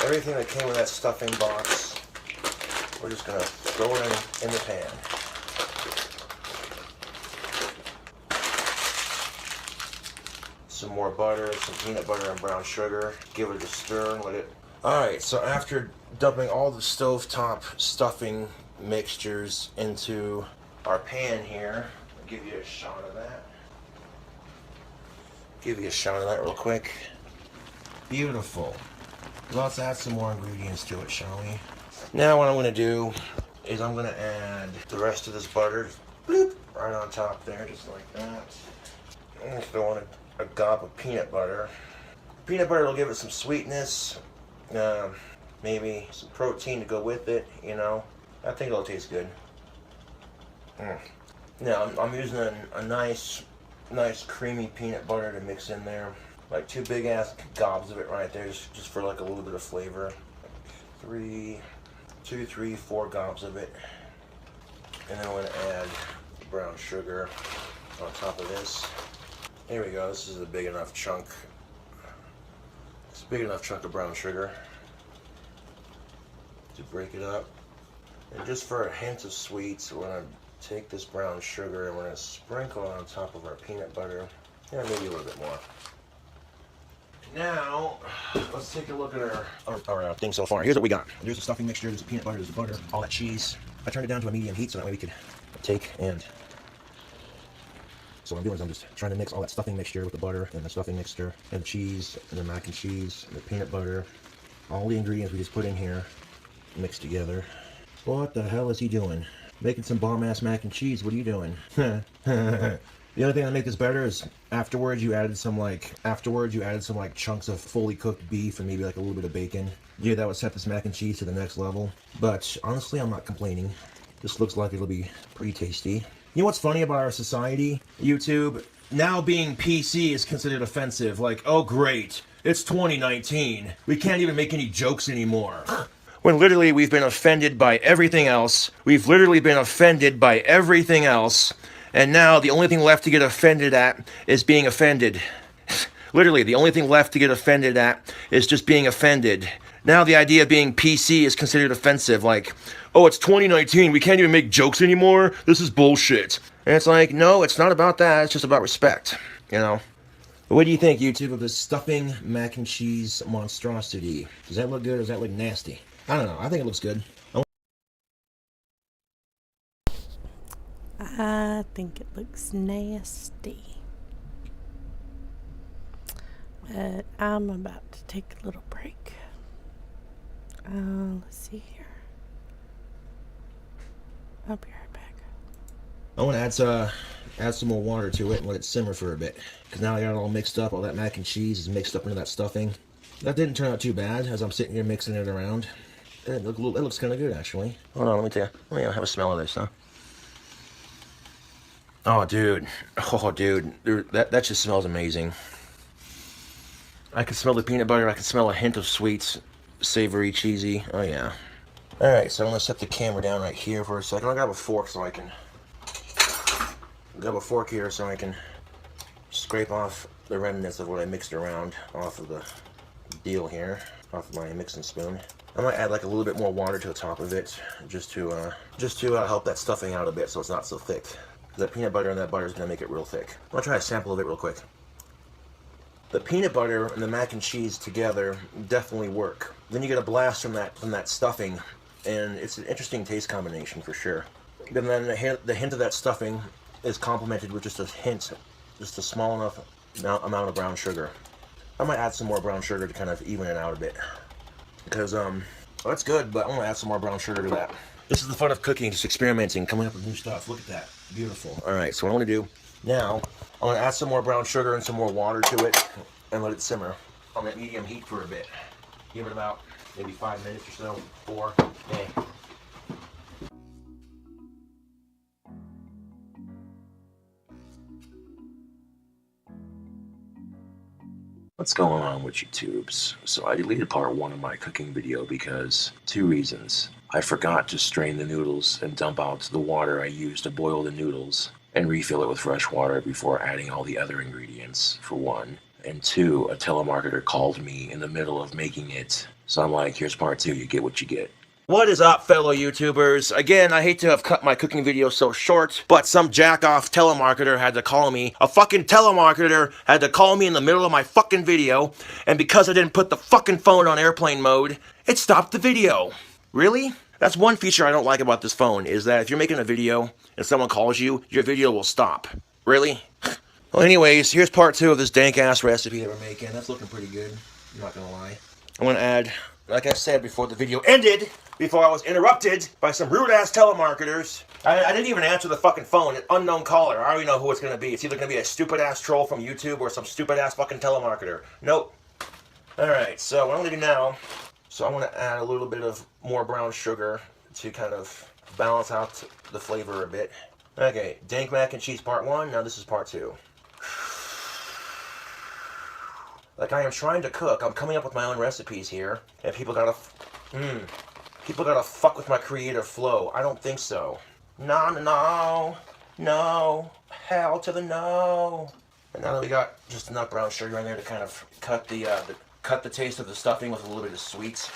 Everything that came with that stuffing box, we're just going to throw it in the pan. Some more butter, some peanut butter and brown sugar. Give it a stir and let it... Alright, so after dumping all the stovetop stuffing mixtures into our pan here, I'll give you a shot of that. Give you a shot of that real quick. Beautiful. Let's add some more ingredients to it, shall we? Now what I'm going to do is I'm going to add the rest of this butter, bloop, right on top there, just like that. I'm going to throw in a gob of peanut butter. Peanut butter will give it some sweetness, maybe some protein to go with it, you know. I think it'll taste good. Now I'm using a nice creamy peanut butter to mix in there. Like 2 big ass gobs of it right there, just for like a little bit of flavor. 2, 3, 4 gobs of it. And then I'm going to add brown sugar on top of this. There we go, this is a big enough chunk. It's a big enough chunk of brown sugar to break it up. And just for a hint of sweets, we're going to take this brown sugar and we're going to sprinkle it on top of our peanut butter. Yeah, maybe a little bit more. Now, let's take a look at our thing so far. Here's what we got. There's the stuffing mixture, there's the peanut butter, there's the butter, all that cheese. I turned it down to a medium heat so that way we could take and... So what I'm doing is I'm just trying to mix all that stuffing mixture with the butter and the stuffing mixture and the cheese and the mac and cheese and the peanut butter. All the ingredients we just put in here mixed together. What the hell is he doing? Making some bomb-ass mac and cheese. What are you doing? The only thing that make this better is afterwards you added some like chunks of fully cooked beef and maybe like a little bit of bacon. Yeah, that would set this mac and cheese to the next level. But honestly, I'm not complaining. This looks like it'll be pretty tasty. You know what's funny about our society, YouTube? Now being PC is considered offensive. Like, oh great, it's 2019. We can't even make any jokes anymore. When literally we've been offended by everything else. We've literally been offended by everything else. And now the only thing left to get offended at is being offended. Literally, the only thing left to get offended at is just being offended. Now the idea of being PC is considered offensive. Like, oh, it's 2019, we can't even make jokes anymore? This is bullshit. And it's like, no, it's not about that, it's just about respect, you know? But what do you think, YouTube, of this stuffing mac and cheese monstrosity? Does that look good or does that look nasty? I don't know, I think it looks good. I think it looks nasty. But I'm about to take a little break. Let's see here. I'll be right back. I want to add some more water to it and let it simmer for a bit. Because now I got it all mixed up. All that mac and cheese is mixed up into that stuffing. That didn't turn out too bad as I'm sitting here mixing it around. It looks kind of good, actually. Hold on, let me tell you. Let me have a smell of this, huh? Oh, dude. Oh, dude. That just smells amazing. I can smell the peanut butter. I can smell a hint of sweets, savory, cheesy. Oh, yeah. All right, so I'm going to set the camera down right here for a second. I'll grab a fork so I can... Grab a fork here so I can scrape off the remnants of what I mixed around off of the deal here, off of my mixing spoon. I might add like a little bit more water to the top of it, just to help that stuffing out a bit so it's not so thick. The peanut butter and that butter is going to make it real thick. I'll try a sample of it real quick. The peanut butter and the mac and cheese together definitely work. Then you get a blast from that stuffing, and it's an interesting taste combination for sure. And then the hint of that stuffing is complemented with just a hint, just a small enough amount of brown sugar. I might add some more brown sugar to kind of even it out a bit. Because, well, that's good, but I'm going to add some more brown sugar to that. This is the fun of cooking, just experimenting, coming up with new stuff. Look at that. Beautiful. All right, so what I'm going to do now, I'm going to add some more brown sugar and some more water to it and let it simmer on that medium heat for a bit. Give it about maybe 5 minutes or so, 4. Okay. What's going on with YouTubes? So I deleted part 1 of my cooking video because 2 reasons. I forgot to strain the noodles and dump out the water I used to boil the noodles and refill it with fresh water before adding all the other ingredients, for 1. And 2, a telemarketer called me in the middle of making it. So I'm like, here's part 2, you get what you get. What is up, fellow YouTubers? Again, I hate to have cut my cooking video so short, but some jack-off telemarketer had to call me. A fucking telemarketer had to call me in the middle of my fucking video, and because I didn't put the fucking phone on airplane mode, it stopped the video. Really? That's one feature I don't like about this phone, is that if you're making a video and someone calls you, your video will stop. Really? Well, anyways, here's part 2 of this dank-ass recipe that we're making. That's looking pretty good, I'm not gonna lie. I'm gonna add, like I said before the video ended, before I was interrupted by some rude-ass telemarketers. I didn't even answer the fucking phone. An unknown caller. I already know who it's going to be. It's either going to be a stupid-ass troll from YouTube or some stupid-ass fucking telemarketer. Nope. Alright, so what I'm going to do now, so I'm going to add a little bit of more brown sugar to kind of balance out the flavor a bit. Okay, dank mac and cheese part 1. Now this is part 2. Like I am trying to cook. I'm coming up with my own recipes here. And people gotta... People gotta fuck with my creative flow. I don't think so. No, no, no. No. Hell to the no. And now that we got just enough brown sugar in there to kind of cut the taste of the stuffing with a little bit of sweets,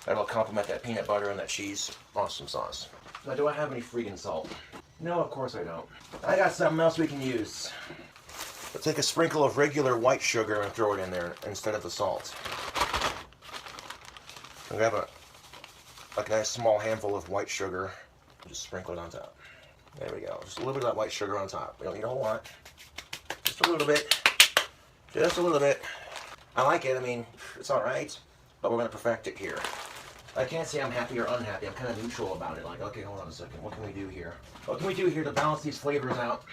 that'll complement that peanut butter and that cheese. Awesome sauce. Now, do I have any freaking salt? No, of course I don't. I got something else we can use. Let's take a sprinkle of regular white sugar and throw it in there instead of the salt. I'll grab a nice small handful of white sugar. Just sprinkle it on top. There we go. Just a little bit of that white sugar on top. We don't need a whole lot. Just a little bit. Just a little bit. I like it. I mean, it's alright. But we're going to perfect it here. I can't say I'm happy or unhappy. I'm kind of neutral about it. Like, okay, hold on a second. What can we do here? What can we do here to balance these flavors out?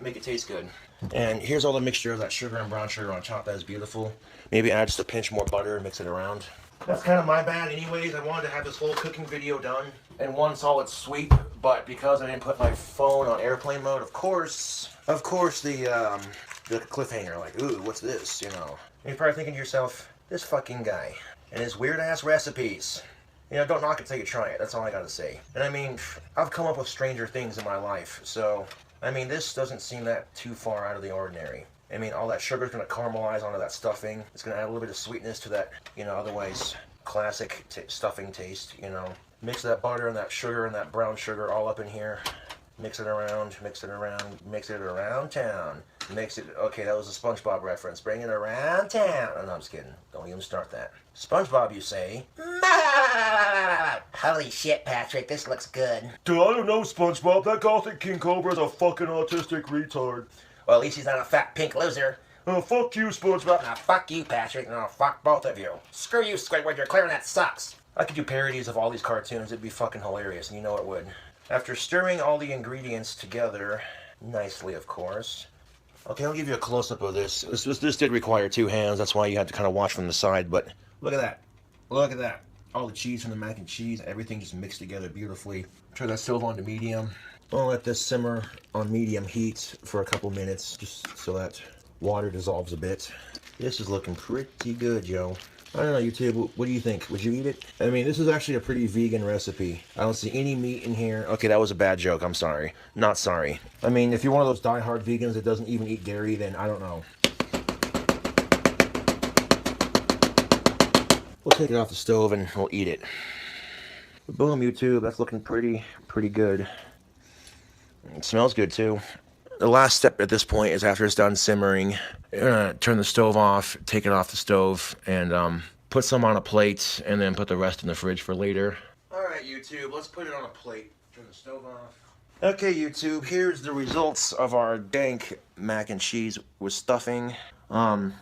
Make it taste good. And here's all the mixture of that sugar and brown sugar on top. That is beautiful. Maybe add just a pinch more butter and mix it around. That's kind of my bad anyways. I wanted to have this whole cooking video done in one solid sweep, but because I didn't put my phone on airplane mode, of course the cliffhanger, like, ooh, what's this, you know. And you're probably thinking to yourself, this fucking guy and his weird-ass recipes. You know, don't knock it till you try it. That's all I gotta say. And I mean, I've come up with stranger things in my life, so, I mean, this doesn't seem that too far out of the ordinary. I mean, all that sugar's going to caramelize onto that stuffing. It's going to add a little bit of sweetness to that, you know, otherwise classic stuffing taste, you know. Mix that butter and that sugar and that brown sugar all up in here. Mix it around, mix it around, mix it around town. Mix it, okay, that was a SpongeBob reference. Bring it around town. Oh, no, I'm just kidding. Don't even start that. SpongeBob, you say? Holy shit, Patrick, this looks good. Dude, I don't know, SpongeBob. That gothic King Cobra's a fucking autistic retard. Well, at least he's not a fat pink loser. Oh, fuck you, SpongeBob. Now, fuck you, Patrick. No, fuck both of you. Screw you, Squidward. Your clarinet sucks. I could do parodies of all these cartoons. It'd be fucking hilarious, and you know it would. After stirring all the ingredients together, nicely, of course. Okay, I'll give you a close-up of this. This did require 2 hands. That's why you had to kind of watch from the side. But look at that. Look at that. All the cheese from the mac and cheese. Everything just mixed together beautifully. Turn that stove on to medium. I'll let this simmer on medium heat for a couple minutes, just so that water dissolves a bit. This is looking pretty good, yo. I don't know, YouTube, what do you think? Would you eat it? I mean, this is actually a pretty vegan recipe. I don't see any meat in here. Okay, that was a bad joke. I'm sorry. Not sorry. I mean, if you're one of those die-hard vegans that doesn't even eat dairy, then I don't know. We'll take it off the stove and we'll eat it. Boom, YouTube. That's looking pretty good. It smells good, too. The last step at this point is after it's done simmering, you're gonna turn the stove off, take it off the stove, and put some on a plate, and then put the rest in the fridge for later. Alright, YouTube, let's put it on a plate. Turn the stove off. Okay, YouTube, here's the results of our dank mac and cheese with stuffing. I'm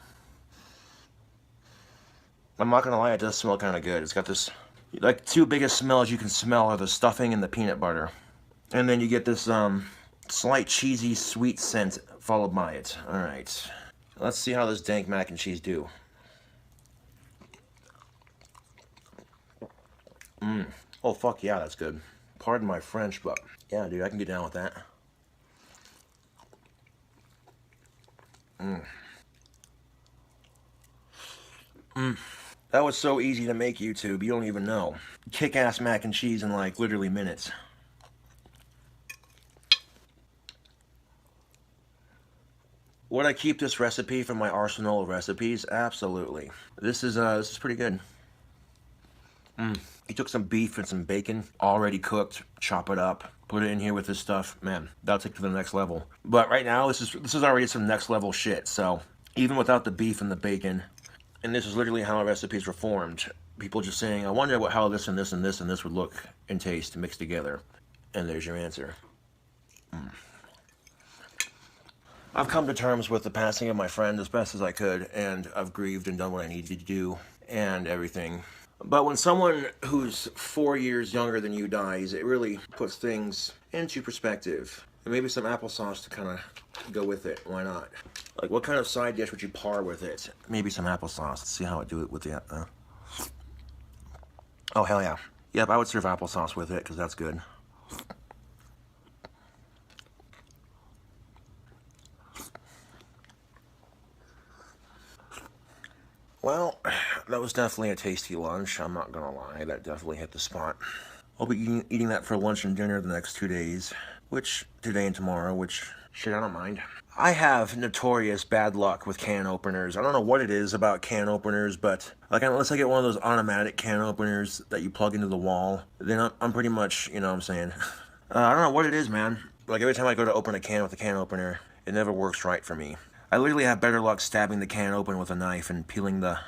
not gonna lie, it does smell kind of good. It's got this, like, 2 biggest smells you can smell are the stuffing and the peanut butter. And then you get this, slight cheesy sweet scent followed by it. Alright. Let's see how this dank mac and cheese do. Oh, fuck yeah, that's good. Pardon my French, but yeah, dude, I can get down with that. That was so easy to make, YouTube. You don't even know. Kick-ass mac and cheese in, like, literally minutes. Would I keep this recipe from my arsenal of recipes? Absolutely. This is pretty good. You took some beef and some bacon, already cooked, chop it up, put it in here with this stuff. Man, that'll take it to the next level. But right now, this is already some next level shit. So even without the beef and the bacon, and this is literally how recipes were formed. People just saying, I wonder how this and this and this and this would look and taste mixed together. And there's your answer. I've come to terms with the passing of my friend as best as I could, and I've grieved and done what I needed to do and everything. But when someone who's 4 years younger than you dies, it really puts things into perspective. And maybe some applesauce to kind of go with it. Why not? Like, what kind of side dish would you par with it? Maybe some applesauce. Let's see how I do it with the... Oh, hell yeah. Yep, I would serve applesauce with it, because that's good. Well, that was definitely a tasty lunch. I'm not gonna lie, that definitely hit the spot. I'll be eating that for lunch and dinner the next 2 days, which, today and tomorrow, which, shit, I don't mind. I have notorious bad luck with can openers. I don't know what it is about can openers, but, like, unless I get one of those automatic can openers that you plug into the wall, then I'm pretty much, you know what I'm saying. I don't know what it is, man. Like, every time I go to open a can with a can opener, it never works right for me. I literally have better luck stabbing the can open with a knife and peeling the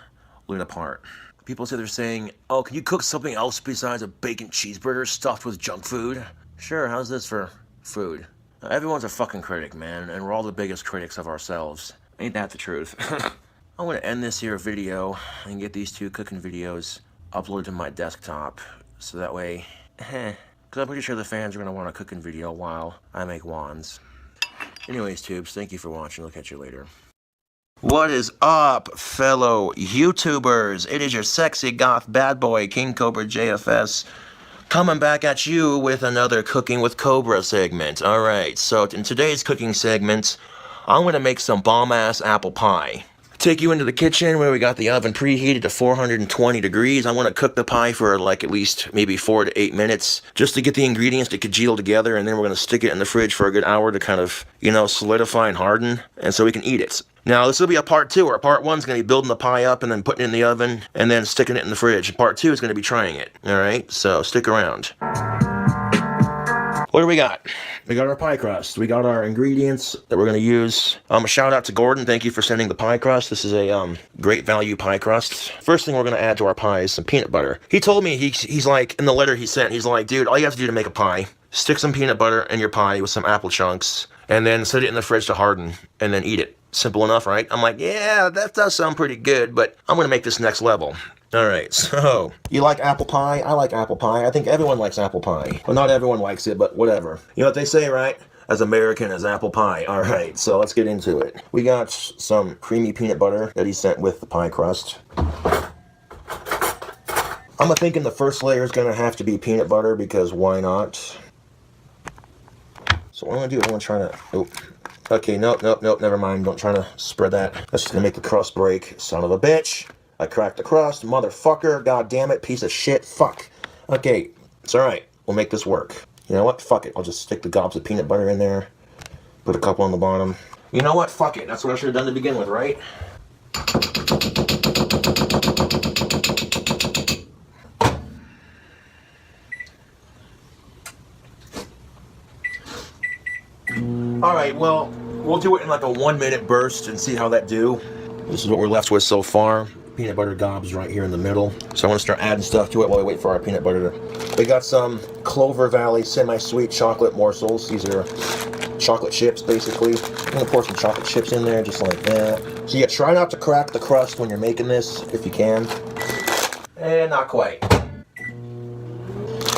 lid apart. People say they're saying, oh, can you cook something else besides a bacon cheeseburger stuffed with junk food? Sure, how's this for food? Everyone's a fucking critic, man, and we're all the biggest critics of ourselves. Ain't that the truth? I'm gonna end this here video and get these 2 cooking videos uploaded to my desktop, so that way, because I'm pretty sure the fans are gonna want a cooking video while I make wands. Anyways, tubes, thank you for watching. I'll catch you later. What is up, fellow YouTubers? It is your sexy goth bad boy, King Cobra JFS, coming back at you with another Cooking with Cobra segment. Alright, so in today's cooking segment, I'm going to make some bomb-ass apple pie. Take you into the kitchen where we got the oven preheated to 420 degrees. I want to cook the pie for like at least maybe 4 to 8 minutes just to get the ingredients to congeal together, and then we're going to stick it in the fridge for a good hour to kind of, you know, solidify and harden, and so we can eat it. Now, this will be a part 2, where part 1 is going to be building the pie up and then putting it in the oven and then sticking it in the fridge. Part 2 is going to be trying it. Alright, so stick around. What do we got? We got our pie crust. We got our ingredients that we're going to use. A shout out to Gordon. Thank you for sending the pie crust. This is a great value pie crust. First thing we're going to add to our pie is some peanut butter. He told me, he's like, in the letter he sent, he's like, dude, all you have to do to make a pie, stick some peanut butter in your pie with some apple chunks, and then set it in the fridge to harden, and then eat it. Simple enough, right? I'm like, yeah, that does sound pretty good, but I'm going to make this next level. Alright, so, you like apple pie? I like apple pie. I think everyone likes apple pie. Well, not everyone likes it, but whatever. You know what they say, right? as American as apple pie. All right, so let's get into it. We got some creamy peanut butter that he sent with the pie crust. I'm thinking the first layer is going to have to be peanut butter because why not? So what I'm going to do, I'm going to try to... Oh, okay, nope, never mind. Don't try to spread that. That's just going to make the crust break. Son of a bitch. I cracked the crust. Motherfucker. God damn it. Piece of shit. Fuck. Okay, it's all right. We'll make this work. You know what? Fuck it. I'll just stick the gobs of peanut butter in there. Put a couple on the bottom. You know what? Fuck it. That's what I should have done to begin with, right? Alright, well, we'll do it in like a 1 minute burst and see how that do. This is what we're left with so far. Peanut butter gobs right here in the middle. So I want to start adding stuff to it while we wait for our peanut butter to... We got some Clover Valley semi-sweet chocolate morsels. These are chocolate chips, basically. I'm going to pour some chocolate chips in there, just like that. So yeah, try not to crack the crust when you're making this, if you can. And not quite.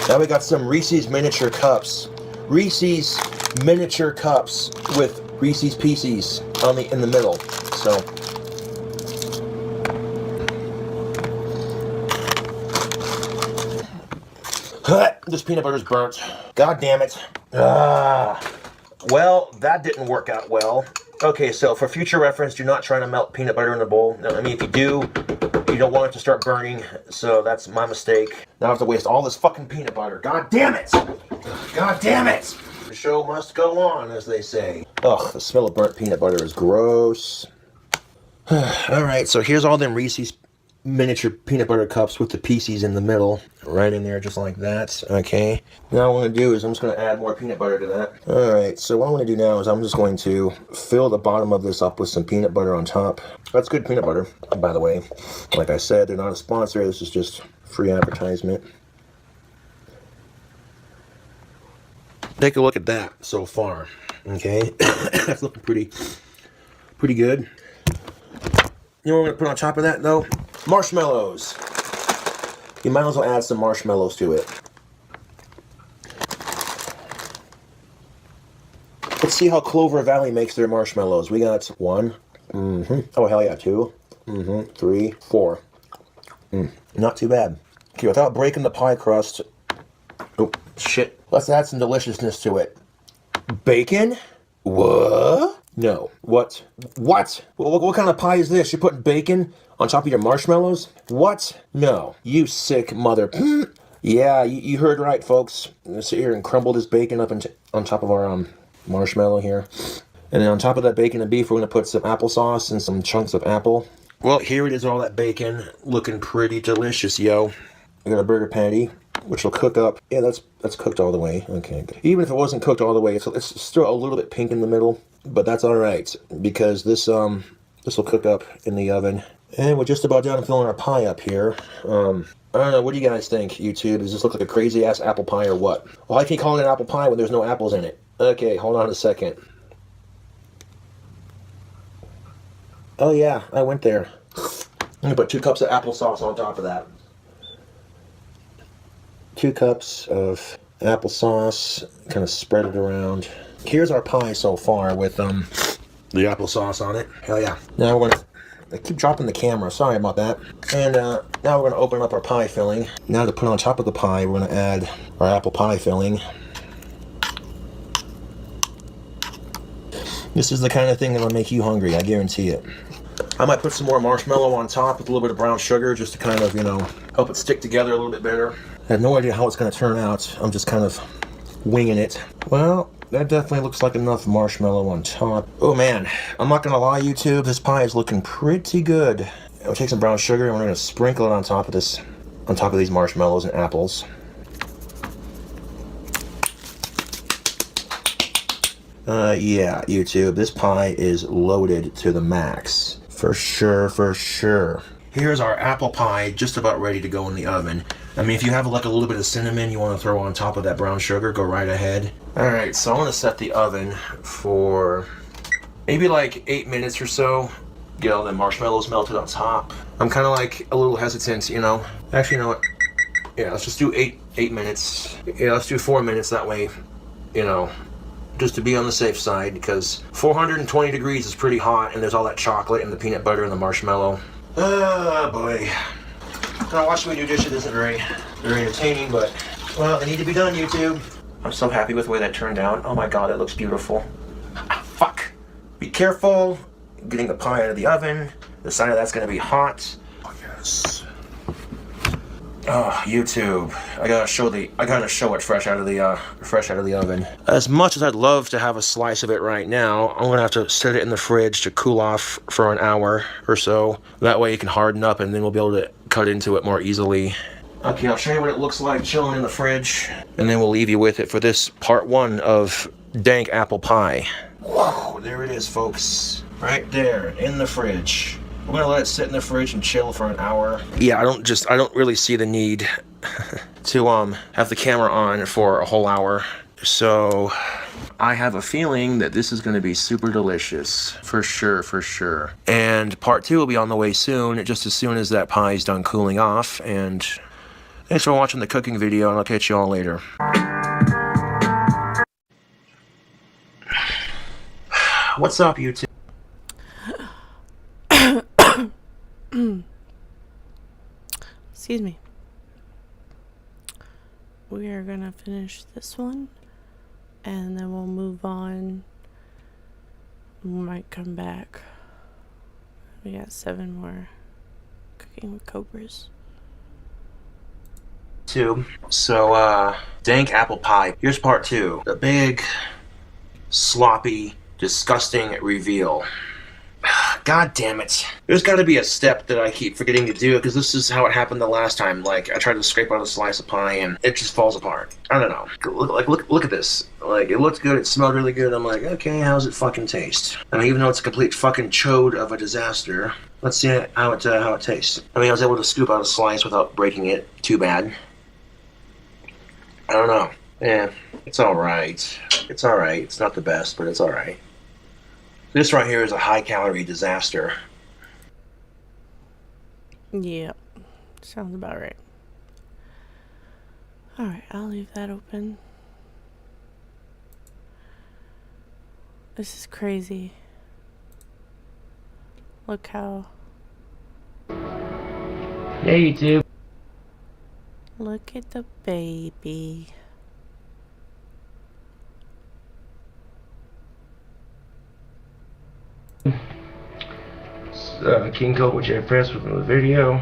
Now we got some Reese's miniature cups. Reese's miniature cups with Reese's Pieces in the middle. So this peanut butter's burnt. God damn it. Well, that didn't work out well. Okay, so for future reference, do not try to melt peanut butter in a bowl. Now, I mean, if you do, you don't want it to start burning, so that's my mistake. Now I have to waste all this fucking peanut butter. God damn it! God damn it! The show must go on, as they say. Ugh, the smell of burnt peanut butter is gross. Alright, so here's all them Reese's miniature peanut butter cups with the pieces in the middle. Right in there, just like that. Okay. Now what I'm going to do is I'm just going to add more peanut butter to that. Alright, so what I'm going to do now is I'm just going to fill the bottom of this up with some peanut butter on top. That's good peanut butter, by the way. Like I said, they're not a sponsor. This is just free advertisement. Take a look at that so far. Okay. That's looking pretty good. You know what we're going to put on top of that, though? Marshmallows. You might as well add some marshmallows to it. Let's see how Clover Valley makes their marshmallows. We got 1. Oh, hell yeah, 2. 3, 4. Not too bad. Okay, without breaking the pie crust... Oh, shit. Let's add some deliciousness to it. Bacon? What? No. What? What? What kind of pie is this? You're putting bacon on top of your marshmallows? What? No. You sick mother... Yeah, you heard right, folks. Let's sit here and crumble this bacon up on top of our marshmallow here. And then on top of that bacon and beef, we're going to put some applesauce and some chunks of apple. Well, here it is, all that bacon. Looking pretty delicious, yo. I got a burger patty, which will cook up. Yeah, that's cooked all the way. Okay, good. Even if it wasn't cooked all the way, it's still a little bit pink in the middle. But that's all right, because this will cook up in the oven. And we're just about done filling our pie up here. I don't know, what do you guys think, YouTube? Does this look like a crazy-ass apple pie or what? Well, how can you call it an apple pie when there's no apples in it? Okay, hold on a second. Oh yeah, I went there. I'm going to put 2 cups of applesauce on top of that. 2 cups of applesauce, kind of spread it around. Here's our pie so far with the applesauce on it. Hell yeah. Now we're going to... I keep dropping the camera, sorry about that. And now we're going to open up our pie filling. Now to put on top of the pie, we're going to add our apple pie filling. This is the kind of thing that'll make you hungry, I guarantee it. I might put some more marshmallow on top with a little bit of brown sugar just to kind of, you know, help it stick together a little bit better. I have no idea how it's going to turn out. I'm just kind of winging it. Well, that definitely looks like enough marshmallow on top. Oh man, I'm not going to lie, YouTube, this pie is looking pretty good. We'll take some brown sugar and we're going to sprinkle it on top of this, on top of these marshmallows and apples. Yeah, YouTube, this pie is loaded to the max. For sure, for sure. Here's our apple pie, just about ready to go in the oven. I mean, if you have like a little bit of cinnamon you want to throw on top of that brown sugar, go right ahead. Alright, so I'm going to set the oven for maybe like 8 minutes or so. Get all the marshmallows melted on top. I'm kind of like a little hesitant, you know. Actually, you know what? Yeah, let's just do 8 minutes. Yeah, let's do 4 minutes, that way, you know, just to be on the safe side, because 420 degrees is pretty hot, and there's all that chocolate and the peanut butter and the marshmallow. Oh boy. Watching me do dishes isn't very entertaining, but, well, they need to be done, YouTube. I'm so happy with the way that turned out. Oh my god, it looks beautiful. Ah, fuck. Be careful getting the pie out of the oven. The side of that's gonna be hot. Oh, yes. Oh, YouTube. I gotta show it fresh out of the oven. As much as I'd love to have a slice of it right now, I'm gonna have to set it in the fridge to cool off for an hour or so. That way it can harden up, and then we'll be able to cut into it more easily. Okay, I'll show you what it looks like chilling in the fridge, and then we'll leave you with it for this part 1 of dank apple pie. Whoa, there it is, folks. Right there, in the fridge. We're gonna let it sit in the fridge and chill for an hour. Yeah, I don't really see the need to have the camera on for a whole hour. So I have a feeling that this is gonna be super delicious. For sure, for sure. And part 2 will be on the way soon, just as soon as that pie is done cooling off. And thanks for watching the cooking video, and I'll catch you all later. What's up, YouTube? Excuse me. We are gonna finish this one, and then we'll move on. We might come back. We got 7 more cooking with Cobras. So, dank apple pie. Here's part 2. The big, sloppy, disgusting reveal. God damn it. There's got to be a step that I keep forgetting to do, because this is how it happened the last time. Like, I tried to scrape out a slice of pie and it just falls apart. I don't know. Look at this. Like, it looked good, it smelled really good. I'm like, okay, how's it fucking taste? I mean, even though it's a complete fucking chode of a disaster, let's see how it tastes. I mean, I was able to scoop out a slice without breaking it too bad. I don't know. Yeah, it's alright. It's alright. It's not the best, but it's alright. This right here is a high-calorie disaster. Yep. Sounds about right. Alright, I'll leave that open. This is crazy. Look how... Hey, YouTube. Look at the baby. King Cobes with Jeff Press with another video.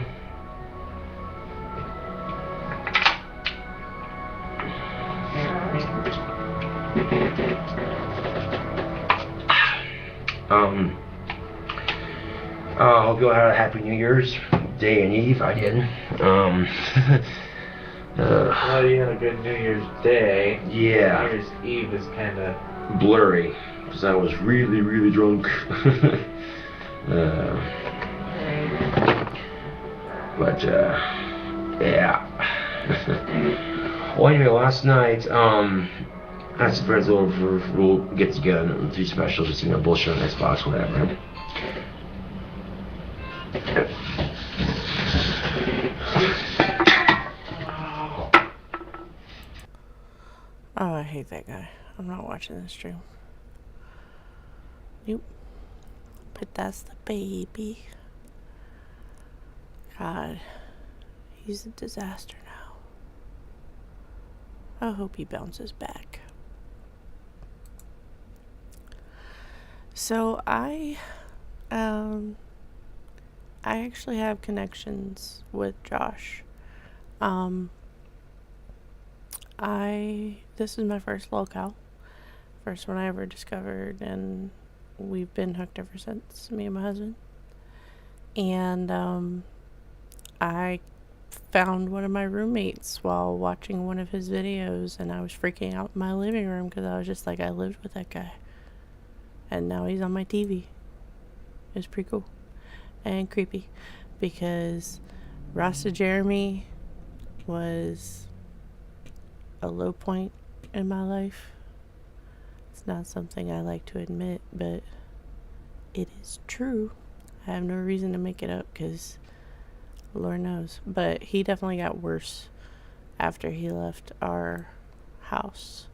I hope you all had a happy New Year's Day and Eve. I did. Well, you had a good New Year's Day. Yeah. New Year's Eve is kind of blurry because I was really, really drunk. Yeah. Well, anyway, last night, I had some friends over for we'll get together and do specials, just, bullshit on Xbox, whatever. Oh, I hate that guy. I'm not watching this stream. Nope. But that's the baby. God. He's a disaster now. I hope he bounces back. So I actually have connections with Josh. This is my first locale. First one I ever discovered, and we've been hooked ever since, me and my husband. And I found one of my roommates while watching one of his videos, and I was freaking out in my living room because I was just like, I lived with that guy. And now he's on my TV. It's pretty cool. And creepy. Because Rasta Jeremy was a low point in my life. It's not something I like to admit, but it is true. I have no reason to make it up because Lord knows. But he definitely got worse after he left our house.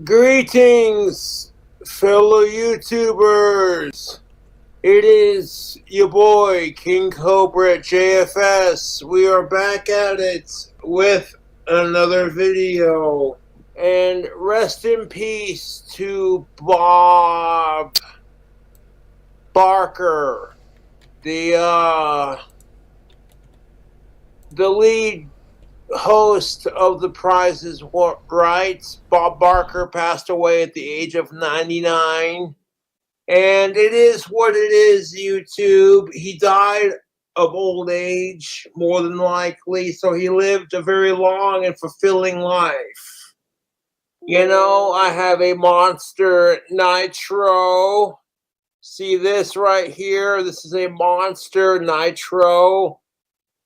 Greetings, fellow YouTubers. It is your boy, King Cobra JFS. We are back at it with another video. And rest in peace to Bob Barker, the lead host of The Price is Right. Bob Barker passed away at the age of 99. And it is what it is, YouTube. He died of old age, more than likely, so he lived a very long and fulfilling life. You know, I have a Monster Nitro. See this right here? This is a Monster Nitro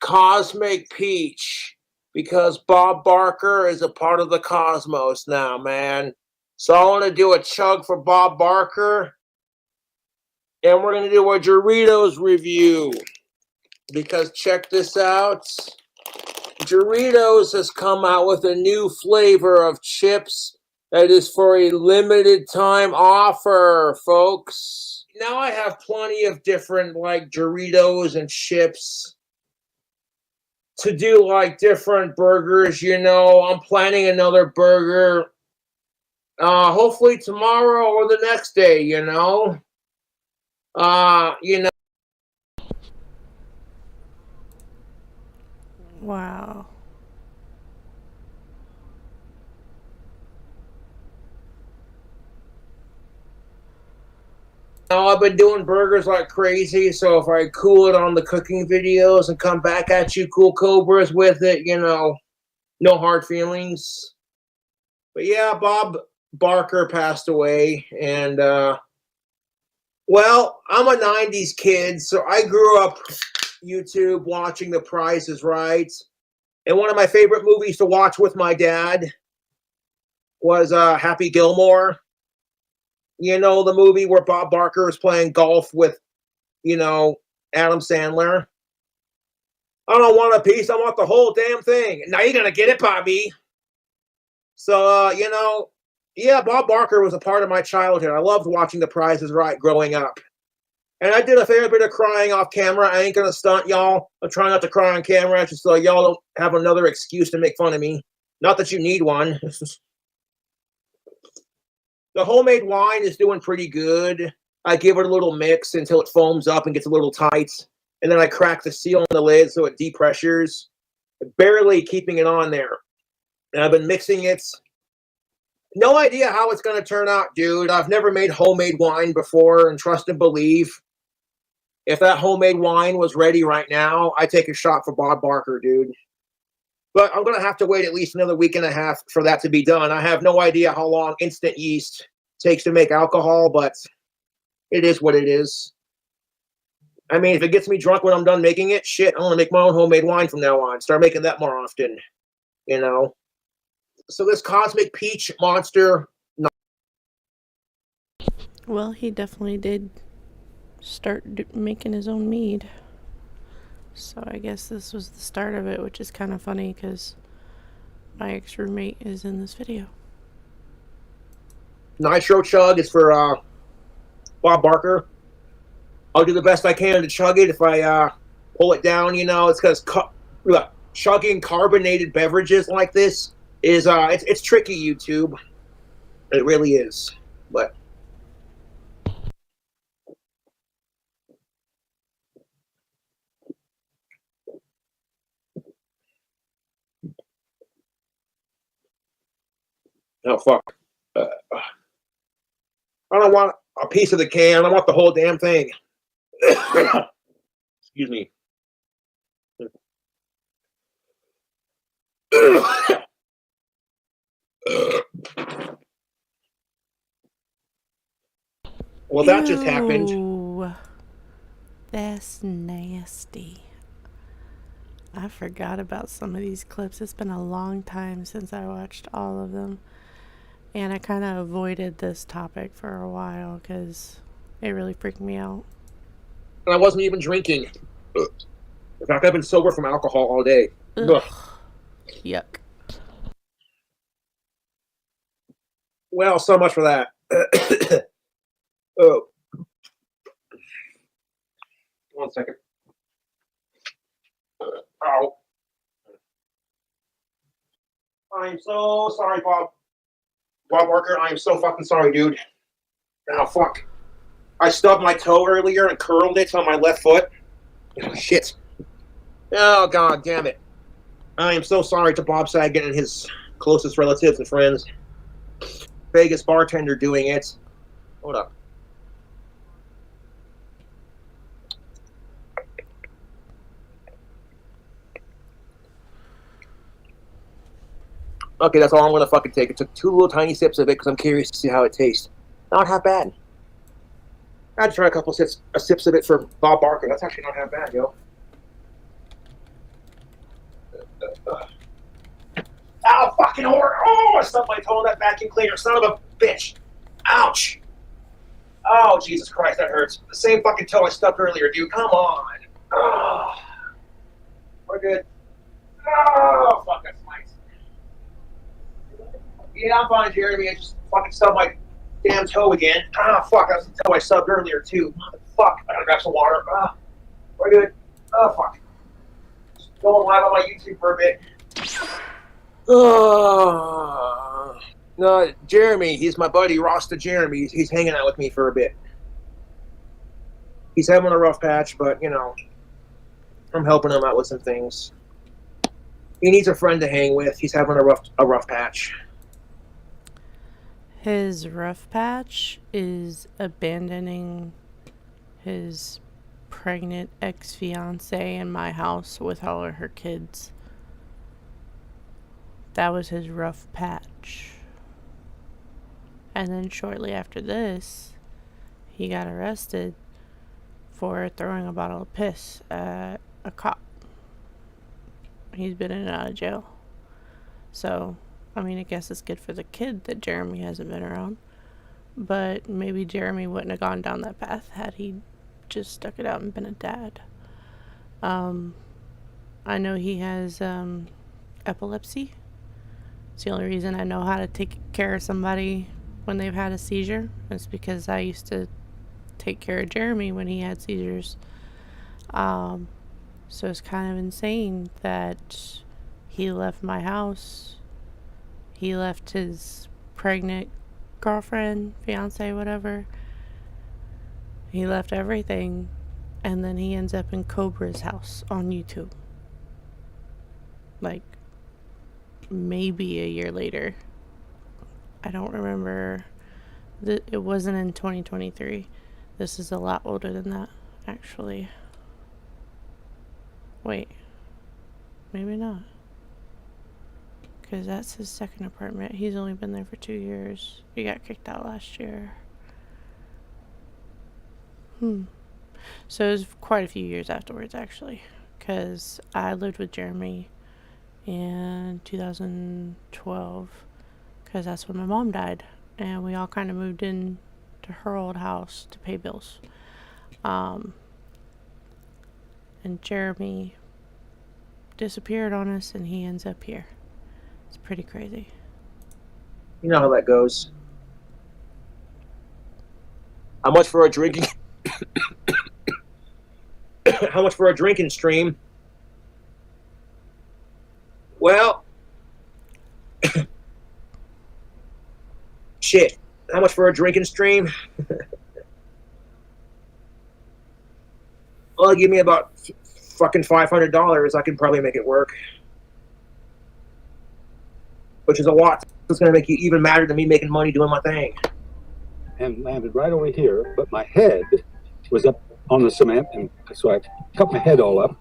Cosmic Peach, because Bob Barker is a part of the cosmos now, man. So I want to do a chug for Bob Barker. And we're going to do a Doritos review, because check this out. Doritos has come out with a new flavor of chips that is for a limited time offer, folks. Now I have plenty of different like Doritos and chips to do like different burgers, you know. I'm planning another burger hopefully tomorrow or the next day, you know. You know. Wow. I've been doing burgers like crazy, so if I cool it on the cooking videos and come back at you cool Cobras with it, you know, no hard feelings. But yeah, Bob Barker passed away, and well, I'm a 90s kid, so I grew up YouTube watching The Price is Right. And one of my favorite movies to watch with my dad was Happy Gilmore. You know, the movie where Bob Barker is playing golf with, you know, Adam Sandler. I don't want a piece, I want the whole damn thing. Now you're going to get it, Bobby. So, you know, yeah, Bob Barker was a part of my childhood. I loved watching The Price is Right growing up. And I did a fair bit of crying off camera. I ain't going to stunt y'all. I'm trying not to cry on camera just so y'all don't have another excuse to make fun of me. Not that you need one. The homemade wine is doing pretty good. I give it a little mix until it foams up and gets a little tight. And then I crack the seal on the lid so it depressures, barely keeping it on there. And I've been mixing it. No idea how it's going to turn out, dude. I've never made homemade wine before, and trust and believe. If that homemade wine was ready right now, I'd take a shot for Bob Barker, dude. But I'm going to have to wait at least another week and a half for that to be done. I have no idea how long instant yeast takes to make alcohol, but it is what it is. I mean, if it gets me drunk when I'm done making it, shit, I'm going to make my own homemade wine from now on. Start making that more often, you know. So this Cosmic Peach Monster... Well, he definitely did start making his own mead. So I guess this was the start of it, which is kind of funny because my ex-roommate is in this video. Nitro Chug is for Bob Barker. I'll do the best I can to chug it. If I pull it down, you know, it's because chugging carbonated beverages like this is it's tricky, YouTube. It really is. But oh fuck. I don't want a piece of the can. I want the whole damn thing. Excuse me. Well, that just happened. Ew. That's nasty. I forgot about some of these clips. It's been a long time since I watched all of them. And I kind of avoided this topic for a while because it really freaked me out. And I wasn't even drinking. In fact, I've been sober from alcohol all day. Ugh. Yuck. Well, so much for that. Oh, 1 second. Oh. I'm so sorry, Bob. Bob Barker, I am so fucking sorry, dude. Oh, fuck. I stubbed my toe earlier and curled it on my left foot. Oh, shit. Oh, god damn it. I am so sorry to Bob Saget and his closest relatives and friends. Vegas bartender doing it. Hold up. Okay, that's all I'm gonna fucking take. I took 2 little tiny sips of it because I'm curious to see how it tastes. Not half bad. I'd try a couple sips of it for Bob Barker. That's actually not half bad, yo. Ow, fucking whore! Oh, I stubbed my toe in that vacuum cleaner. Son of a bitch! Ouch! Oh, Jesus Christ, that hurts. The same fucking toe I stubbed earlier, dude. Come on. Oh, we're good. Oh, fuck, that's nice. Yeah, I'm fine, Jeremy. I just fucking stubbed my damn toe again. Ah, fuck, that was the toe I subbed earlier, too. Fuck, I gotta grab some water. Ah, we're good. Oh, fuck. Just going live on my YouTube for a bit. No, Jeremy, he's my buddy, Rasta Jeremy. He's hanging out with me for a bit. He's having a rough patch, but, you know, I'm helping him out with some things. He needs a friend to hang with. He's having a rough patch. His rough patch is abandoning his pregnant ex-fiancée in my house with all of her kids. That was his rough patch. And then shortly after this, he got arrested for throwing a bottle of piss at a cop. He's been in and out of jail. So, I mean, I guess it's good for the kid that Jeremy hasn't been around. But maybe Jeremy wouldn't have gone down that path had he just stuck it out and been a dad. I know he has epilepsy. It's the only reason I know how to take care of somebody when they've had a seizure. It's because I used to take care of Jeremy when he had seizures. So it's kind of insane that he left my house. He left his pregnant girlfriend, fiance, whatever. He left everything, and then he ends up in Cobra's house on YouTube. Like, maybe a year later. I don't remember. It wasn't in 2023. This is a lot older than that, actually. Wait. Maybe not. Because that's his second apartment. He's only been there for 2 years. He got kicked out last year. So it was quite a few years afterwards, actually. Because I lived with Jeremy in 2012. Because that's when my mom died. And we all kind of moved in to her old house to pay bills. And Jeremy disappeared on us, and he ends up here. It's pretty crazy. You know how that goes. How much for a drinking? How much for a drinking stream? Well, shit. How much for a drinking stream? Well, give me about fucking $500. I can probably make it work. Which is a lot. It's going to make you even madder than me making money doing my thing. And landed right over here, but my head was up on the cement, and so I cut my head all up.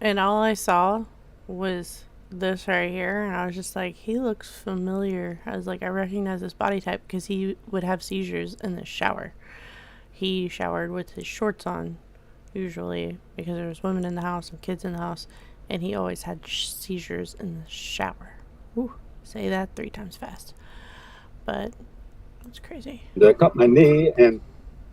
And all I saw was this right here, and I was just like, he looks familiar. I was like, I recognize this body type because he would have seizures in the shower. He showered with his shorts on, usually, because there was women in the house and kids in the house, and he always had seizures in the shower. Ooh, say that 3 times fast. But it's crazy. I cut my knee and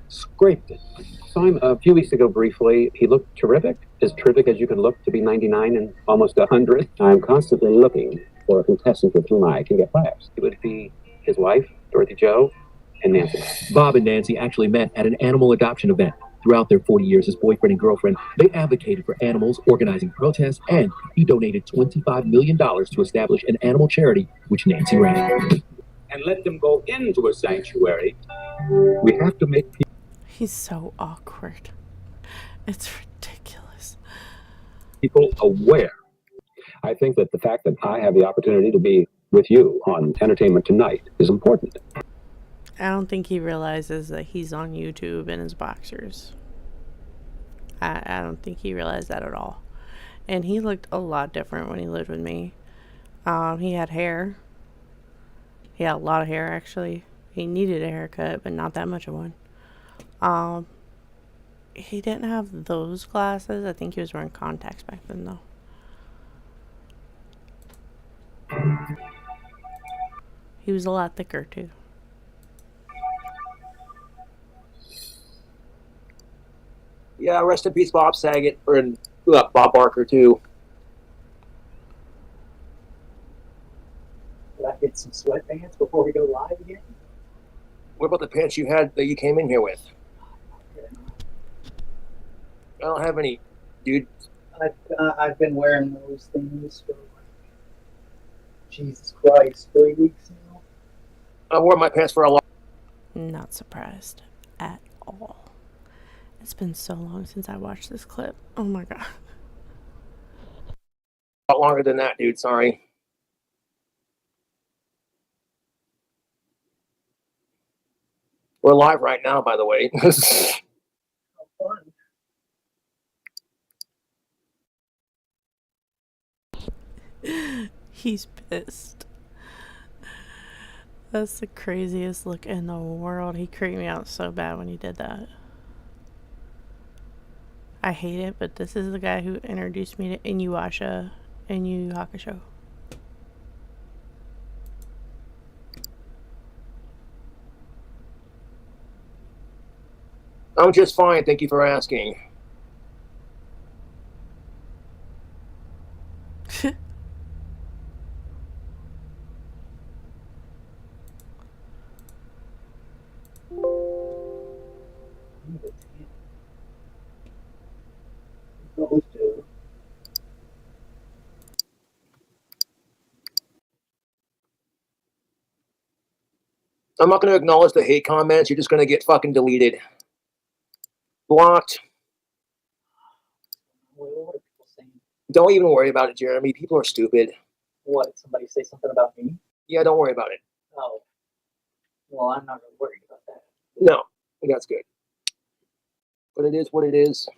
scraped it. Saw him a few weeks ago briefly. He looked terrific as you could look to be 99 and almost 100. I'm constantly looking for a contestant with whom I can get laughs. It would be his wife, Dorothy Joe, and Nancy. Bob and Nancy actually met at an animal adoption event. Throughout their 40 years as boyfriend and girlfriend, they advocated for animals, organizing protests, and he donated $25 million to establish an animal charity, which Nancy ran. And let them go into a sanctuary. We have to make He's so awkward. It's ridiculous. people aware. I think that the fact that I have the opportunity to be with you on Entertainment Tonight is important. I don't think he realizes that he's on YouTube in his boxers. I don't think he realized that at all. And he looked a lot different when he lived with me. He had hair. He had a lot of hair, actually. He needed a haircut, but not that much of one. He didn't have those glasses. I think he was wearing contacts back then, though. He was a lot thicker, too. Yeah, rest in peace, Bob Saget, and Bob Barker too. Did I get some sweatpants before we go live again? What about the pants you had that you came in here with? I don't have any, dude. I've been wearing those things for Jesus Christ, 3 weeks now. I wore my pants for a lot. Not surprised at all. It's been so long since I watched this clip. Oh my god. A lot longer than that, dude. Sorry. We're live right now, by the way. He's pissed. That's the craziest look in the world. He creeped me out so bad when he did that. I hate it, but this is the guy who introduced me to Inuyasha and Yu Yu Hakusho. I'm just fine. Thank you for asking. I'm not going to acknowledge the hate comments. You're just going to get fucking deleted. Blocked. What are people saying? Don't even worry about it, Jeremy. People are stupid. What? Somebody say something about me? Yeah, don't worry about it. Oh. Well, I'm not really worried about that. No, that's good. But it is what it is.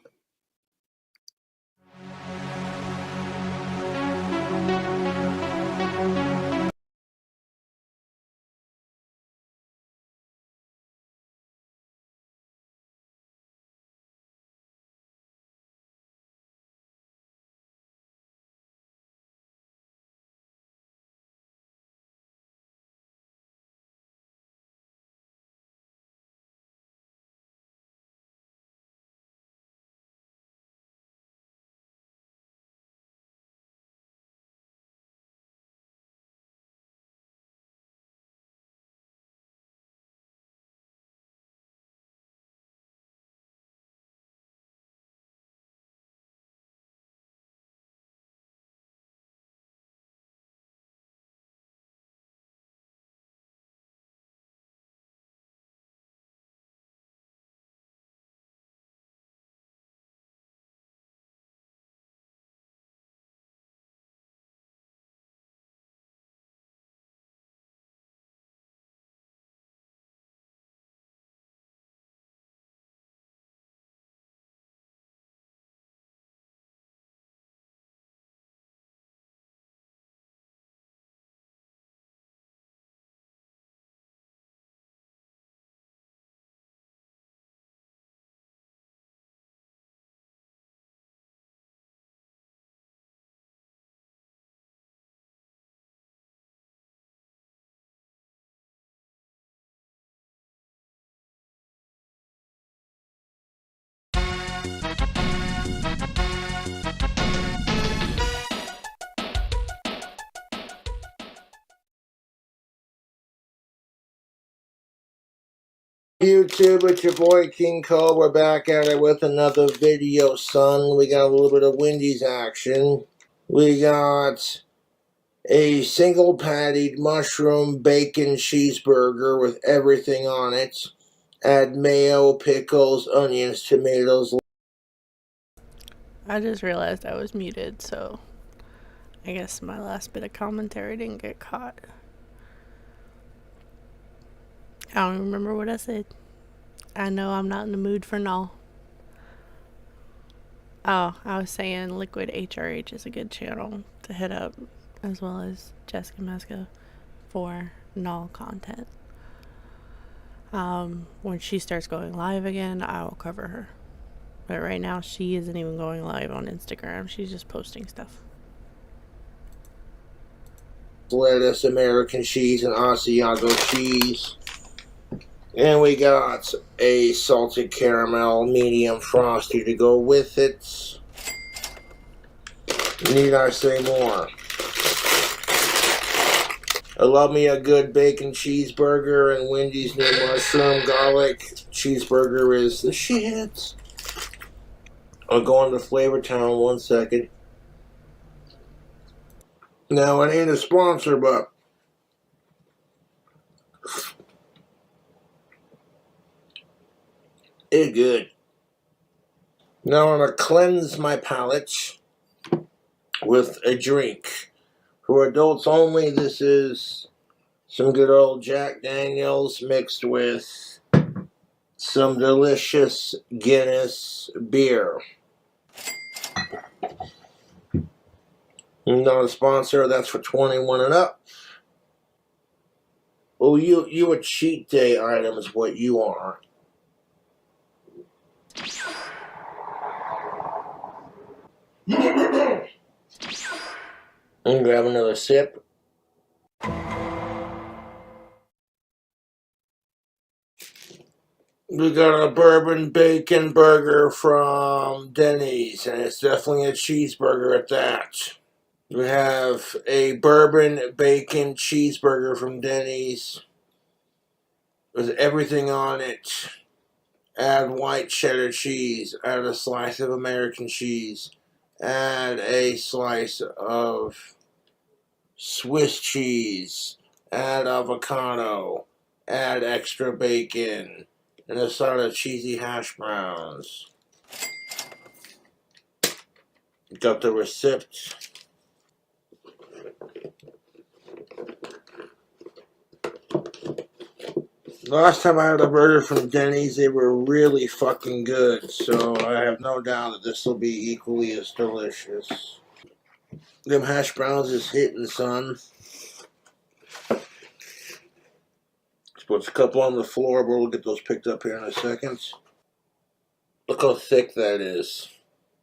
YouTube, it's your boy King Cobes. We're back at it with another video, son. We got a little bit of Wendy's action. We got a single pattied mushroom bacon cheeseburger with everything on it. Add mayo, pickles, onions, tomatoes. I just realized I was muted, so I guess my last bit of commentary didn't get caught. I don't remember what I said. I know I'm not in the mood for null. Oh, I was saying Liquid HRH is a good channel to hit up, as well as Jessica Meska for null content. When she starts going live again, I will cover her. But right now, she isn't even going live on Instagram. She's just posting stuff. Lettuce, American cheese, and Asiago cheese. And we got a salted caramel medium frosty to go with it. Need I say more? I love me a good bacon cheeseburger, and Wendy's new mushroom garlic cheeseburger is the shit. I'll go into Flavor Town 1 second. Now, it ain't a sponsor, but it's good. Now I'm going to cleanse my palate with a drink. For adults only, this is some good old Jack Daniels mixed with some delicious Guinness beer. Not a sponsor, that's for 21 and up. Oh, you a cheat day item is what you are. And grab another sip. We got a bourbon bacon burger from Denny's, and it's definitely a cheeseburger at that. We have a bourbon bacon cheeseburger from Denny's with everything on it. Add white cheddar cheese, add a slice of American cheese, add a slice of Swiss cheese, add avocado, add extra bacon, and a side of cheesy hash browns. Got the receipt. Last time I had a burger from Denny's, they were really fucking good, so I have no doubt that this will be equally as delicious. Them hash browns is hitting, son. Puts a couple on the floor, but we'll get those picked up here in a second. Look how thick that is.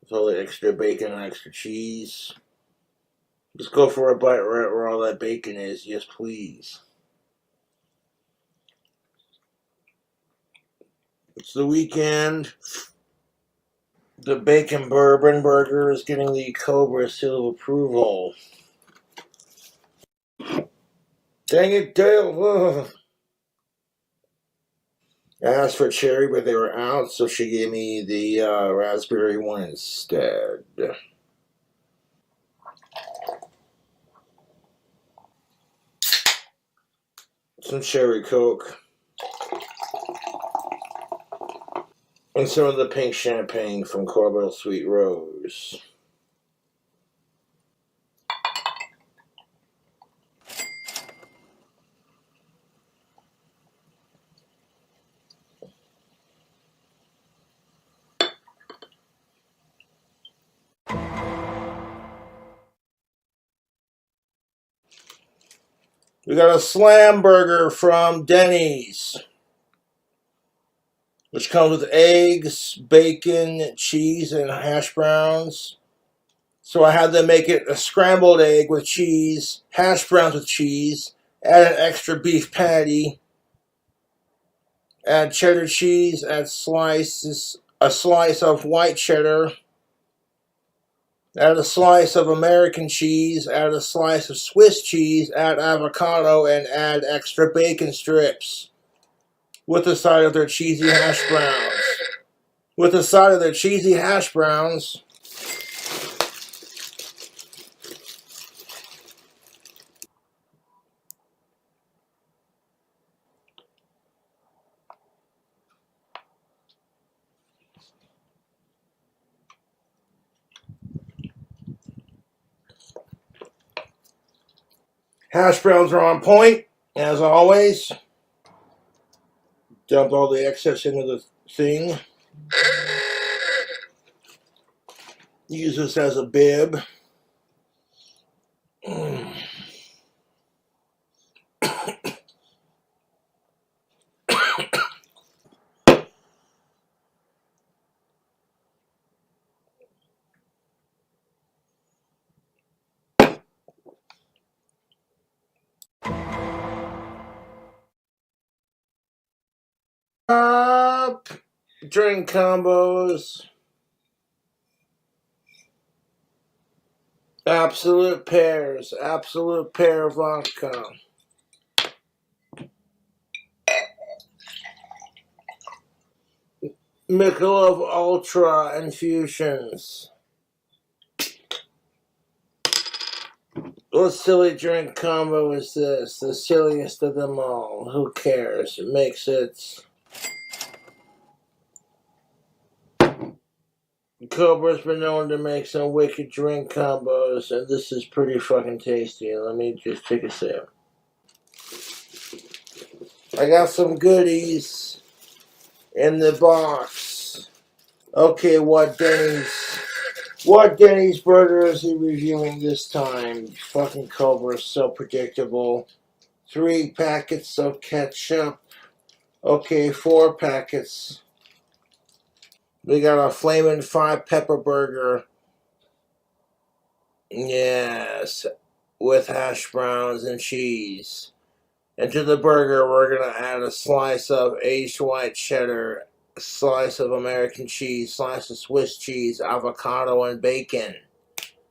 With all the extra bacon and extra cheese. Just go for a bite right where all that bacon is. Yes, please. It's the weekend. The bacon bourbon burger is getting the Cobra seal of approval. Dang it, Dale. Ugh. I asked for cherry, but they were out, so she gave me the raspberry one instead. Some cherry Coke. And some of the pink champagne from Corbel Sweet Rose. We got a slam burger from Denny's, which comes with eggs, bacon, cheese, and hash browns. So I had them make it a scrambled egg with cheese, hash browns with cheese, add an extra beef patty, add cheddar cheese, add a slice of white cheddar, add a slice of American cheese, add a slice of Swiss cheese, add avocado, and add extra bacon strips. with the side of their cheesy hash browns. With the side of their cheesy hash browns. Hash browns are on point, as always. Dump all the excess into the thing. Use this as a bib. Up. Drink combos. Absolute pears. Absolute pear vodka. Michelob Ultra infusions. What silly drink combo is this? The silliest of them all. Who cares? It makes it. Cobra's been known to make some wicked drink combos, and this is pretty fucking tasty. Let me just take a sip. I got some goodies in the box. Okay, what Denny's burger is he reviewing this time? Fucking Cobra is so predictable. 3 packets of ketchup. Okay, 4 packets. We got a flamin' 5 pepper burger. Yes, with hash browns and cheese. And to the burger, we're going to add a slice of aged white cheddar, a slice of American cheese, slice of Swiss cheese, avocado, and bacon.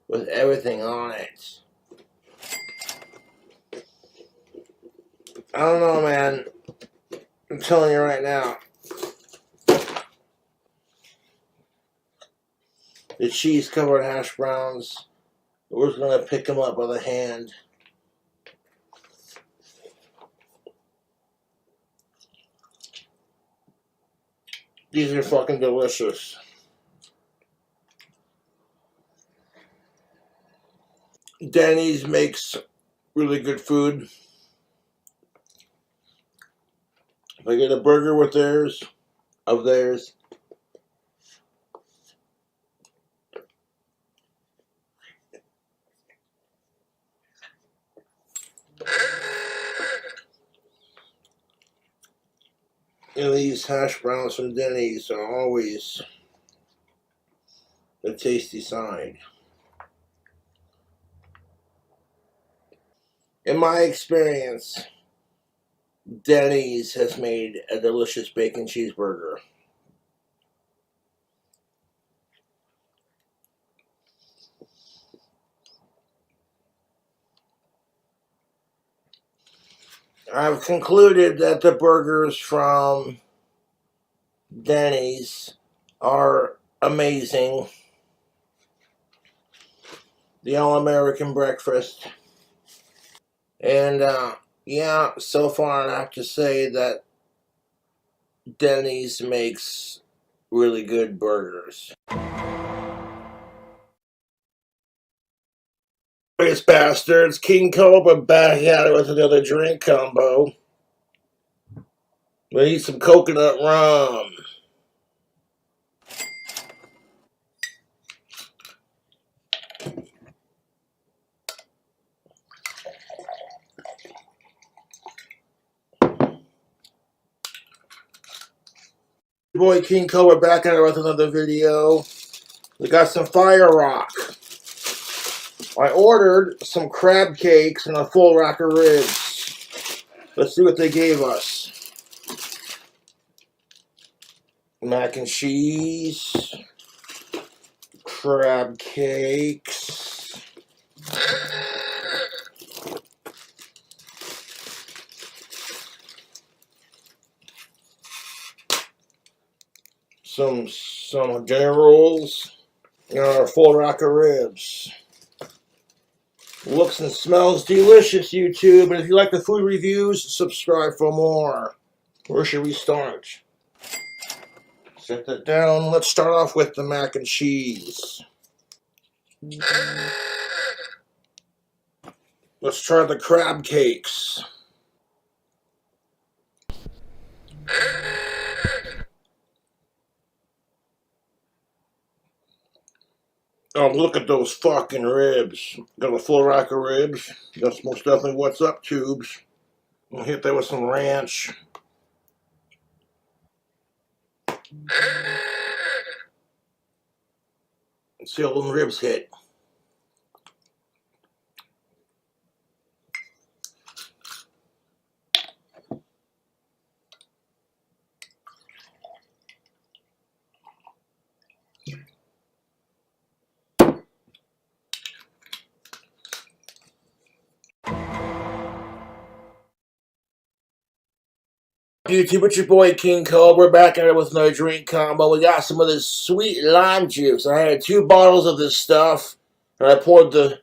With everything on it. I don't know, man. I'm telling you right now. The cheese-covered hash browns, we're just going to pick them up by the hand. These are fucking delicious. Denny's makes really good food. If I get a burger with theirs, and these hash browns from Denny's are always the tasty side. In my experience, Denny's has made a delicious bacon cheeseburger. I've concluded that the burgers from Denny's are amazing. The all-American breakfast. And, yeah, so far I have to say that Denny's makes really good burgers. It's bastards. King Cobra back at it with another drink combo. We need some coconut rum. Boy King Cobra back at it with another video. We got some Fire Rock. I ordered some crab cakes and a full rack of ribs. Let's see what they gave us. Mac and cheese. Crab cakes. some dinner rolls, and our full rack of ribs. Looks and smells delicious, YouTube. And if you like the food reviews, subscribe for more. Where should we start? Set that down. Let's start off with the mac and cheese. Let's try the crab cakes. Oh, look at those fucking ribs. Got a full rack of ribs. That's most definitely what's up, tubes. I'll hit that with some ranch. Let's see how them ribs hit. YouTube, it's your boy King Cobes. We're back at it with another drink combo. We got some of this sweet lime juice. I had 2 bottles of this stuff, and I poured the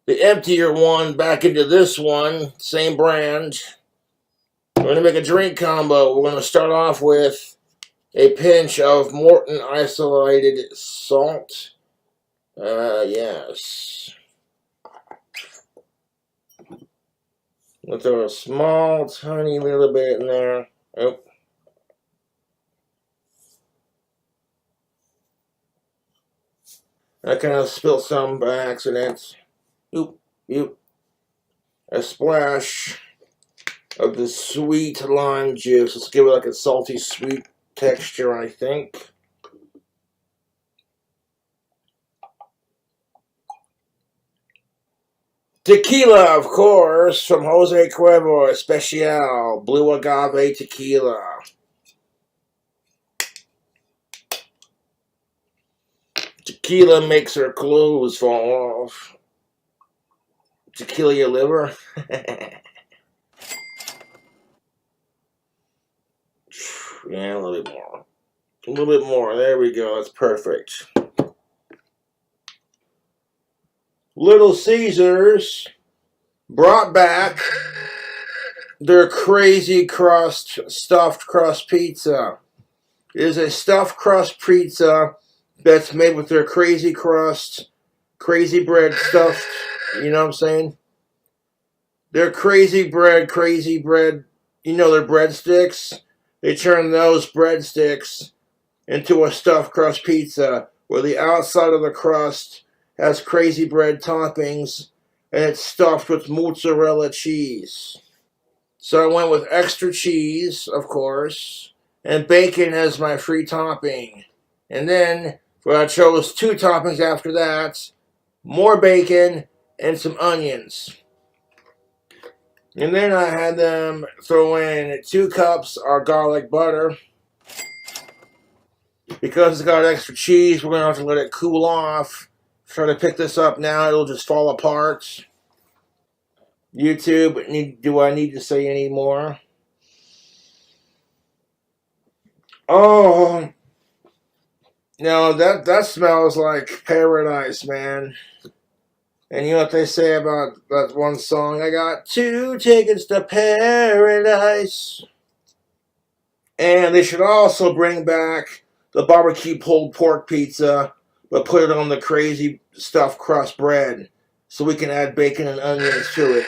emptier one back into this one, same brand. We're going to make a drink combo. We're going to start off with a pinch of Morton isolated salt. Yes. We'll throw a small, tiny little bit in there. Oh. I kind of spilled some by accident. Oop, oop. A splash of the sweet lime juice. Let's give it like a salty, sweet texture, I think. Tequila, of course, from Jose Cuervo Especial, Blue Agave Tequila. Tequila makes her clothes fall off. Tequila your liver. Yeah, a little bit more. A little bit more. There we go. That's perfect. Little Caesars brought back their crazy crust, stuffed crust pizza. It is a stuffed crust pizza that's made with their crazy crust, crazy bread stuffed. You know what I'm saying? Their crazy bread, you know, their breadsticks. They turn those breadsticks into a stuffed crust pizza where the outside of the crust has crazy bread toppings and it's stuffed with mozzarella cheese. So I went with extra cheese, of course, and bacon as my free topping. And then I chose 2 toppings after that, more bacon and some onions. And then I had them throw in 2 cups of garlic butter. Because it's got extra cheese, we're going to have to let it cool off. Try to pick this up now, it'll just fall apart. YouTube, do I need to say any more? Oh, no, that smells like paradise, man. And you know what they say about that one song? I got 2 tickets to paradise. And they should also bring back the barbecue pulled pork pizza, but put it on the crazy stuffed crust bread so we can add bacon and onions to it.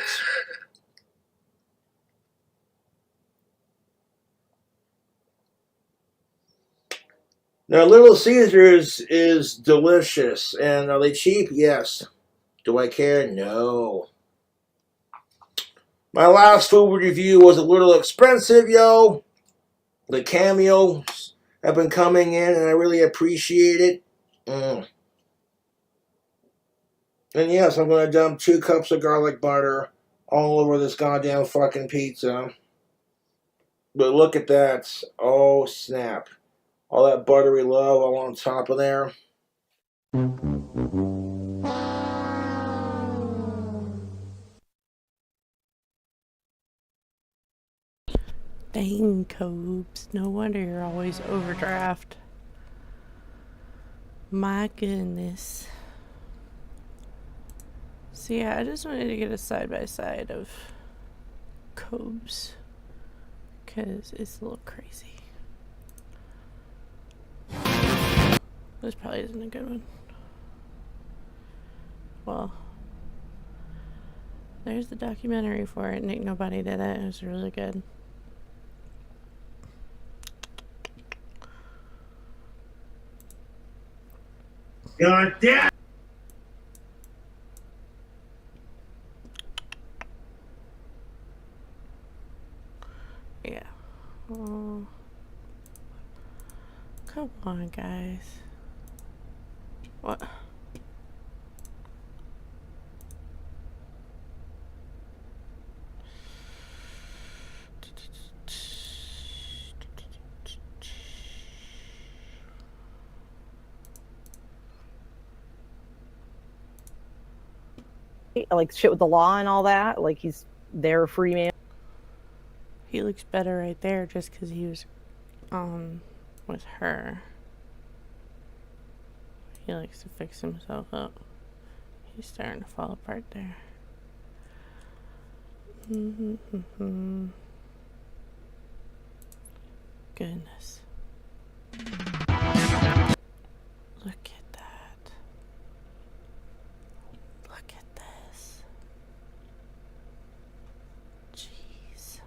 Now, Little Caesars is delicious. And are they cheap? Yes. Do I care? No. My last food review was a little expensive, yo. The cameos have been coming in, and I really appreciate it. And yes, I'm going to dump 2 cups of garlic butter all over this goddamn fucking pizza. But look at that. Oh, snap. All that buttery love all on top of there. Dang, Cobes. No wonder you're always overdraft. My goodness. So yeah, I just wanted to get a side-by-side of Cobes because it's a little crazy. This probably isn't a good one. Well, there's the documentary for it, and ain't nobody did it. It was really good. God damn! Yeah. Oh. Come on, guys. What? Like shit with the law and all that. Like he's their free man. He looks better right there just because he was with her. He likes to fix himself up. He's starting to fall apart there. Goodness. Look at that. Look at this. Jeez.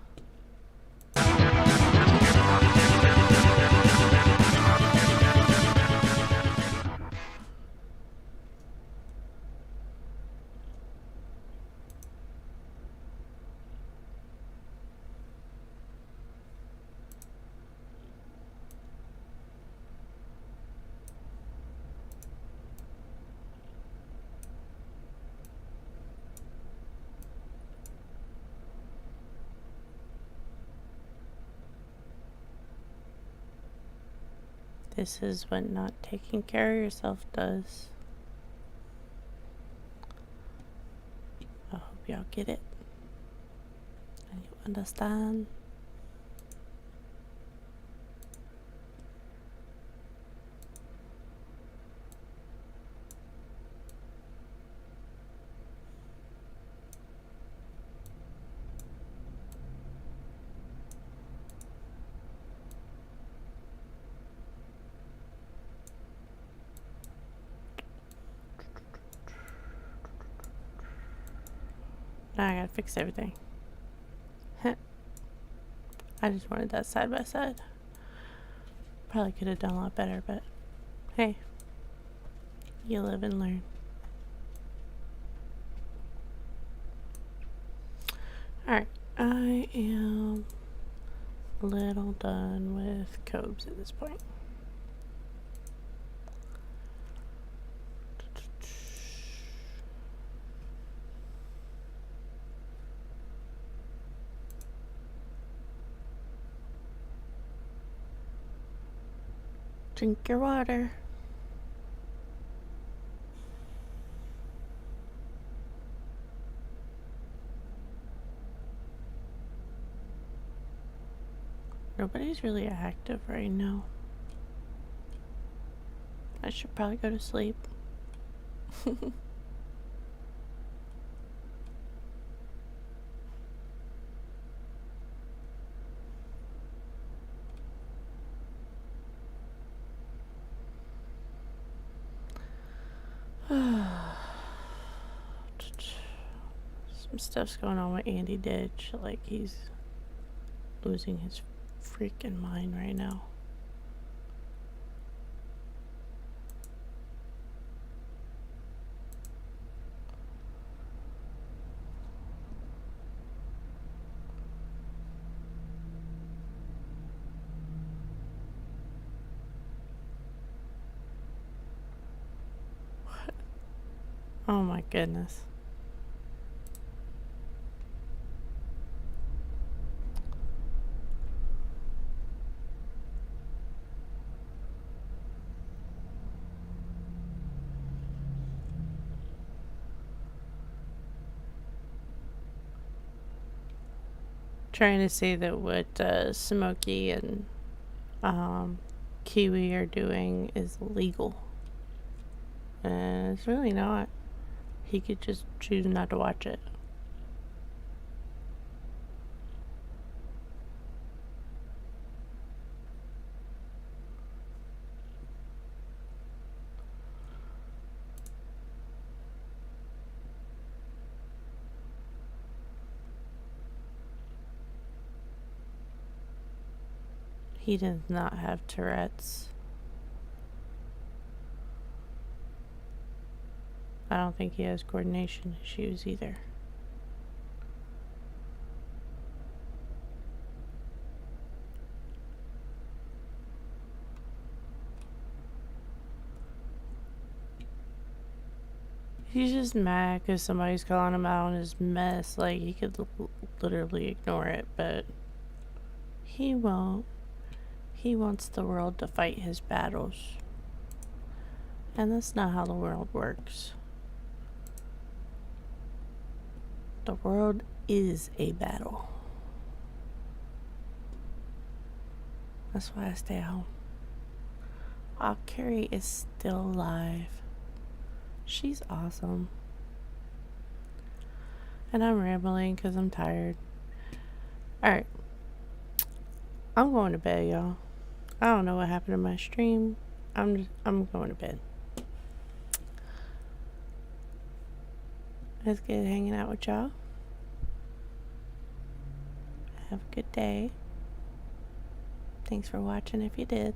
This is what not taking care of yourself does. I hope y'all get it. And you understand. Now I gotta fix everything. I just wanted that side by side. Probably could have done a lot better, but hey, you live and learn. Alright, I am a little done with Cobes at this point. Drink your water. Nobody's really active right now. I should probably go to sleep. Some stuff's going on with Andy Ditch, like he's losing his freaking mind right now. What? Oh my goodness. Trying to say that what Smokey and Kiwi are doing is legal. And it's really not. He could just choose not to watch it. He does not have Tourette's. I don't think he has coordination issues either. He's just mad because somebody's calling him out on his mess. Like, he could literally ignore it, but he won't. He wants the world to fight his battles. And that's not how the world works. The world is a battle. That's why I stay home. While Carrie is still alive. She's awesome. And I'm rambling because I'm tired. Alright. I'm going to bed, y'all. I don't know what happened to my stream. I'm going to bed. It's good hanging out with y'all. Have a good day. Thanks for watching if you did.